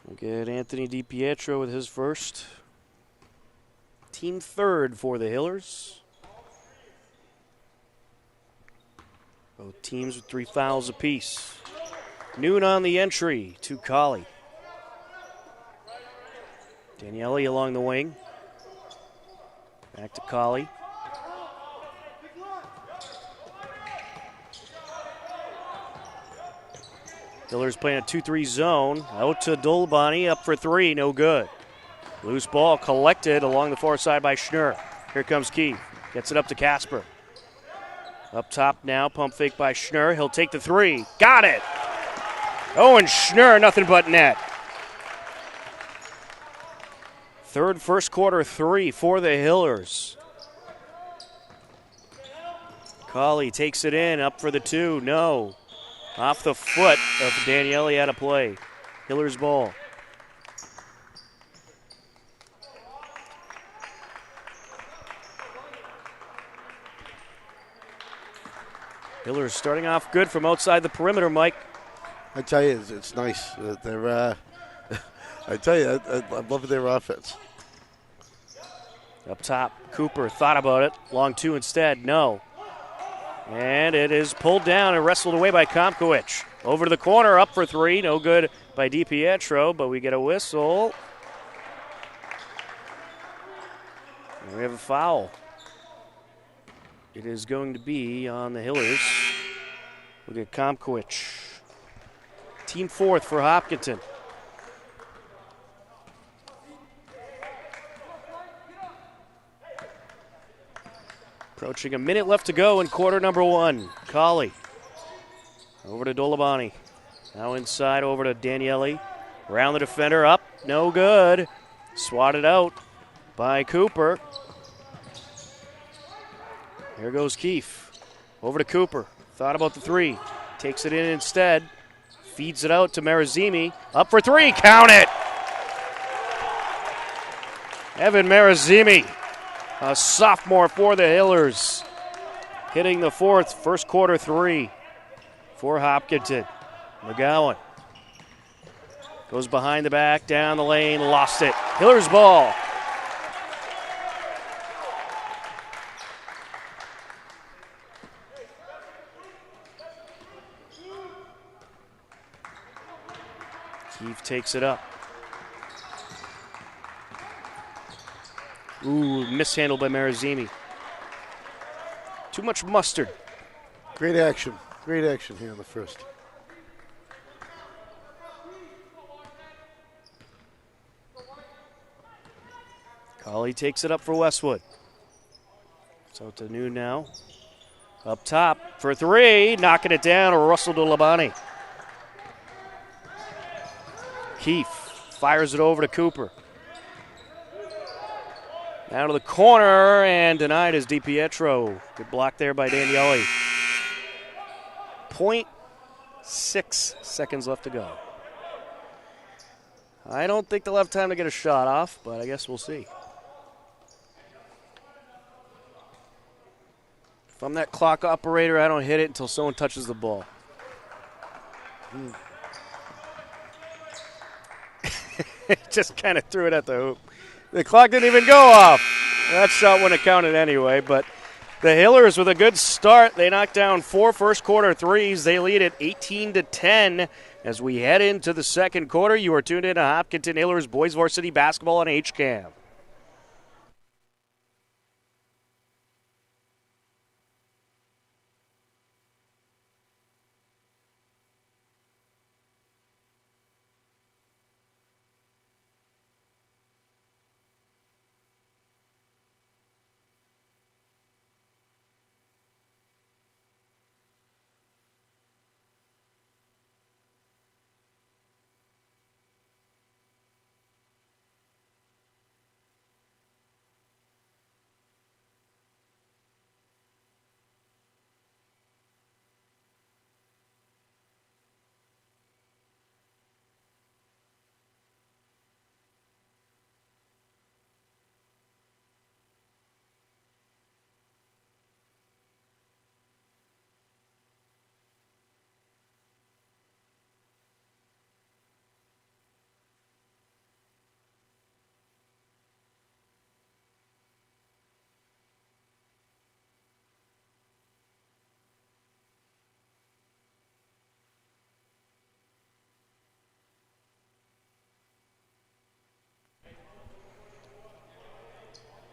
We'll get Anthony DiPietro with his first. Team third for the Hillers. Both teams with 3 fouls apiece. Noon on the entry to Colley. Daniele along the wing. Back to Colley. Hillers playing a 2-3 zone. Out to Dolbani, up for 3, no good. Loose ball collected along the far side by Schnurr. Here comes Keefe. Gets it up to Casper. Up top now, pump fake by Schnurr. He'll take the 3. Got it! Owen Schnurr, nothing but net. Third first quarter 3 for the Hillers. Colley takes it in, up for the 2, no. Off the foot of Daniele out of play. Hillers ball. Hillers starting off good from outside the perimeter, Mike. I tell you, it's nice. They're, I tell you, I love their offense. Up top, Cooper thought about it. Long two instead, no. And it is pulled down and wrestled away by Komkowicz. Over to the corner, up for three. No good by DiPietro, but we get a whistle. And we have a foul. It is going to be on the Hillers. Look at Komkowicz. Team fourth for Hopkinton. Approaching a minute left to go in quarter number one. Colley over to Dolabani. Now inside over to Daniele. Around the defender, up, no good. Swatted out by Cooper. Here goes Keefe. Over to Cooper. Thought about the three. Takes it in instead. Feeds it out to Marazimi. Up for three. Count it! Evan Marazimi, a sophomore for the Hillers, hitting the first quarter three for Hopkinton. McGowan goes behind the back, down the lane, lost it. Hillers ball. Keefe takes it up. Ooh, mishandled by Marazimi. Too much mustard. Great action. Great action here in the first. Colley takes it up for Westwood. So to New now. Up top for three. Knocking it down. Russell Dolabani. Keefe fires it over to Cooper. Down to the corner and denied as DiPietro. Good block there by Daniele. 0.6 seconds left to go. I don't think they'll have time to get a shot off, but I guess we'll see. If I'm that clock operator, I don't hit it until someone touches the ball. Just kind of threw it at the hoop. The clock didn't even go off. That shot wouldn't have counted anyway, but the Hillers with a good start. They knocked down 4 first quarter threes. They lead at 18-10 as we head into the second quarter. You are tuned in to Hopkinton Hillers Boys Varsity Basketball on HCAM.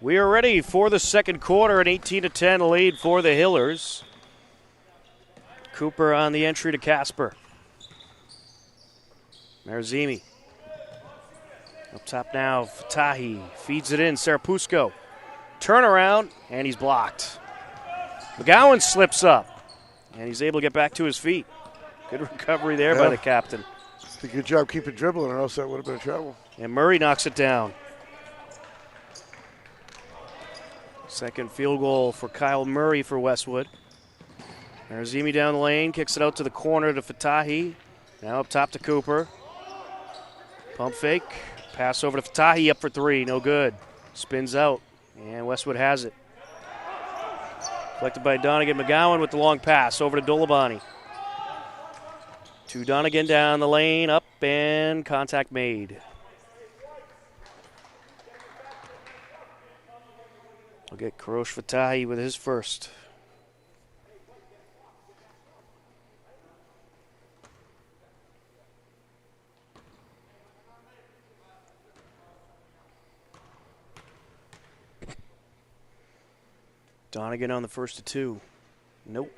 We are ready for the second quarter, an 18-10 lead for the Hillers. Cooper on the entry to Casper. Marazimi. Up top now, Fatahi feeds it in, Serapusco. Turnaround, and he's blocked. McGowan slips up, and he's able to get back to his feet. Good recovery there by the captain. Did a good job keeping dribbling, or else that would have been trouble. And Murray knocks it down. Second field goal for Kyle Murray for Westwood. Marazimi down the lane, kicks it out to the corner to Fatahi. Now up top to Cooper. Pump fake. Pass over to Fatahi, up for three. No good. Spins out, and Westwood has it. Collected by Donegan. McGowan with the long pass over to Dolabani. To Donegan down the lane, up, and contact made. We'll get Karosh Fatahi with his first. Donegan on the first of two. Nope.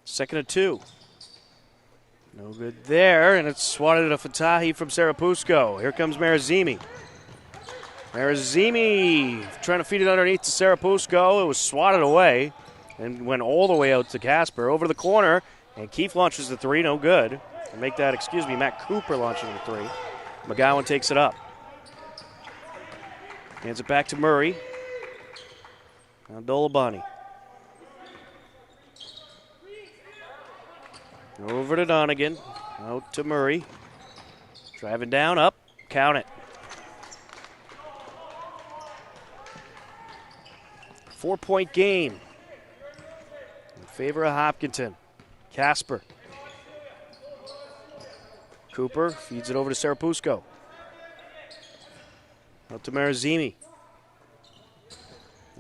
Second of two. No good there, and it's swatted at a Fatahi from Sarapusco. Here comes Marazimi. Marazimi trying to feed it underneath to Sarapusco. It was swatted away and went all the way out to Casper. Over the corner, and Keefe launches the three, no good. And make that, Matt Cooper launching the three. McGowan takes it up. Hands it back to Murray. Now Dolabani. Over to Donegan. Out to Murray. Driving down, up. Count it. 4-point game in favor of Hopkinton. Casper. Cooper feeds it over to Sarapusco. Out to Marazimi.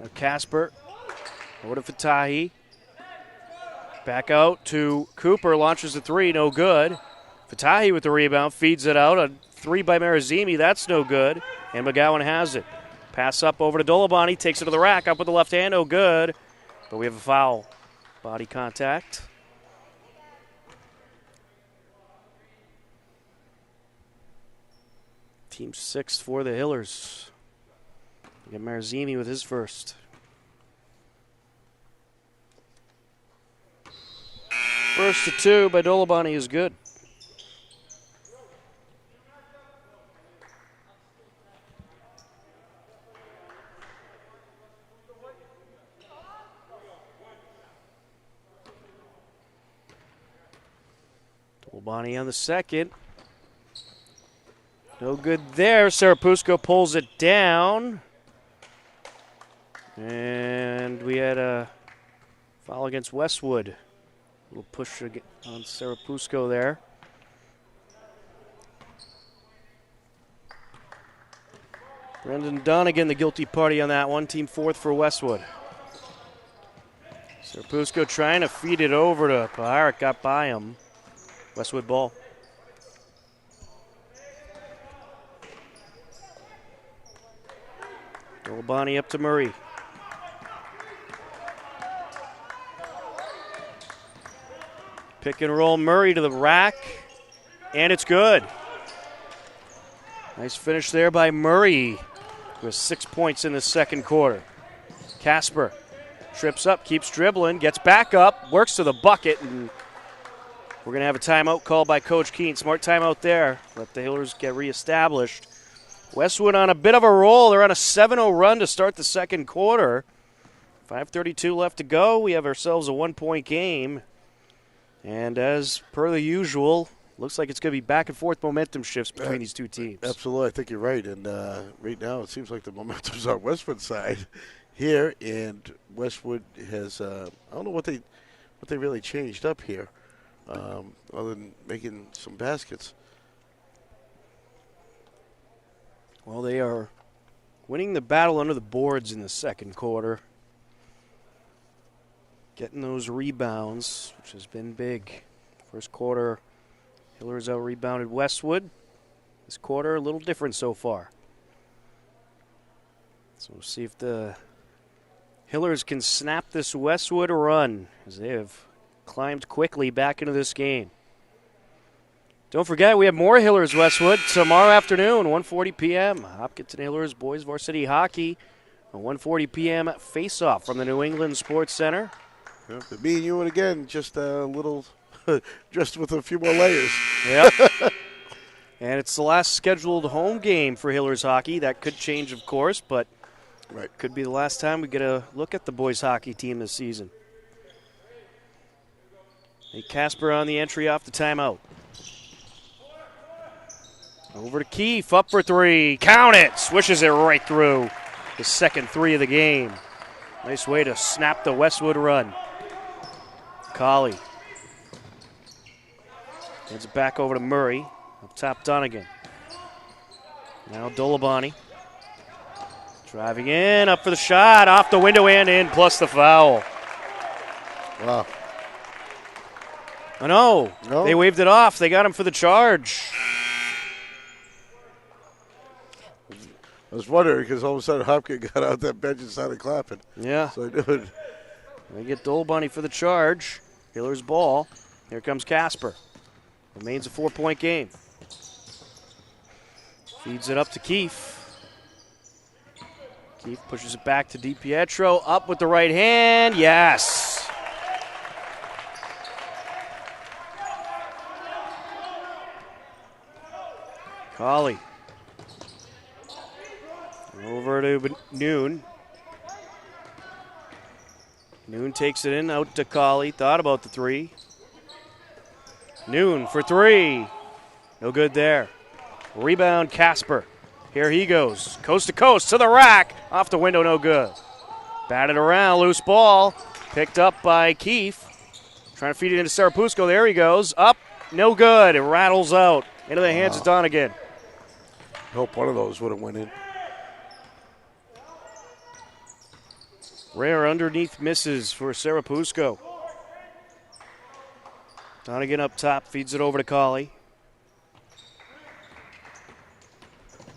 Now Casper. Over to Fatahi. Back out to Cooper. Launches the three. No good. Fatahi with the rebound. Feeds it out. A three by Marazimi. That's no good. And McGowan has it. Pass up over to Dolabani. Takes it to the rack. Up with the left hand. No good. But we have a foul. Body contact. Team sixth for the Hillers. We get Marazimi with his first. First to two by Dolabani is good. Dolabani on the second. No good there. Sarapusco pulls it down. And we had a foul against Westwood. A little push on Sarapusco there. Brendan Donegan, the guilty party on that one. Team fourth for Westwood. Sarapusco trying to feed it over to Paharic. Got by him. Westwood ball. Dolabani up to Murray. Pick and roll Murray to the rack, and it's good. Nice finish there by Murray with 6 points in the second quarter. Casper trips up, keeps dribbling, gets back up, works to the bucket, and we're going to have a timeout called by Coach Keene. Smart timeout there. Let the Hillers get reestablished. Westwood on a bit of a roll. They're on a 7-0 run to start the second quarter. 5:32 left to go. We have ourselves a 1-point game. And as per the usual, looks like it's going to be back and forth momentum shifts between these two teams. Absolutely. I think you're right. And right now it seems like the momentum's on Westwood's side here. And Westwood has, I don't know what they really changed up here other than making some baskets. Well, they are winning the battle under the boards in the second quarter. Getting those rebounds, which has been big. First quarter, Hillers out-rebounded Westwood. This quarter, a little different so far. So we'll see if the Hillers can snap this Westwood run, as they have climbed quickly back into this game. Don't forget, we have more Hillers Westwood tomorrow afternoon, 1:40 p.m. Hopkinton Hillers Boys Varsity Hockey, a 1:40 p.m. face-off from the New England Sports Center. Yep, me and you, and again, just a little, just with a few more layers. Yep. And it's the last scheduled home game for Hillers hockey. That could change, of course, but right. Could be the last time we get a look at the boys hockey team this season. Casper on the entry off the timeout. Over to Keefe, up for three. Count it! Swishes it right through. The second three of the game. Nice way to snap the Westwood run. Colley. Hands it back over to Murray. Up top, Donegan. Now Dolabani. Driving in, up for the shot. Off the window and in, plus the foul. Wow. Oh, no. They waved it off. They got him for the charge. I was wondering because all of a sudden Hopkins got out that bench and started clapping. Yeah. So I knew it. They get Dolabani for the charge. Hiller's ball. Here comes Casper. Remains a 4-point game. Feeds it up to Keefe. Keefe pushes it back to DiPietro. Up with the right hand. Yes. Colley. Over to Noon. Noon takes it in, out to Colley. Thought about the three. Noon for three. No good there. Rebound, Casper. Here he goes. Coast to coast to the rack. Off the window, no good. Batted around, loose ball. Picked up by Keefe. Trying to feed it into Sarapusco. There he goes. Up, no good. It rattles out. Into the hands of Donegan. Hope one of those would have went in. Rare underneath misses for Sarapusco. Donegan up top, feeds it over to Colley.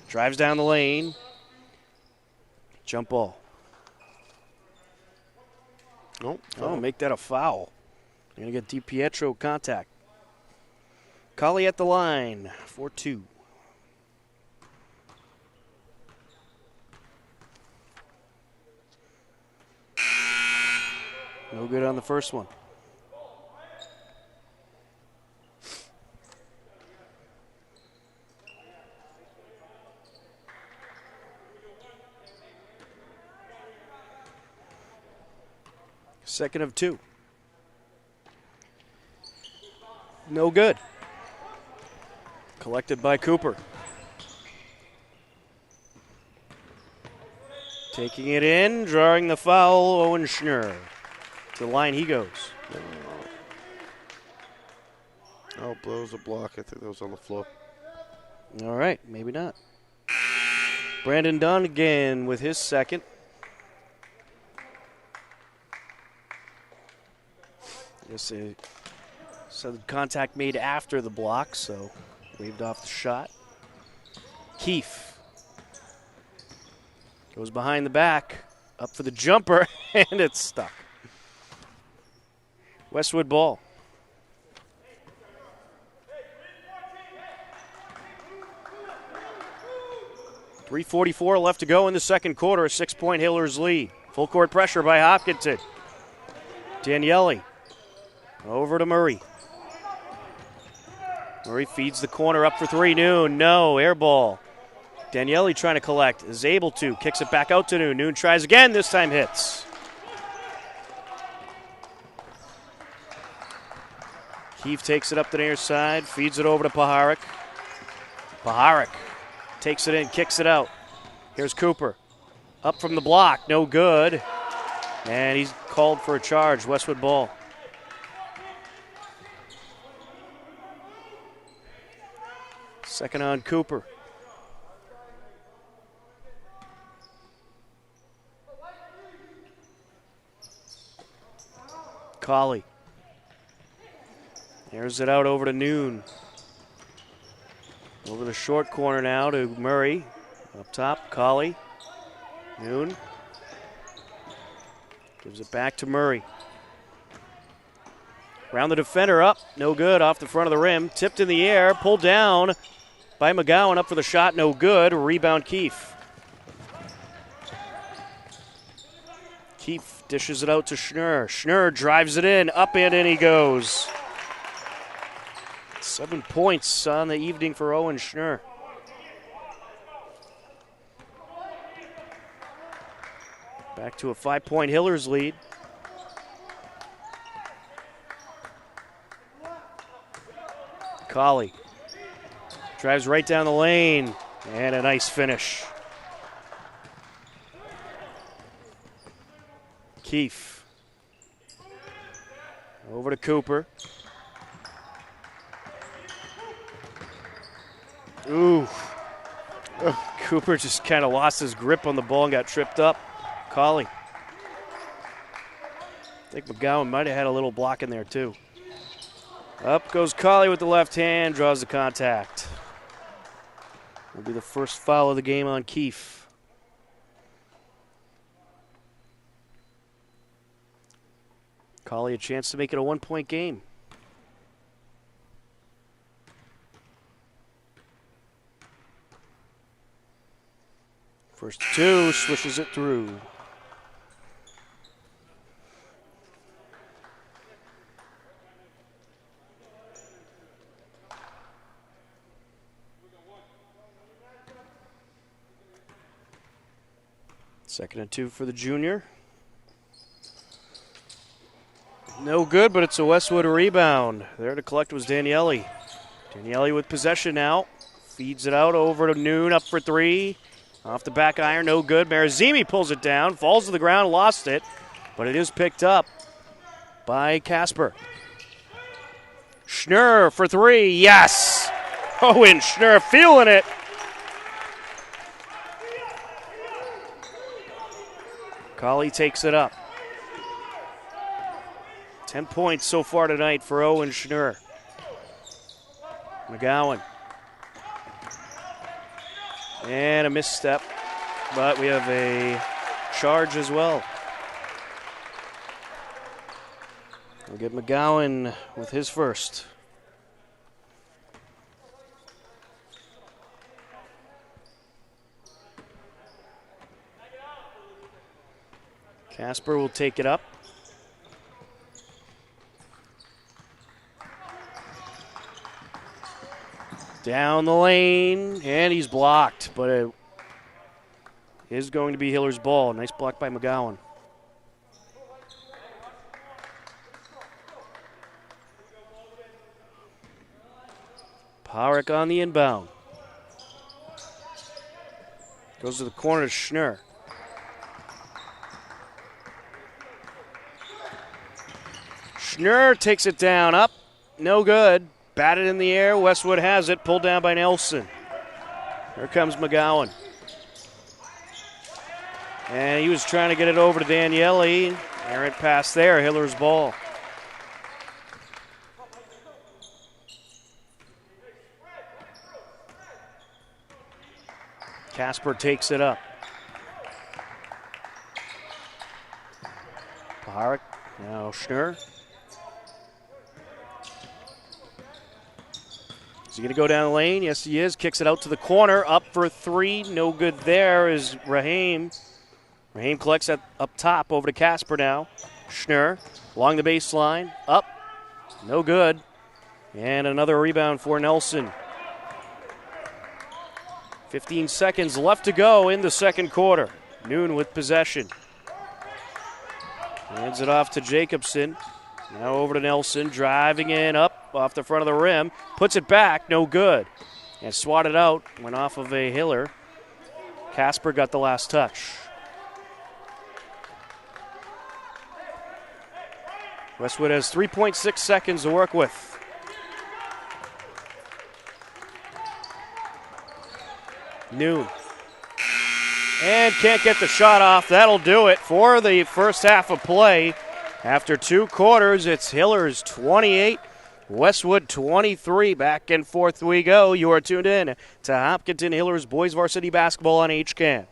Drives down the lane. Jump ball. Nope. Oh, make that a foul. You're going to get DiPietro contact. Colley at the line, 4-2. No good on the first one. Second of two. No good. Collected by Cooper. Taking it in, drawing the foul, Owen Schnurr. To the line he goes. Oh, blows a block. I think that was on the floor. All right, maybe not. Brandon Donegan with his second. Yes, so the contact made after the block, so waved off the shot. Keefe goes behind the back, up for the jumper, and it's stuck. Westwood ball. .344 left to go in the second quarter. A 6-point Hillers lead. Full court pressure by Hopkinton. Daniele over to Murray. Murray feeds the corner up for three. Noon, no, air ball. Daniele trying to collect, is able to. Kicks it back out to Noon. Noon tries again, this time hits. Keefe takes it up the near side, feeds it over to Paharik. Paharik takes it in, kicks it out. Here's Cooper. Up from the block, no good. And he's called for a charge, Westwood ball. Second on Cooper. Colley. Airs it out over to Noon. Over the short corner now to Murray. Up top, Colley. Noon. Gives it back to Murray. Round the defender up. No good. Off the front of the rim. Tipped in the air. Pulled down by McGowan. Up for the shot. No good. Rebound Keefe. Keefe dishes it out to Schnurr. Schnurr drives it in. Up and in he goes. 7 points on the evening for Owen Schnurr. Back to a 5-point Hillers lead. Colley drives right down the lane, and a nice finish. Keefe over to Cooper. Ooh. Cooper just kind of lost his grip on the ball and got tripped up. Colley. I think McGowan might have had a little block in there too. Up goes Colley with the left hand, draws the contact. Will be the first foul of the game on Keefe. Colley a chance to make it a 1-point game. First two, swishes it through. Second and 2 for the junior. No good, but it's a Westwood rebound. There to collect was Daniele. Daniele with possession now. Feeds it out over to Noon, up for three. Off the back iron, no good. Marazimi pulls it down, falls to the ground, lost it, but it is picked up by Casper. Schnurr for three, yes! Owen Schnurr feeling it. Colley takes it up. 10 points so far tonight for Owen Schnurr. McGowan. And a misstep, but we have a charge as well. We'll get McGowan with his first. Casper will take it up. Down the lane, and he's blocked, but it is going to be Hiller's ball. Nice block by McGowan. Powerick on the inbound. Goes to the corner to Schnurr. Schnurr takes it down, up, no good. Batted in the air, Westwood has it, pulled down by Nelson. Here comes McGowan. And he was trying to get it over to Daniele. Errant pass there, Hiller's ball. Casper takes it up. Powerick, now Schnurr. Is he going to go down the lane? Yes, he is. Kicks it out to the corner. Up for three. No good there is Raheem. Raheem collects it up top over to Casper now. Schnurr along the baseline. Up. No good. And another rebound for Nelson. 15 seconds left to go in the second quarter. Noon with possession. Hands it off to Jacobson. Now over to Nelson, driving in, up off the front of the rim. Puts it back, no good. And swatted out, went off of a Hiller. Casper got the last touch. Westwood has 3.6 seconds to work with. Noon. And can't get the shot off. That'll do it for the first half of play. After two quarters, it's Hillers 28, Westwood 23. Back and forth we go. You are tuned in to Hopkinton Hillers Boys Varsity Basketball on HCAN.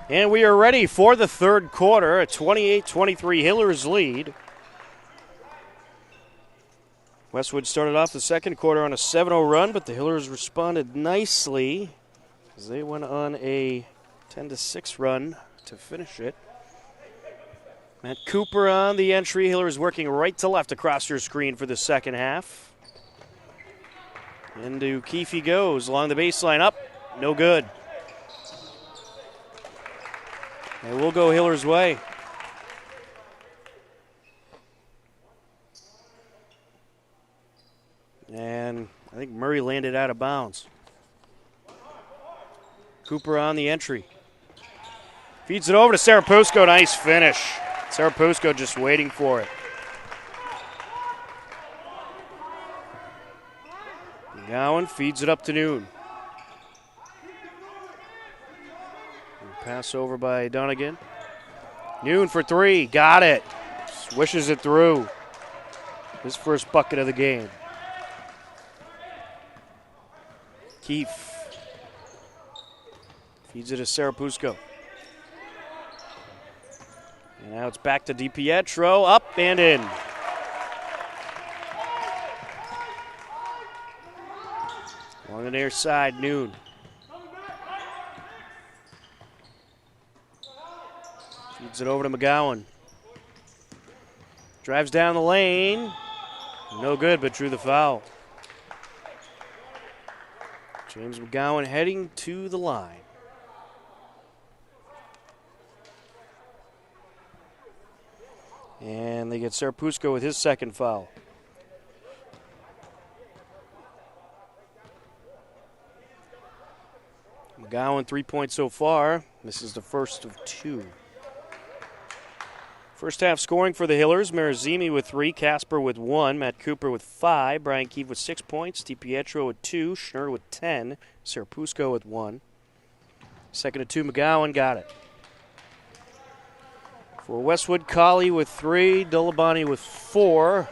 And we are ready for the third quarter. A 28-23 Hillers lead. Westwood started off the second quarter on a 7-0 run, but the Hillers responded nicely as they went on a 10-6 run to finish it. Matt Cooper on the entry. Hillers working right to left across your screen for the second half. Into Keefe he goes along the baseline, up, no good. And we'll go Hillers' way. And I think Murray landed out of bounds. Cooper on the entry. Feeds it over to Sarapusko. Nice finish. Sarapusko just waiting for it. McGowan feeds it up to Noon. Pass over by Dunnigan. Noon for three. Got it. Swishes it through. His first bucket of the game. Keefe feeds it to Sarapusko. And now it's back to DiPietro. Up and in. Along the near side, Noon. Feeds it over to McGowan. Drives down the lane. No good, but drew the foul. James McGowan heading to the line. And they get Sarapusko with his second foul. McGowan 3 points so far. This is the first of two. First half scoring for the Hillers. Marazimi with 3, Casper with 1, Matt Cooper with 5, Brian Keefe with 6 points, DiPietro with 2, Schnurr with 10, Sarapusko with 1. Second of 2, McGowan got it. For Westwood, Colley with 3, Dolabani with 4,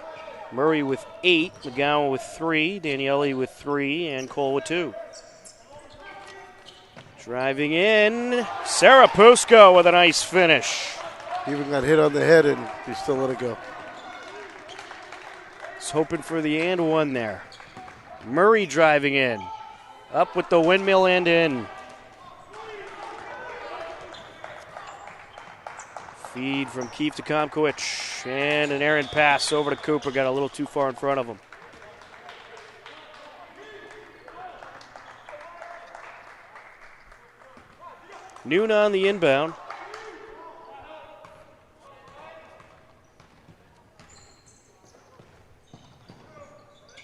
Murray with 8, McGowan with 3, Daniele with 3, and Cole with 2. Driving in, Sarapusko with a nice finish. He even got hit on the head and he still let it go. He's hoping for the and one there. Murray driving in. Up with the windmill and in. Feed from Keefe to Komkowicz. And an errant pass over to Cooper. Got a little too far in front of him. Noon on the inbound.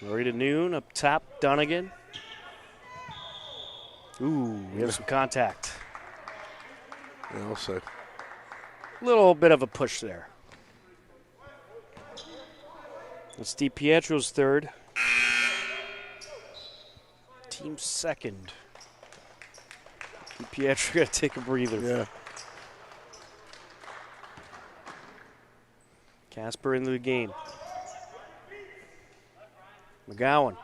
Murray to Noon, up top, Dunnigan. Ooh, we have some contact. Yeah, I'll say. Little bit of a push there. It's DiPietro's third. Team second. DiPietro got to take a breather. Yeah. Casper into the game. McGowan.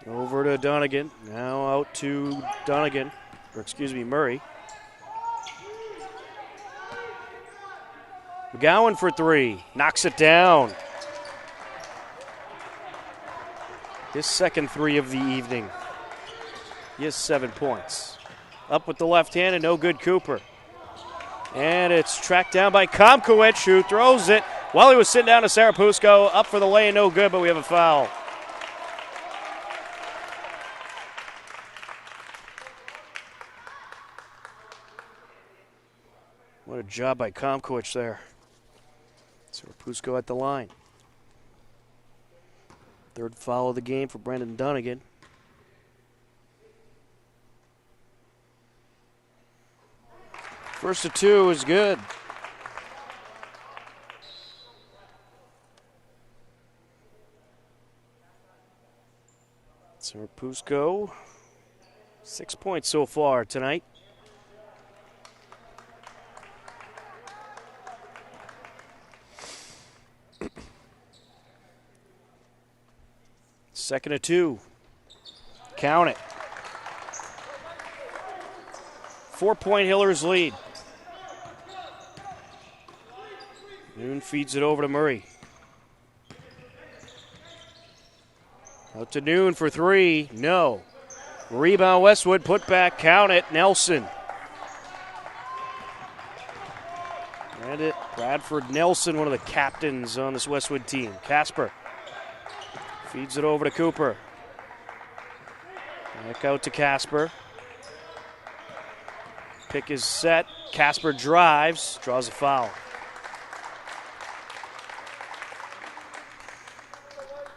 Over to Dunnigan. Now out to Dunnigan. Or excuse me, Murray. McGowan for 3. Knocks it down. His second 3 of the evening. He has 7 points. Up with the left hand and no good, Cooper. And it's tracked down by Komkowicz, who throws it while he was sitting down to Sarapusko. Up for the lay and no good, but we have a foul. What a job by Komkowicz there. Sarapusko at the line. Third foul of the game for Brendan Dunnigan. First of 2 is good. Sarapusko, 6 points so far tonight. Second of 2. Count it. 4-point Hillers lead. Noon feeds it over to Murray. Out to Noon for three. No. Rebound Westwood. Put back. Count it. Nelson. And it. Bradford Nelson, one of the captains on this Westwood team. Casper feeds it over to Cooper. Back out to Casper. Pick is set. Casper drives. Draws a foul.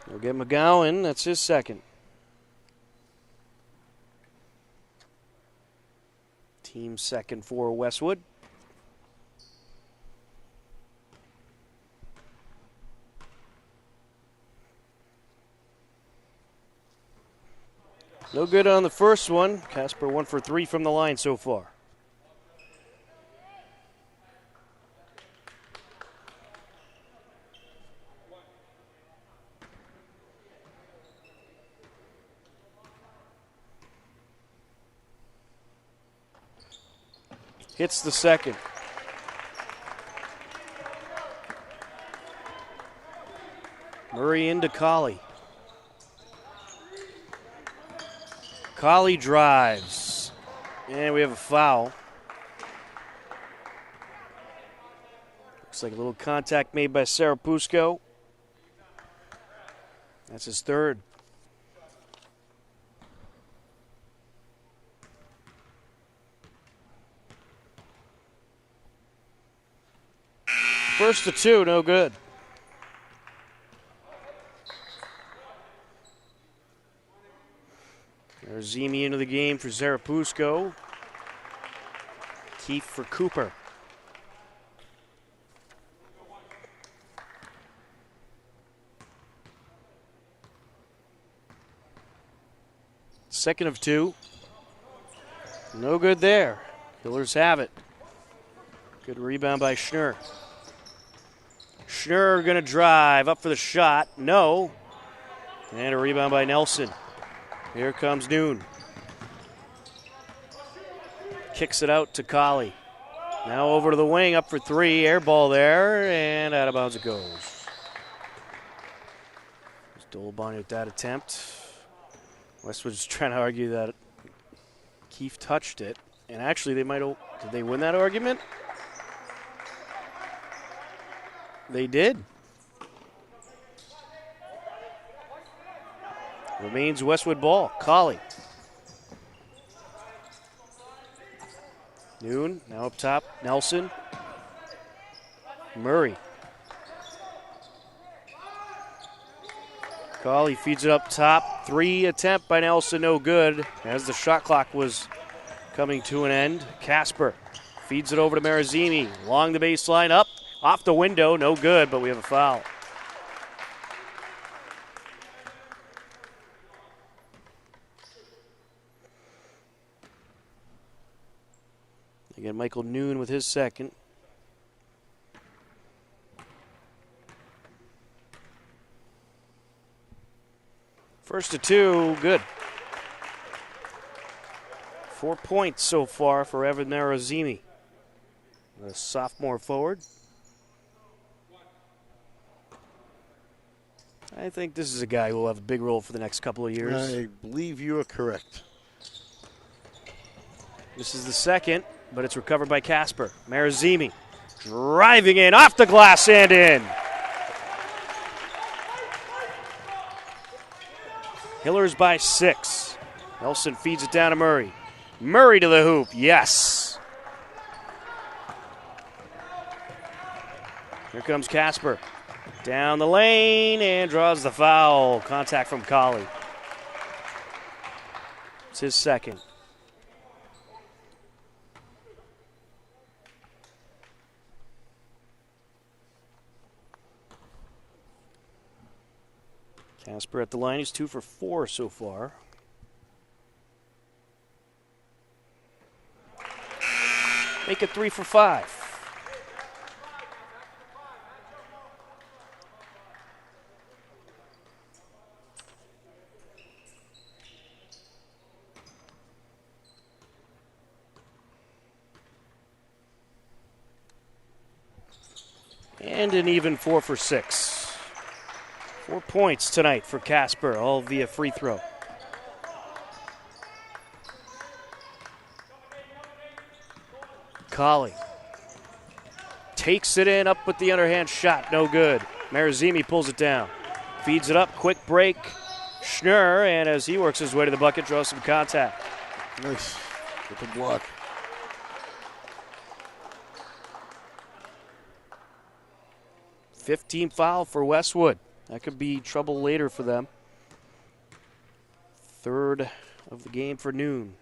We'll get McGowan. That's his second. Team second for Westwood. No good on the first one. Casper 1 for 3 from the line so far. Hits the second. Murray into Colley. Colley drives. And we have a foul. Looks like a little contact made by Sarapusco. That's his third. First to two, no good. There's Zemi into the game for Zarapusco. Keefe for Cooper. Second of two. No good there. Killers have it. Good rebound by Schnurr. Schnurr going to drive up for the shot. No. And a rebound by Nelson. Here comes Noon. Kicks it out to Colley. Now over to the wing, up for three. Air ball there, and out of bounds it goes. Dolbani with that attempt. Westwood's trying to argue that Keefe touched it. And actually, they might have. Did they win that argument? They did. Remains Westwood ball. Colley. Noon, now up top. Nelson. Murray. Colley feeds it up top. Three attempt by Nelson, no good. As the shot clock was coming to an end. Casper feeds it over to Marazimi. Along the baseline, up. Off the window, no good, but we have a foul. Again, Michael Noon with his second. First to two, good. 4 points so far for Evan Marazimi, a sophomore forward. I think this is a guy who will have a big role for the next couple of years. I believe you are correct. This is the second, but it's recovered by Casper. Marazimi driving in, off the glass and in. Hillers by 6. Nelson feeds it down to Murray. Murray to the hoop, yes. Here comes Casper. Down the lane and draws the foul. Contact from Colley. It's his second. Casper at the line. He's 2 for 4 so far. Make it 3 for 5. And an even 4 for 6. 4 points tonight for Casper, all via free throw. Colley takes it in, up with the underhand shot, no good. Marazimi pulls it down, feeds it up, quick break. Schnurr, and as he works his way to the bucket, draws some contact. Nice. With the block. Fifth-team foul for Westwood. That could be trouble later for them. Third of the game for Noon.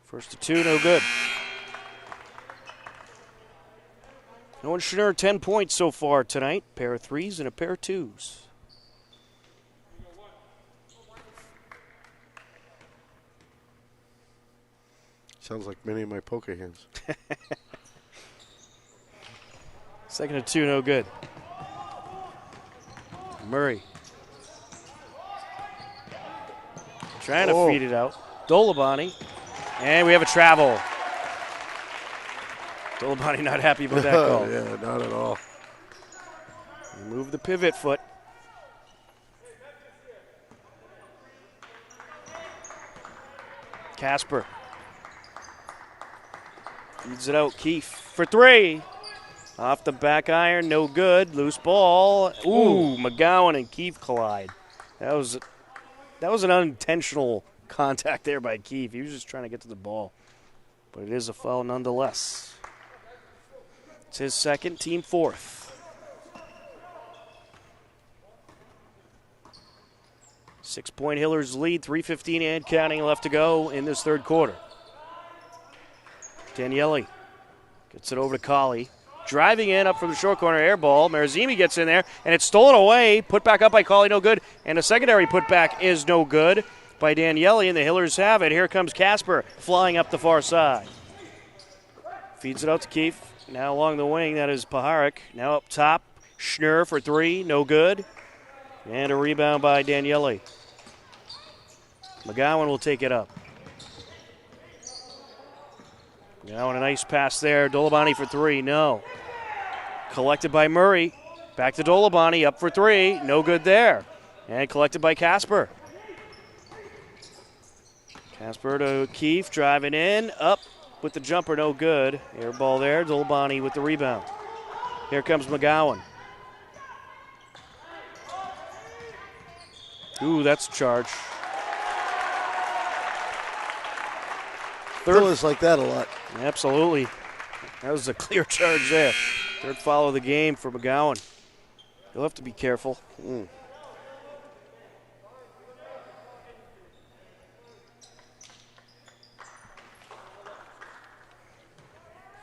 First to 2, no good. Owen Schnurr, 10 points so far tonight. Pair of threes and a pair of twos. Sounds like many of my poker hands. Second to 2, no good. Murray. Trying to feed it out. Dolabani. And we have a travel. Dolabani not happy about that call. Yeah, not at all. Remove the pivot foot. Casper. Feeds it out. Keefe for 3. Off the back iron, no good. Loose ball. Ooh, McGowan and Keefe collide. That was an unintentional contact there by Keefe. He was just trying to get to the ball. But it is a foul nonetheless. It's his second, team fourth. 6-point Hillers lead, 3:15 and counting left to go in this third quarter. Daniele gets it over to Colley. Driving in up from the short corner, air ball. Marazimi gets in there, and it's stolen away. Put back up by Colley, no good. And a secondary putback is no good by Daniele, and the Hillers have it. Here comes Casper flying up the far side. Feeds it out to Keefe. Now along the wing, that is Paharik. Now up top, Schnurr for 3, no good. And a rebound by Daniele. McGowan will take it up. Now a nice pass there. Dolabani for 3, no. Collected by Murray. Back to Dolabani, up for 3, no good there. And collected by Casper. Casper to Keefe, driving in, up with the jumper, no good. Air ball there, Dolabani with the rebound. Here comes McGowan. Ooh, that's a charge. Hillers like that a lot. Absolutely. That was a clear charge there. Third foul of the game for McGowan. He'll have to be careful.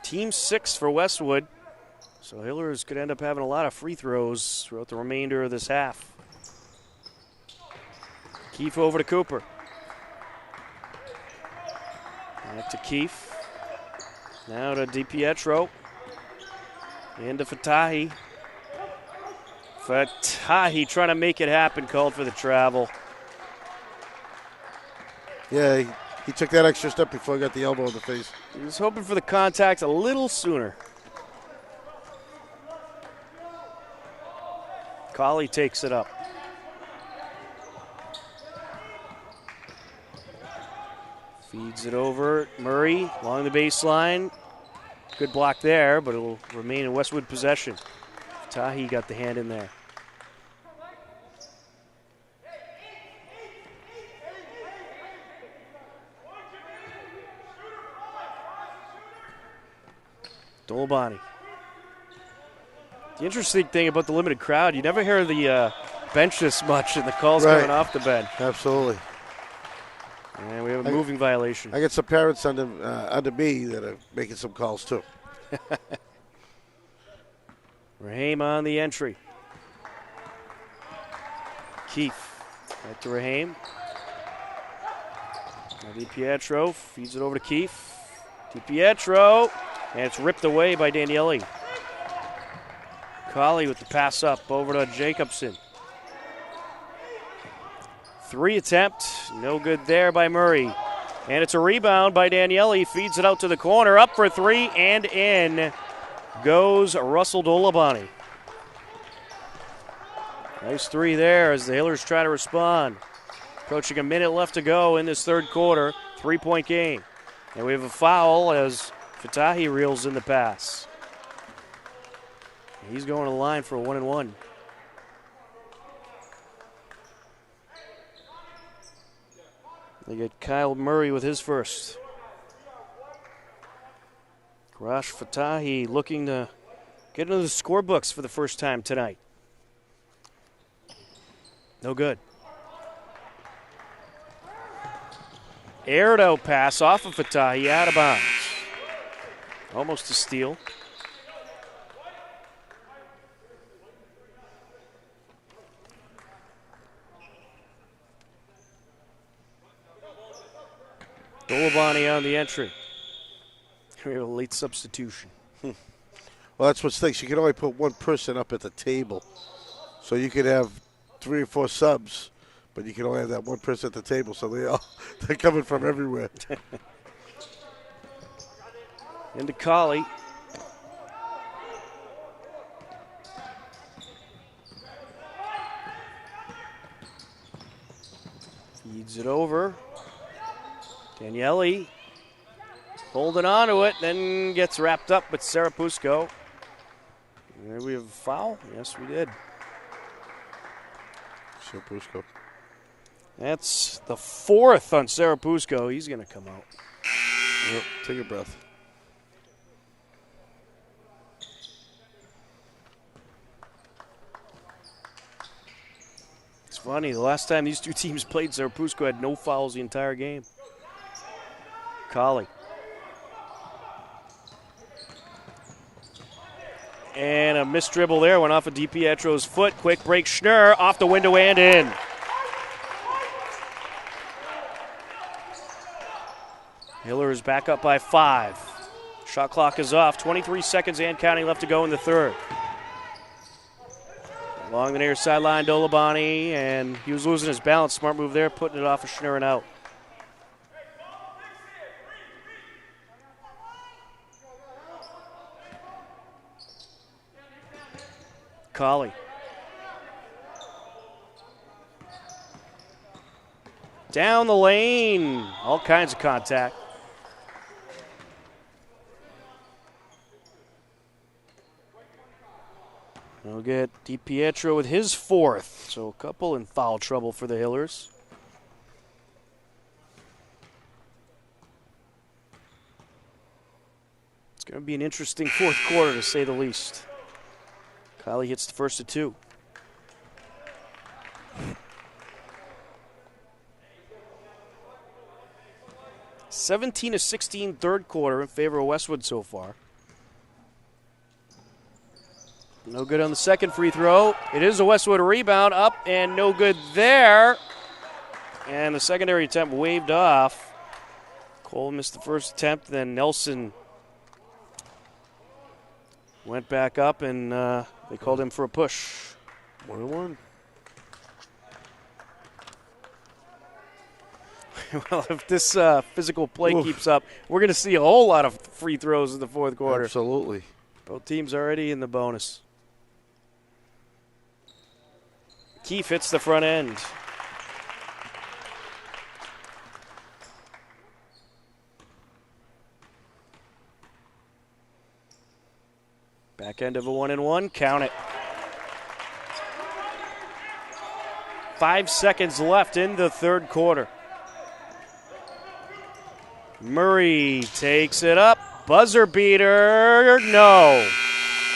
Team 6 for Westwood. So Hillers could end up having a lot of free throws throughout the remainder of this half. Keefe over to Cooper. Back to Keefe. Now to DiPietro. Into Fatahi. Fatahi trying to make it happen, called for the travel. Yeah, he took that extra step before he got the elbow in the face. He was hoping for the contact a little sooner. Colley takes it up. Feeds it over. Murray along the baseline. Good block there, but it will remain in Westwood possession. Tahi got the hand in there. Dolabani. The interesting thing about the limited crowd, you never hear the bench this much and the calls coming off the bench. Absolutely. And we have a moving violation. I got some parents under me that are making some calls too. Raheem on the entry. Keefe. Back to Raheem. DiPietro feeds it over to Keefe. DiPietro. And it's ripped away by Daniele. Colley with the pass up over to Jacobson. 3 attempt, no good there by Murray. And it's a rebound by Daniele. Feeds it out to the corner, up for 3 and in. goes Russell Dolabani. Nice three there as the Hillers try to respond. Approaching a minute left to go in this third quarter. 3-point game. And we have a foul as Fatahi reels in the pass. He's going to the line for a 1-and-1. They get Kyle Murray with his first. Rash Fatahi looking to get into the scorebooks for the first time tonight. No good. Aired out pass off of Fatahi, out of bounds. Almost a steal. Dolabani on the entry. We have a late substitution. Well, that's what stinks. You can only put one person up at the table. So you could have 3 or 4 subs, but you can only have that one person at the table. So they're coming from everywhere. Into Colley. Feeds it over. Daniele holding on to it, then gets wrapped up with Sarapusco. Did we have a foul? Yes, we did. Sarapusco. That's the 4th on Sarapusco. He's going to come out. Yep, take a breath. It's funny, the last time these two teams played, Sarapusco had no fouls the entire game. Colley. And a missed dribble there, went off of DiPietro's foot. Quick break, Schnurr off the window and in. Hiller is back up by 5. Shot clock is off. 23 seconds and counting left to go in the third. Along the near sideline, Dolabani, and he was losing his balance. Smart move there, putting it off of Schnurr and out. Colley. Down the lane. All kinds of contact. We'll get DiPietro with his 4th. So a couple in foul trouble for the Hillers. It's going to be an interesting fourth quarter, to say the least. Colley hits the first of 2. (17-16) third quarter in favor of Westwood so far. No good on the second free throw. It is a Westwood rebound, up and no good there. And the secondary attempt waved off. Cole missed the first attempt, then Nelson went back up and they called him for a push. 1-1. Well, if this physical play keeps up, we're going to see a whole lot of free throws in the fourth quarter. Absolutely. Both teams already in the bonus. Keefe hits the front end. Back end of a 1-and-1. Count it. 5 seconds left in the third quarter. Murray takes it up. Buzzer beater. No.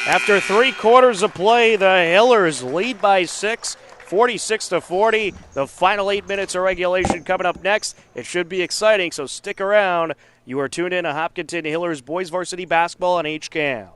After 3 quarters of play, the Hillers lead by 6, 46-40. The final 8 minutes of regulation coming up next. It should be exciting, so stick around. You are tuned in to Hopkinton Hillers Boys Varsity Basketball on HCAM.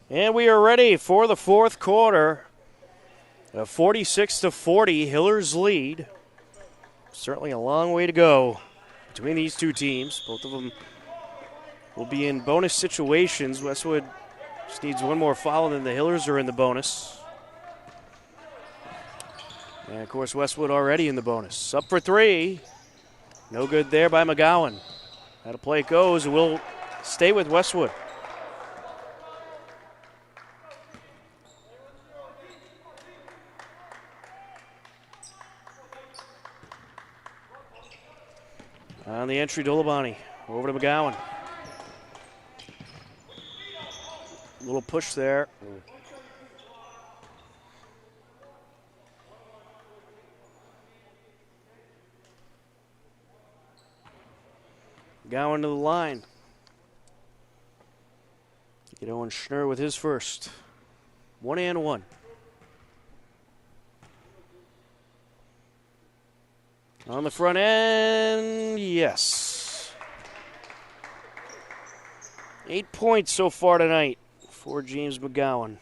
And we are ready for the fourth quarter. A 46-40 Hillers lead. Certainly a long way to go between these two teams. Both of them will be in bonus situations. Westwood just needs one more foul, and the Hillers are in the bonus. And, of course, Westwood already in the bonus. Up for three. No good there by McGowan. How to play it goes, and we'll stay with Westwood. On the entry, Dolabani. Over to McGowan. A little push there. McGowan to the line. Get Owen Schnurr with his first. 1-1. On the front end, yes. 8 points so far tonight for James McGowan.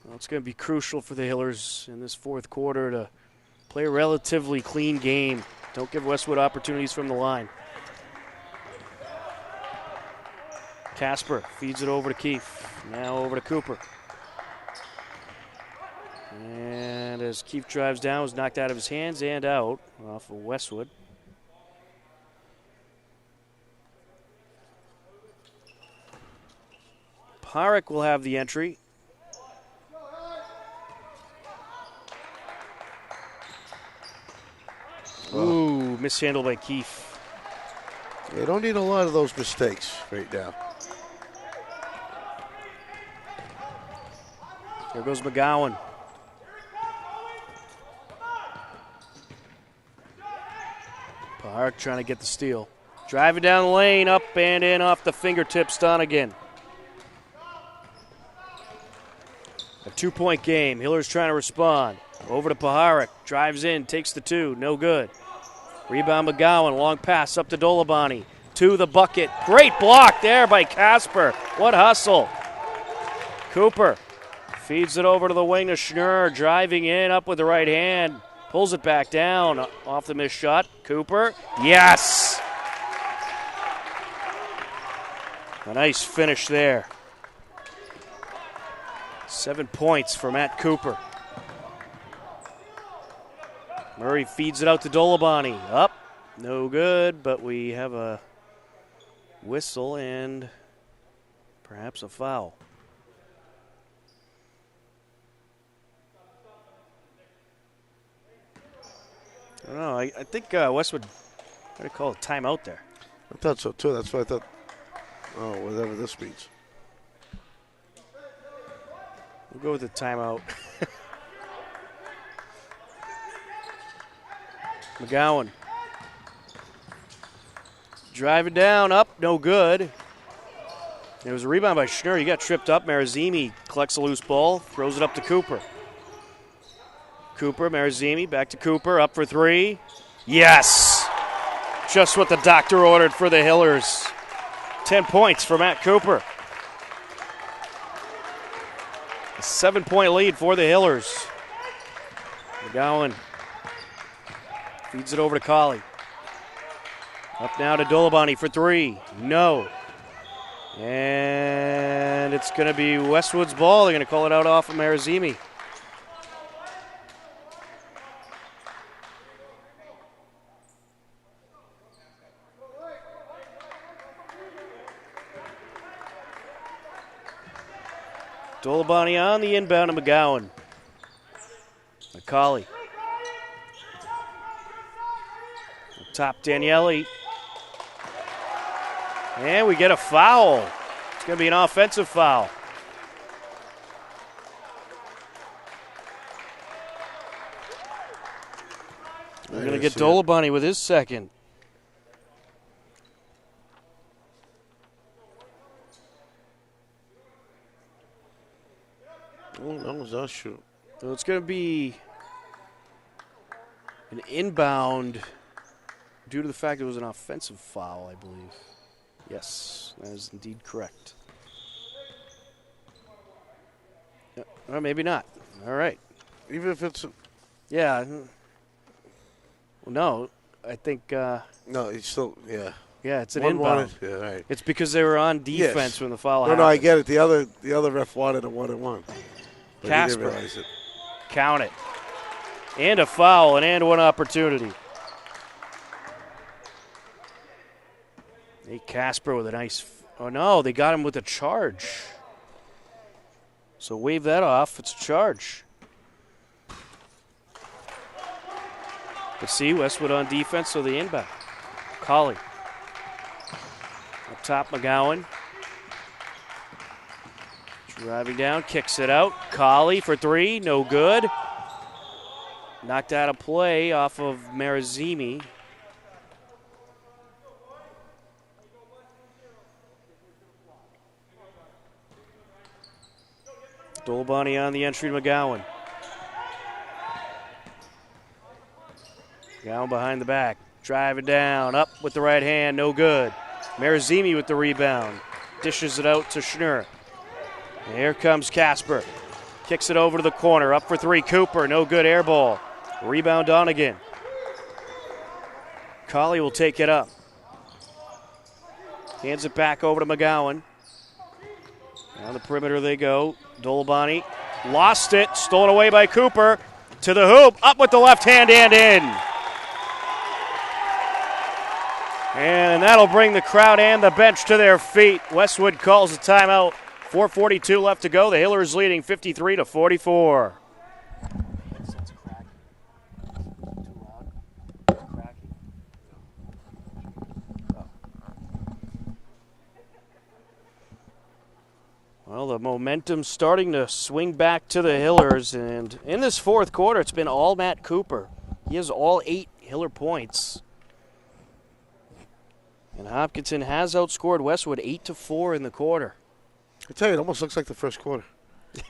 Well, it's going to be crucial for the Hillers in this fourth quarter to play a relatively clean game. Don't give Westwood opportunities from the line. Casper feeds it over to Keefe. Now over to Cooper. And as Keefe drives down, was knocked out of his hands and out off of Westwood. Parek will have the entry. Ooh, mishandled by Keefe. They don't need a lot of those mistakes right now. There goes McGowan. Park trying to get the steal. Driving down the lane, up and in off the fingertips, Donegan. A 2-point game. Hiller's trying to respond. Over to Paharek. Drives in, takes the two. No good. Rebound McGowan. Long pass up to Dolabani. To the bucket. Great block there by Casper. What hustle. Cooper feeds it over to the wing to Schnurr. Driving in, up with the right hand. Pulls it back down off the missed shot. Cooper. Yes! A nice finish there. 7 points for Matt Cooper. Murray feeds it out to Dolabani. Up. No good, but we have a whistle and perhaps a foul. I don't know. I think Westwood tried to call a timeout there. I thought so, too. That's what I thought. Oh, whatever this means. We'll go with the timeout. McGowan. Driving down, up, no good. It was a rebound by Schnurr. He got tripped up. Marazimi collects a loose ball, throws it up to Cooper. Cooper, Marazimi, back to Cooper, up for three. Yes! Just what the doctor ordered for the Hillers. 10 points for Matt Cooper. A 7-point lead for the Hillers. McGowan feeds it over to Colley. Up now to Dolabani for three. No. And it's going to be Westwood's ball. They're going to call it out off of Marazimi. Dolabani on the inbound to McGowan. McCauley. Top Daniele. And we get a foul. It's going to be an offensive foul. We're going to get Dolabani with his second. Oh, that was us shoot. So it's going to be an inbound due to the fact it was an offensive foul, I believe. Yes, that is indeed correct. Or maybe not. All right. Even if it's Yeah. Well, no, I think. no, it's still Yeah, it's an One inbound. wanted, yeah, right. It's because they were on defense Yes. when the foul No, happened. no, I get it. The other ref wanted a 1-and-1. But he Casper. didn't realize it. Count it. And a foul, and one opportunity. Hey, Casper with a nice. Oh, no, they got him with a charge. So wave that off. It's a charge. But see, Westwood on defense, so the inbound. Colley. Up top, McGowan. Driving down, kicks it out. Colley for three, no good. Knocked out of play off of Marazimi. Dolbani on the entry to McGowan. McGowan behind the back. Driving down, up with the right hand, no good. Marazimi with the rebound. Dishes it out to Schnur. And here comes Casper. Kicks it over to the corner. Up for three. Cooper. No good. Air ball. Rebound Donegan. Colley will take it up. Hands it back over to McGowan. Down the perimeter they go. Dolbani lost it. Stolen away by Cooper. To the hoop. Up with the left hand and in. And that'll bring the crowd and the bench to their feet. Westwood calls a timeout. 4:42 left to go. The Hillers leading 53-44. Well, the momentum's starting to swing back to the Hillers, and in this fourth quarter, it's been all Matt Cooper. He has all 8 Hiller points. And Hopkinton has outscored Westwood 8-4 in the quarter. I tell you, it almost looks like the first quarter.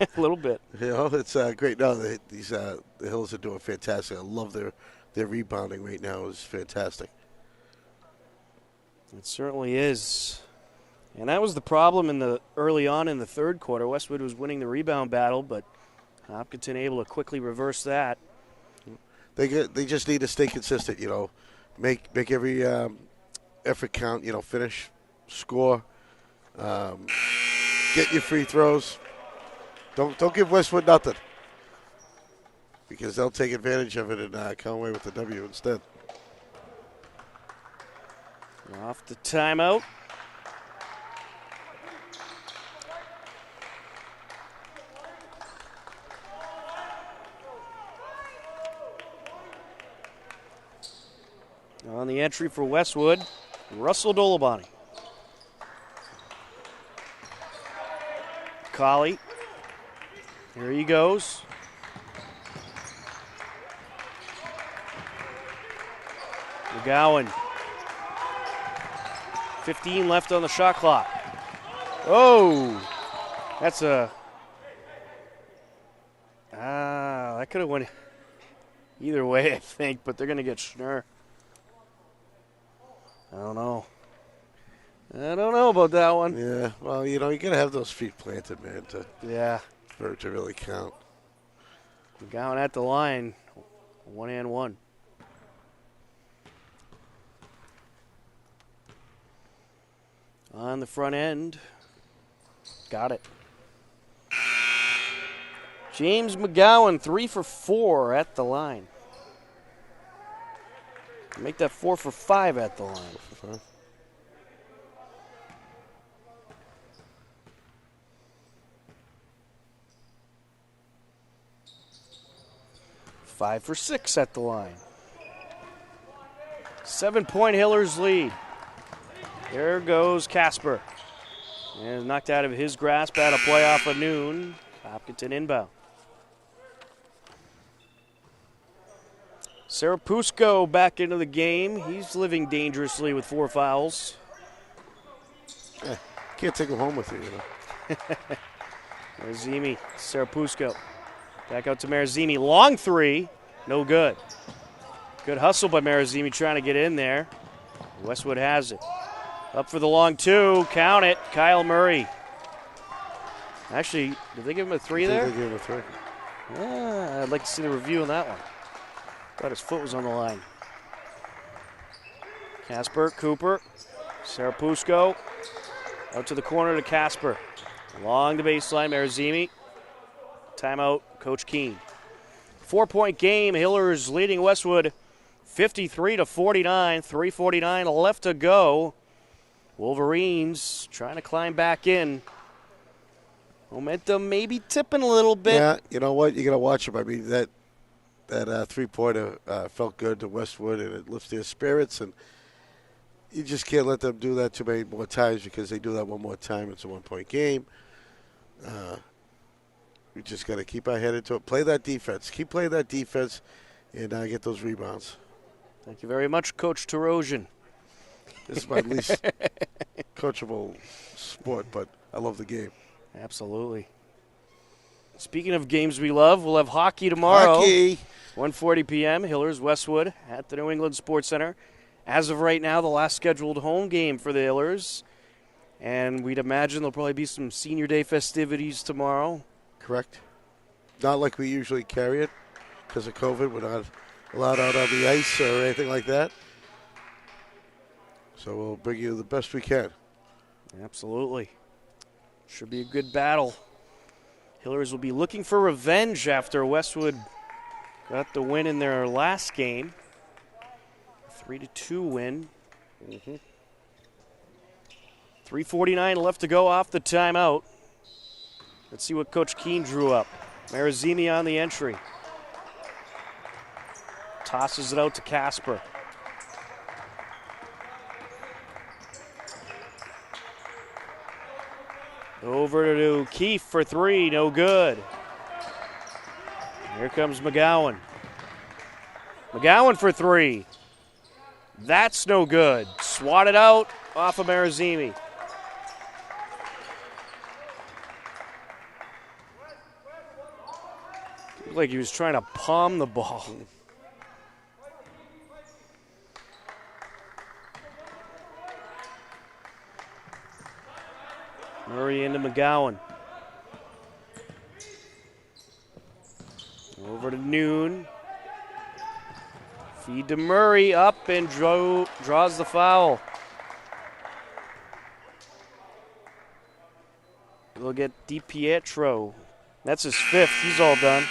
A little bit. You know, it's great. No, the Hills are doing fantastic. I love their rebounding right now. Is fantastic. It certainly is. And that was the problem early on in the third quarter. Westwood was winning the rebound battle, but Hopkinton able to quickly reverse that. They just need to stay consistent. You know, make every effort count. You know, finish, score, get your free throws. Don't give Westwood nothing, because they'll take advantage of it and come away with the W instead. Off the timeout. On the entry for Westwood, Russell Dolbani. Colley. Here he goes. McGowan. 15 left on the shot clock. Oh, that's that could have went either way, I think, but they're going to get Schnur. I don't know about that one. Yeah, well, you know, you got to have those feet planted, man, for it to really count. McGowan at the line, 1-and-1. On the front end, got it. James McGowan, 3 for 4 at the line. Make that 4 for 5 at the line. 5 for 6 at the line. 7-point Hillers lead. There goes Casper. And knocked out of his grasp out of play off of noon. Hopkinton inbound. Serapusco back into the game. He's living dangerously with 4 fouls. Can't take him home with you, you know. Marazimi, Serapusco. Back out to Marazimi. Long 3. No good. Good hustle by Marazimi trying to get in there. Westwood has it. Up for the long two. Count it. Kyle Murray. Actually, did they give him a three there? They gave him a three. I'd like to see the review on that one. Thought his foot was on the line. Casper, Cooper, Sarapusco. Out to the corner to Casper. Along the baseline, Marazimi. Timeout, Coach Keene. 4-point game. Hillers leading Westwood 53-49. 3:49 left to go. Wolverines trying to climb back in. Momentum maybe tipping a little bit. Yeah, you know what? You got to watch them. I mean, that 3-pointer felt good to Westwood, and it lifts their spirits. And you just can't let them do that too many more times, because they do that one more time, it's a 1-point game. We just got to keep our head into it. Play that defense. Keep playing that defense, and get those rebounds. Thank you very much, Coach Tarosian. This is my least coachable sport, but I love the game. Absolutely. Speaking of games we love, we'll have hockey tomorrow. Hockey. 1:40 p.m. Hillers Westwood at the New England Sports Center. As of right now, the last scheduled home game for the Hillers. And we'd imagine there'll probably be some Senior Day festivities tomorrow. Correct. Not like we usually carry it because of COVID. We're not allowed out on the ice or anything like that. So we'll bring you the best we can. Absolutely. Should be a good battle. Hillers will be looking for revenge after Westwood got the win in their last game. 3-2 win. 3:49 left to go off the timeout. Let's see what Coach Keene drew up. Marazimi on the entry. Tosses it out to Casper. Over to Keefe for three, no good. Here comes McGowan. McGowan for three. That's no good. Swatted out off of Marazimi. Looked like he was trying to palm the ball. Murray into McGowan. Over to Noon. Feed to Murray, up and draws the foul. We'll get DiPietro. That's his fifth. He's all done.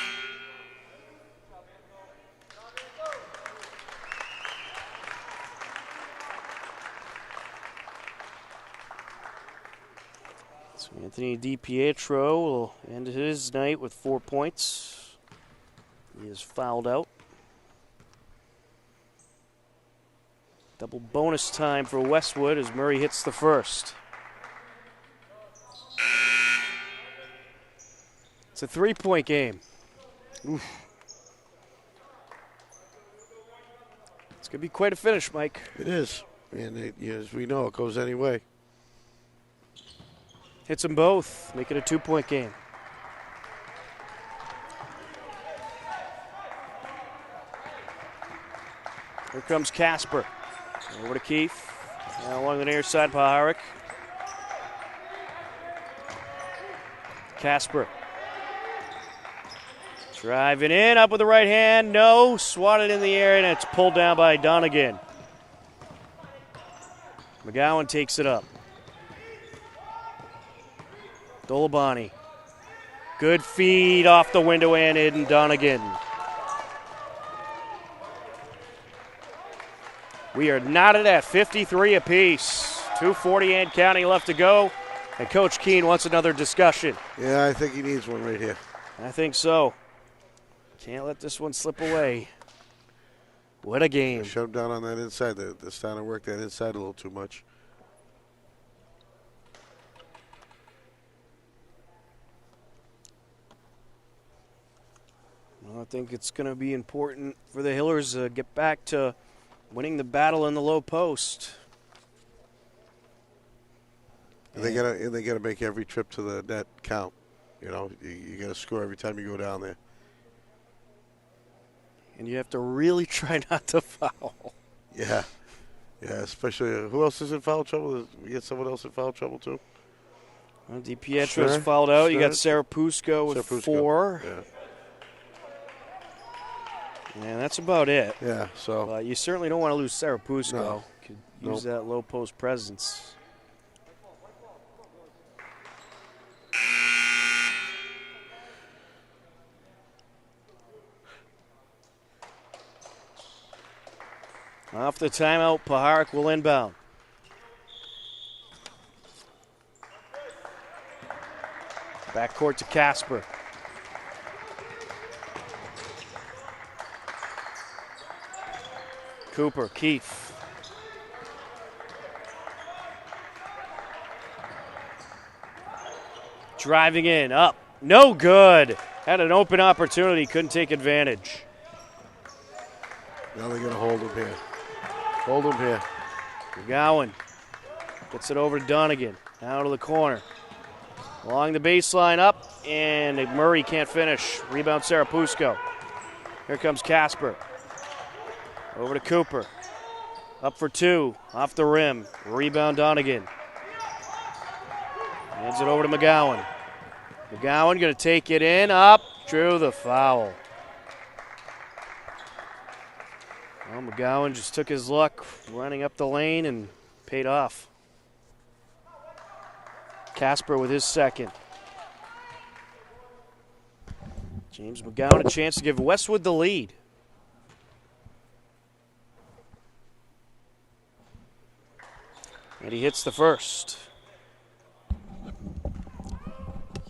So Anthony DiPietro will end his night with 4 points. He is fouled out. Double bonus time for Westwood as Murray hits the first. It's a 3-point game. Oof. It's going to be quite a finish, Mike. It is. And as we know, it goes any way. Hits them both, make it a 2-point game. Here comes Casper. Over to Keefe. Now along the near side, Paharic. Casper. Driving in, up with the right hand. No, swatted in the air, and it's pulled down by Donegan. McGowan takes it up. Dolabani. Good feed off the window and in Donegan. We are knotted at 53 apiece. 2:40 and counting left to go. And Coach Keene wants another discussion. Yeah, I think he needs one right here. I think so. Can't let this one slip away. What a game. Shut him down on that inside. They're starting to work that inside a little too much. Well, I think it's going to be important for the Hillers to get back to winning the battle in the low post. And they gotta make every trip to the net count. You know, you got to score every time you go down there. and you have to really try not to foul. Yeah. Yeah, especially who else is in foul trouble? We get someone else in foul trouble, too? Well, DiPietro's fouled out. You got Sarapusco with 4. Yeah. And that's about it. Yeah, so. But you certainly don't want to lose Sarapusco. No. Could use that low post presence. Off the timeout, Paharic will inbound. Backcourt to Casper. Cooper, Keefe. Driving in, up. No good. Had an open opportunity, couldn't take advantage. Now they're going to hold him here. Hold him here. McGowan gets it over to Donegan. Out to the corner. Along the baseline, up, and Murray can't finish. Rebound Sarapusco. Here comes Casper. Over to Cooper. Up for 2. Off the rim. Rebound Donegan. Hands it over to McGowan. McGowan going to take it in. Up. Drew the foul. Well, McGowan just took his luck running up the lane and paid off. Casper with his second. James McGowan a chance to give Westwood the lead. And he hits the first.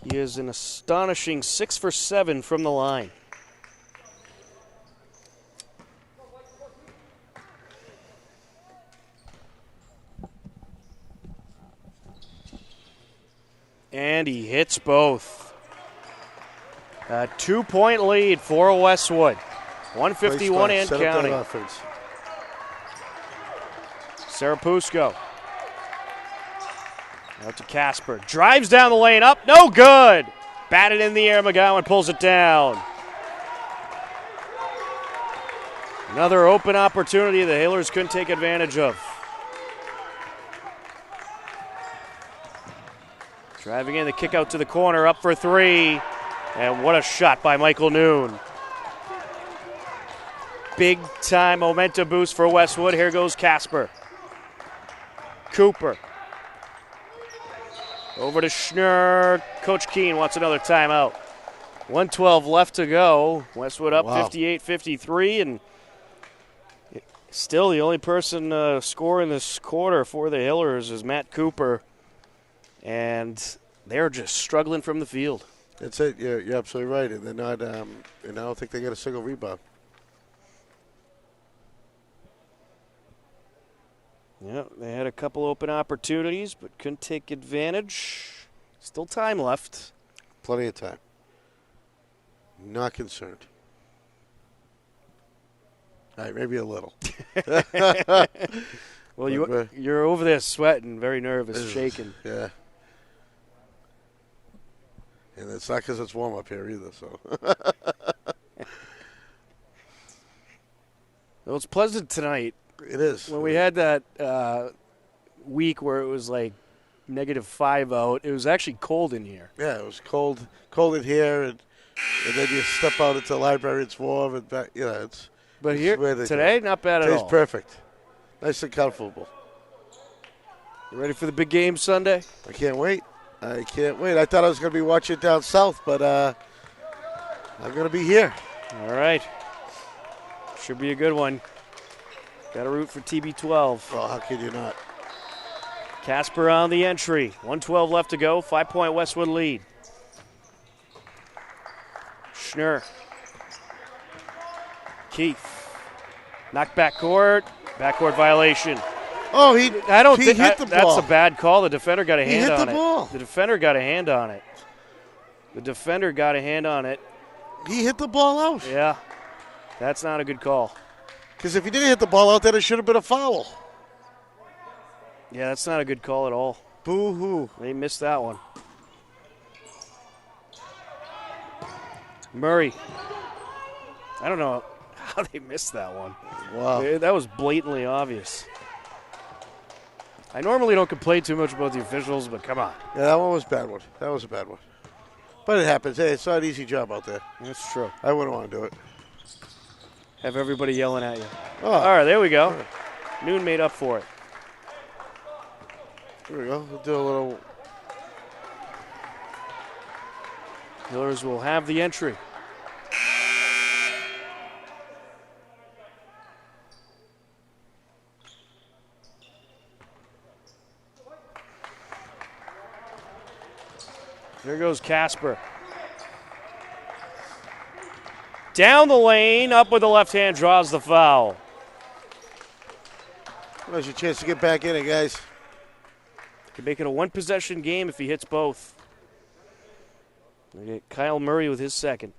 He is an astonishing 6 for 7 from the line. And he hits both. A 2-point lead for Westwood. 151 and counting. Sarapusco. Out to Casper. Drives down the lane, up, no good. Batted in the air, McGowan pulls it down. Another open opportunity the Hailers couldn't take advantage of. Driving in the kick out to the corner, up for 3. And what a shot by Michael Noon. Big time momentum boost for Westwood. Here goes Casper. Cooper. Over to Schnurr. Coach Keene wants another timeout. 1:12 left to go. Westwood up 58-53, and still the only person scoring this quarter for the Hillers is Matt Cooper, and they're just struggling from the field. That's it. You're absolutely right, and they're not. And I don't think they get a single rebound. Yeah, they had a couple open opportunities, but couldn't take advantage. Still time left. Plenty of time. Not concerned. All right, maybe a little. Well, you're over there sweating, very nervous, shaking. Yeah. And it's not because it's warm up here either, so. Well, it's pleasant tonight. It is. When we had that week where it was like -5 out, it was actually cold in here. Yeah, it was cold in here, and then you step out into the library, it's warm, and back. Yeah, it's. But here today, not bad at all. Today's perfect. Nice and comfortable. You ready for the big game Sunday? I can't wait. I thought I was going to be watching down south, but I'm going to be here. All right. Should be a good one. Got to root for TB12. Well, how can you not? Casper on the entry. 1:12 left to go. 5-point Westwood lead. Schnurr. Keefe. Knocked backcourt. Backcourt violation. Oh, he hit the ball. That's a bad call. The defender got a hand on it. He hit the ball. The defender got a hand on it. He hit the ball out. Yeah. That's not a good call. Because if he didn't hit the ball out, then it should have been a foul. Yeah, that's not a good call at all. Boo-hoo. They missed that one. Murray. I don't know how they missed that one. Wow. That was blatantly obvious. I normally don't complain too much about the officials, but come on. Yeah, that one was a bad one. That was a bad one. But it happens. Hey, it's not an easy job out there. That's true. I wouldn't want to do it. Have everybody yelling at you. Oh. All right, there we go. Right. Noon made up for it. Here we go. We'll do a little. Hillers will have the entry. There goes Casper. Down the lane, up with the left hand, draws the foul. There's your chance to get back in it, guys. Can make it a one-possession game if he hits both. We get Kyle Murray with his second.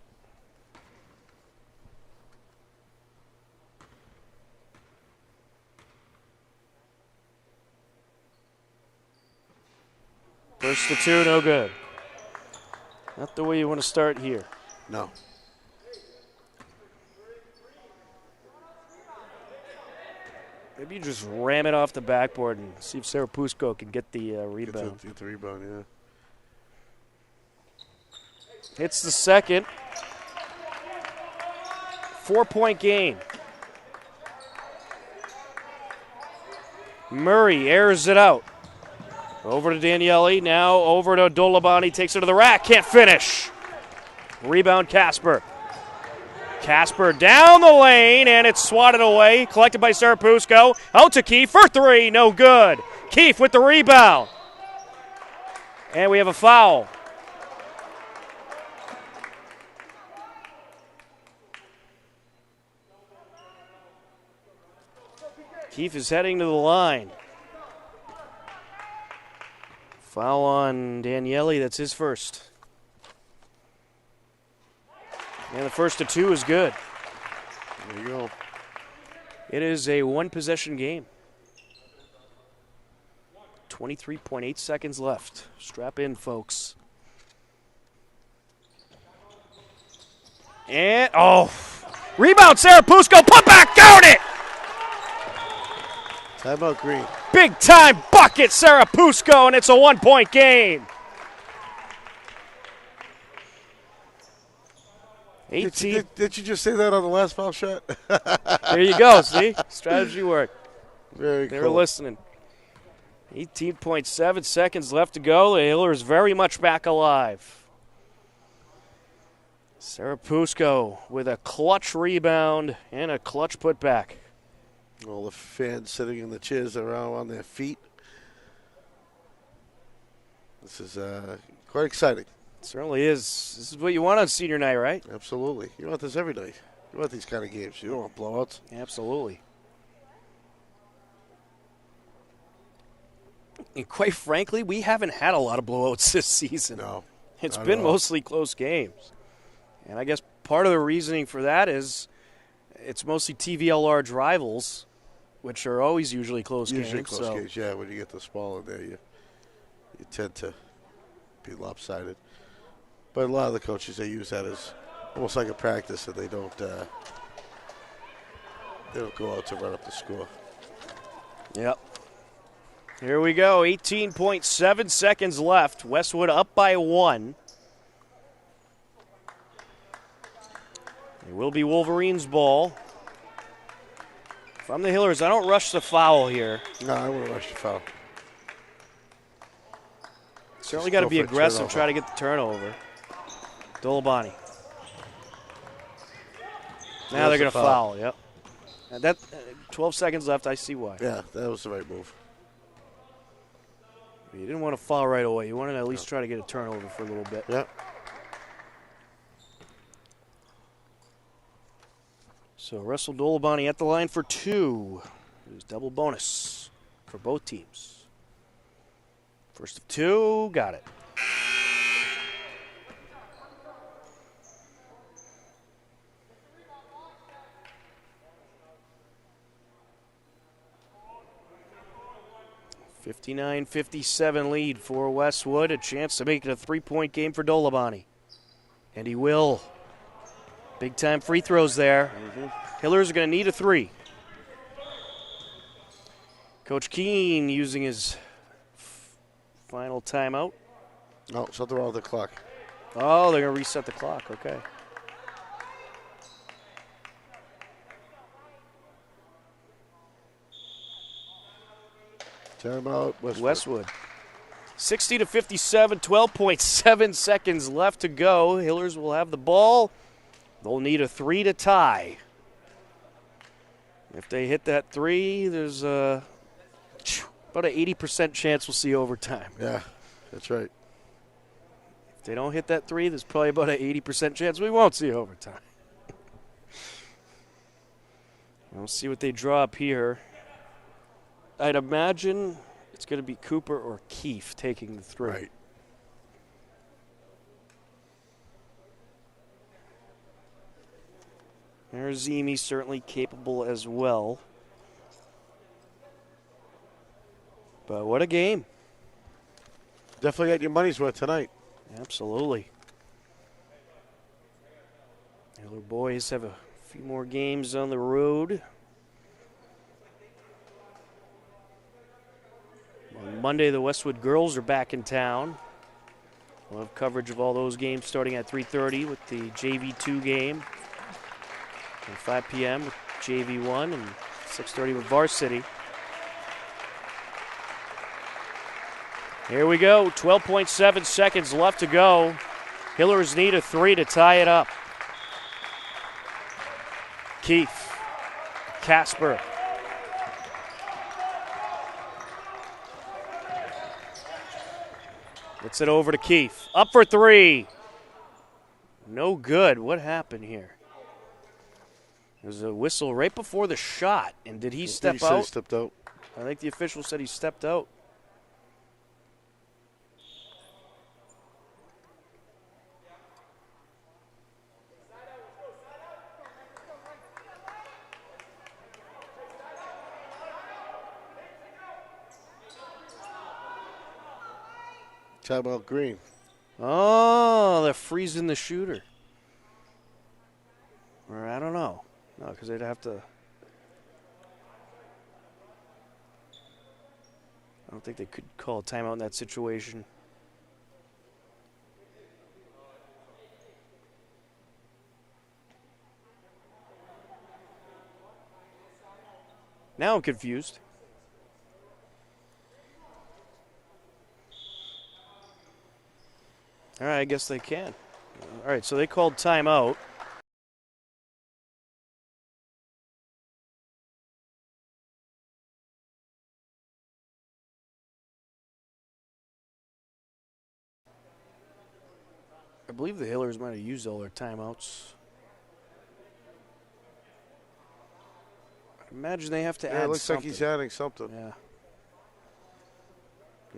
First to two, no good. Not the way you want to start here. No. Maybe you just ram it off the backboard and see if Sarapusko can get the rebound. Get the rebound, yeah. Hits the second. 4-point game. Murray airs it out. Over to Daniele, now over to Dolabani, takes it to the rack, can't finish. Rebound Casper. Casper down the lane, and it's swatted away, collected by Sarapusko. Out to Keefe for three, no good. Keefe with the rebound. And we have a foul. Keefe is heading to the line. Foul on Daniele, that's his first. And the first to two is good. There you go. It is a one-possession game. 23.8 seconds left. Strap in, folks. And, rebound, Sarapusko, put back, count it! Timeout Green. Big-time bucket, Sarapusko, and it's a one-point game. 18. Did you just say that on the last foul shot? There you go, see? Strategy work. Very They cool. were listening. 18.7 seconds left to go. The Hillers very much back alive. Sarapusko with a clutch rebound and a clutch putback. All the fans sitting in the chairs around on their feet. This is quite exciting. It certainly is. This is what you want on senior night, right? Absolutely. You want this every night. You want these kind of games. You don't want blowouts. Absolutely. And quite frankly, we haven't had a lot of blowouts this season. No. It's been mostly close games. And I guess part of the reasoning for that is it's mostly TVL large rivals, which are always usually close games. Usually close games, yeah. When you get the small in there, you tend to be lopsided. But a lot of the coaches, they use that as almost like a practice, and they don't go out to run up the score. Yep. Here we go. 18.7 seconds left. Westwood up by one. It will be Wolverines' ball. If I'm the Hillers, I don't rush the foul here. No, I wouldn't rush the foul. Certainly got to be aggressive, try to get the turnover. Dolabani. Now they're going to foul, yep. And that 12 seconds left, I see why. Yeah, that was the right move. You didn't want to foul right away. You wanted to at least try to get a turnover for a little bit. Yeah. So Russell Dolabani at the line for two. There's double bonus for both teams. First of two, got it. (59-57) lead for Westwood. A chance to make it a three-point game for Dolabani. And he will. Big-time free throws there. Hillers are going to need a 3. Coach Keene using his final timeout. No, something wrong with the clock. Oh, they're going to reset the clock. Okay. Timeout, Westwood. 60-57, 12.7 seconds left to go. Hillers will have the ball. They'll need a 3 to tie. If they hit that 3, there's about an 80% chance we'll see overtime. Yeah, that's right. If they don't hit that 3, there's probably about an 80% chance we won't see overtime. We'll see what they draw up here. I'd imagine it's going to be Cooper or Keefe taking the 3. Right. Zimi certainly capable as well. But what a game. Definitely got your money's worth tonight. Absolutely. The other boys have a few more games on the road. On Monday, the Westwood girls are back in town. We'll have coverage of all those games starting at 3:30 with the JV2 game. And 5 p.m. with JV1 and 6:30 with Varsity. Here we go. 12.7 seconds left to go. Hillers need a 3 to tie it up. Keefe. Casper. Gets it over to Keefe. Up for 3. No good. What happened here? There's a whistle right before the shot. And did he step out? He stepped out. I think the official said he stepped out. Timeout Green. Oh, they're freezing the shooter. Or I don't know. No, because they'd have to. I don't think they could call a timeout in that situation. Now I'm confused. All right, I guess they can. All right, so they called timeout. I believe the Hillers might have used all their timeouts. I imagine they have to add it looks something. like he's adding something. Yeah.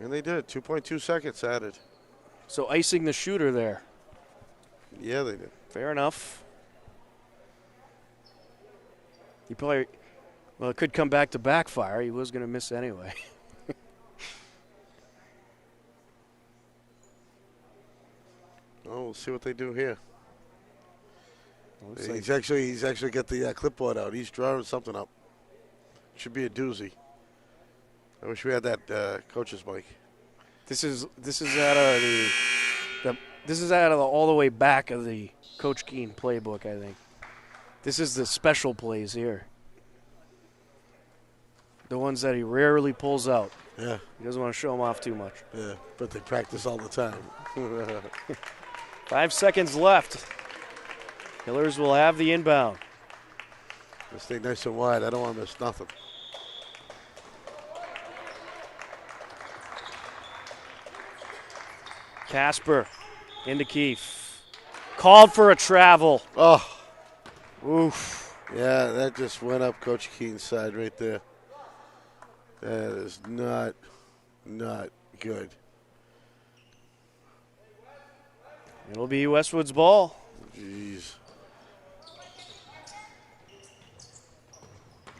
And they did. 2.2 seconds added. So icing the shooter there. Yeah, they did. Fair enough. He probably, well, it could come back to backfire. He was going to miss anyway. Oh, we'll see what they do here. Looks He's like actually got the clipboard out. He's drawing something up. Should be a doozy. I wish we had that coach's mic. this is out of this is out of all the way back of the Coach Keene playbook, I think. This is the special plays here. The ones that he rarely pulls out. Yeah. He doesn't want to show them off too much. Yeah, but they practice all the time. 5 seconds left. Hillers will have the inbound. Let's stay nice and wide. I don't want to miss nothing. Casper into Keefe. Called for a travel. Oh, Oof. yeah, that just went up Coach Keene's side right there. That is not good. It'll be Westwood's ball. Jeez.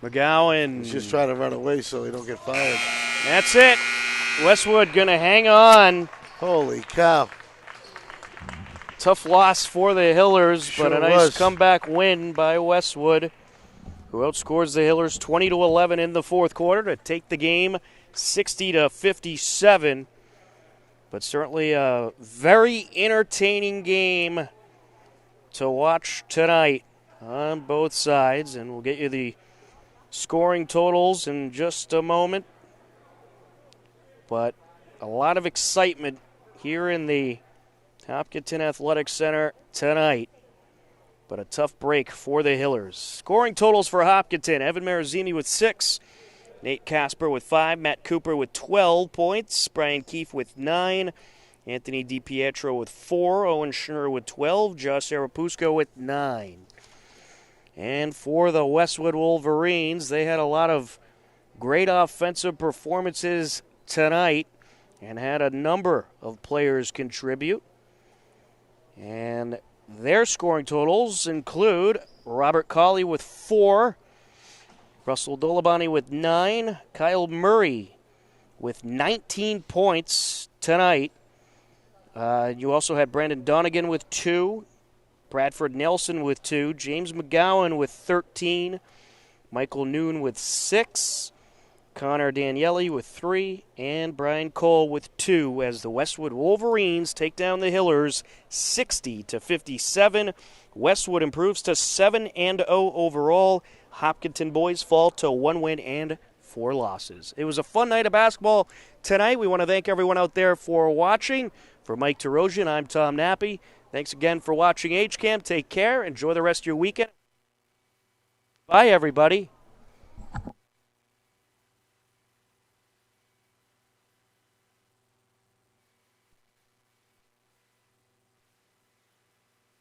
McGowan. He's just trying to run away so he don't get fired. That's it. Westwood going to hang on. Holy cow. Tough loss for the Hillers, Sure but a nice was. comeback win by Westwood, who outscores the Hillers 20-11 in the fourth quarter to take the game 60-57. But certainly a very entertaining game to watch tonight on both sides, and we'll get you the scoring totals in just a moment. But a lot of excitement here in the Hopkinton Athletic Center tonight. But a tough break for the Hillers. Scoring totals for Hopkinton: Evan Marazimi with 6, Nate Casper with 5, Matt Cooper with 12 points, Brian Keefe with 9, Anthony DiPietro with 4, Owen Schnurr with 12, Josh Arapusco with 9. And for the Westwood Wolverines, they had a lot of great offensive performances tonight and had a number of players contribute. And their scoring totals include Robert Colley with 4, Russell Dolabani with 9, Kyle Murray with 19 points tonight. You also had Brandon Donegan with 2, Bradford Nelson with 2, James McGowan with 13, Michael Noon with 6, Connor Daniele with 3, and Brian Cole with 2 as the Westwood Wolverines take down the Hillers 60-57. Westwood improves to 7-0 overall. Hopkinton boys fall to 1 win and 4 losses. It was a fun night of basketball tonight. We want to thank everyone out there for watching. For Mike Terosian, I'm Tom Nappy. Thanks again for watching HCAM. Take care. Enjoy the rest of your weekend. Bye, everybody.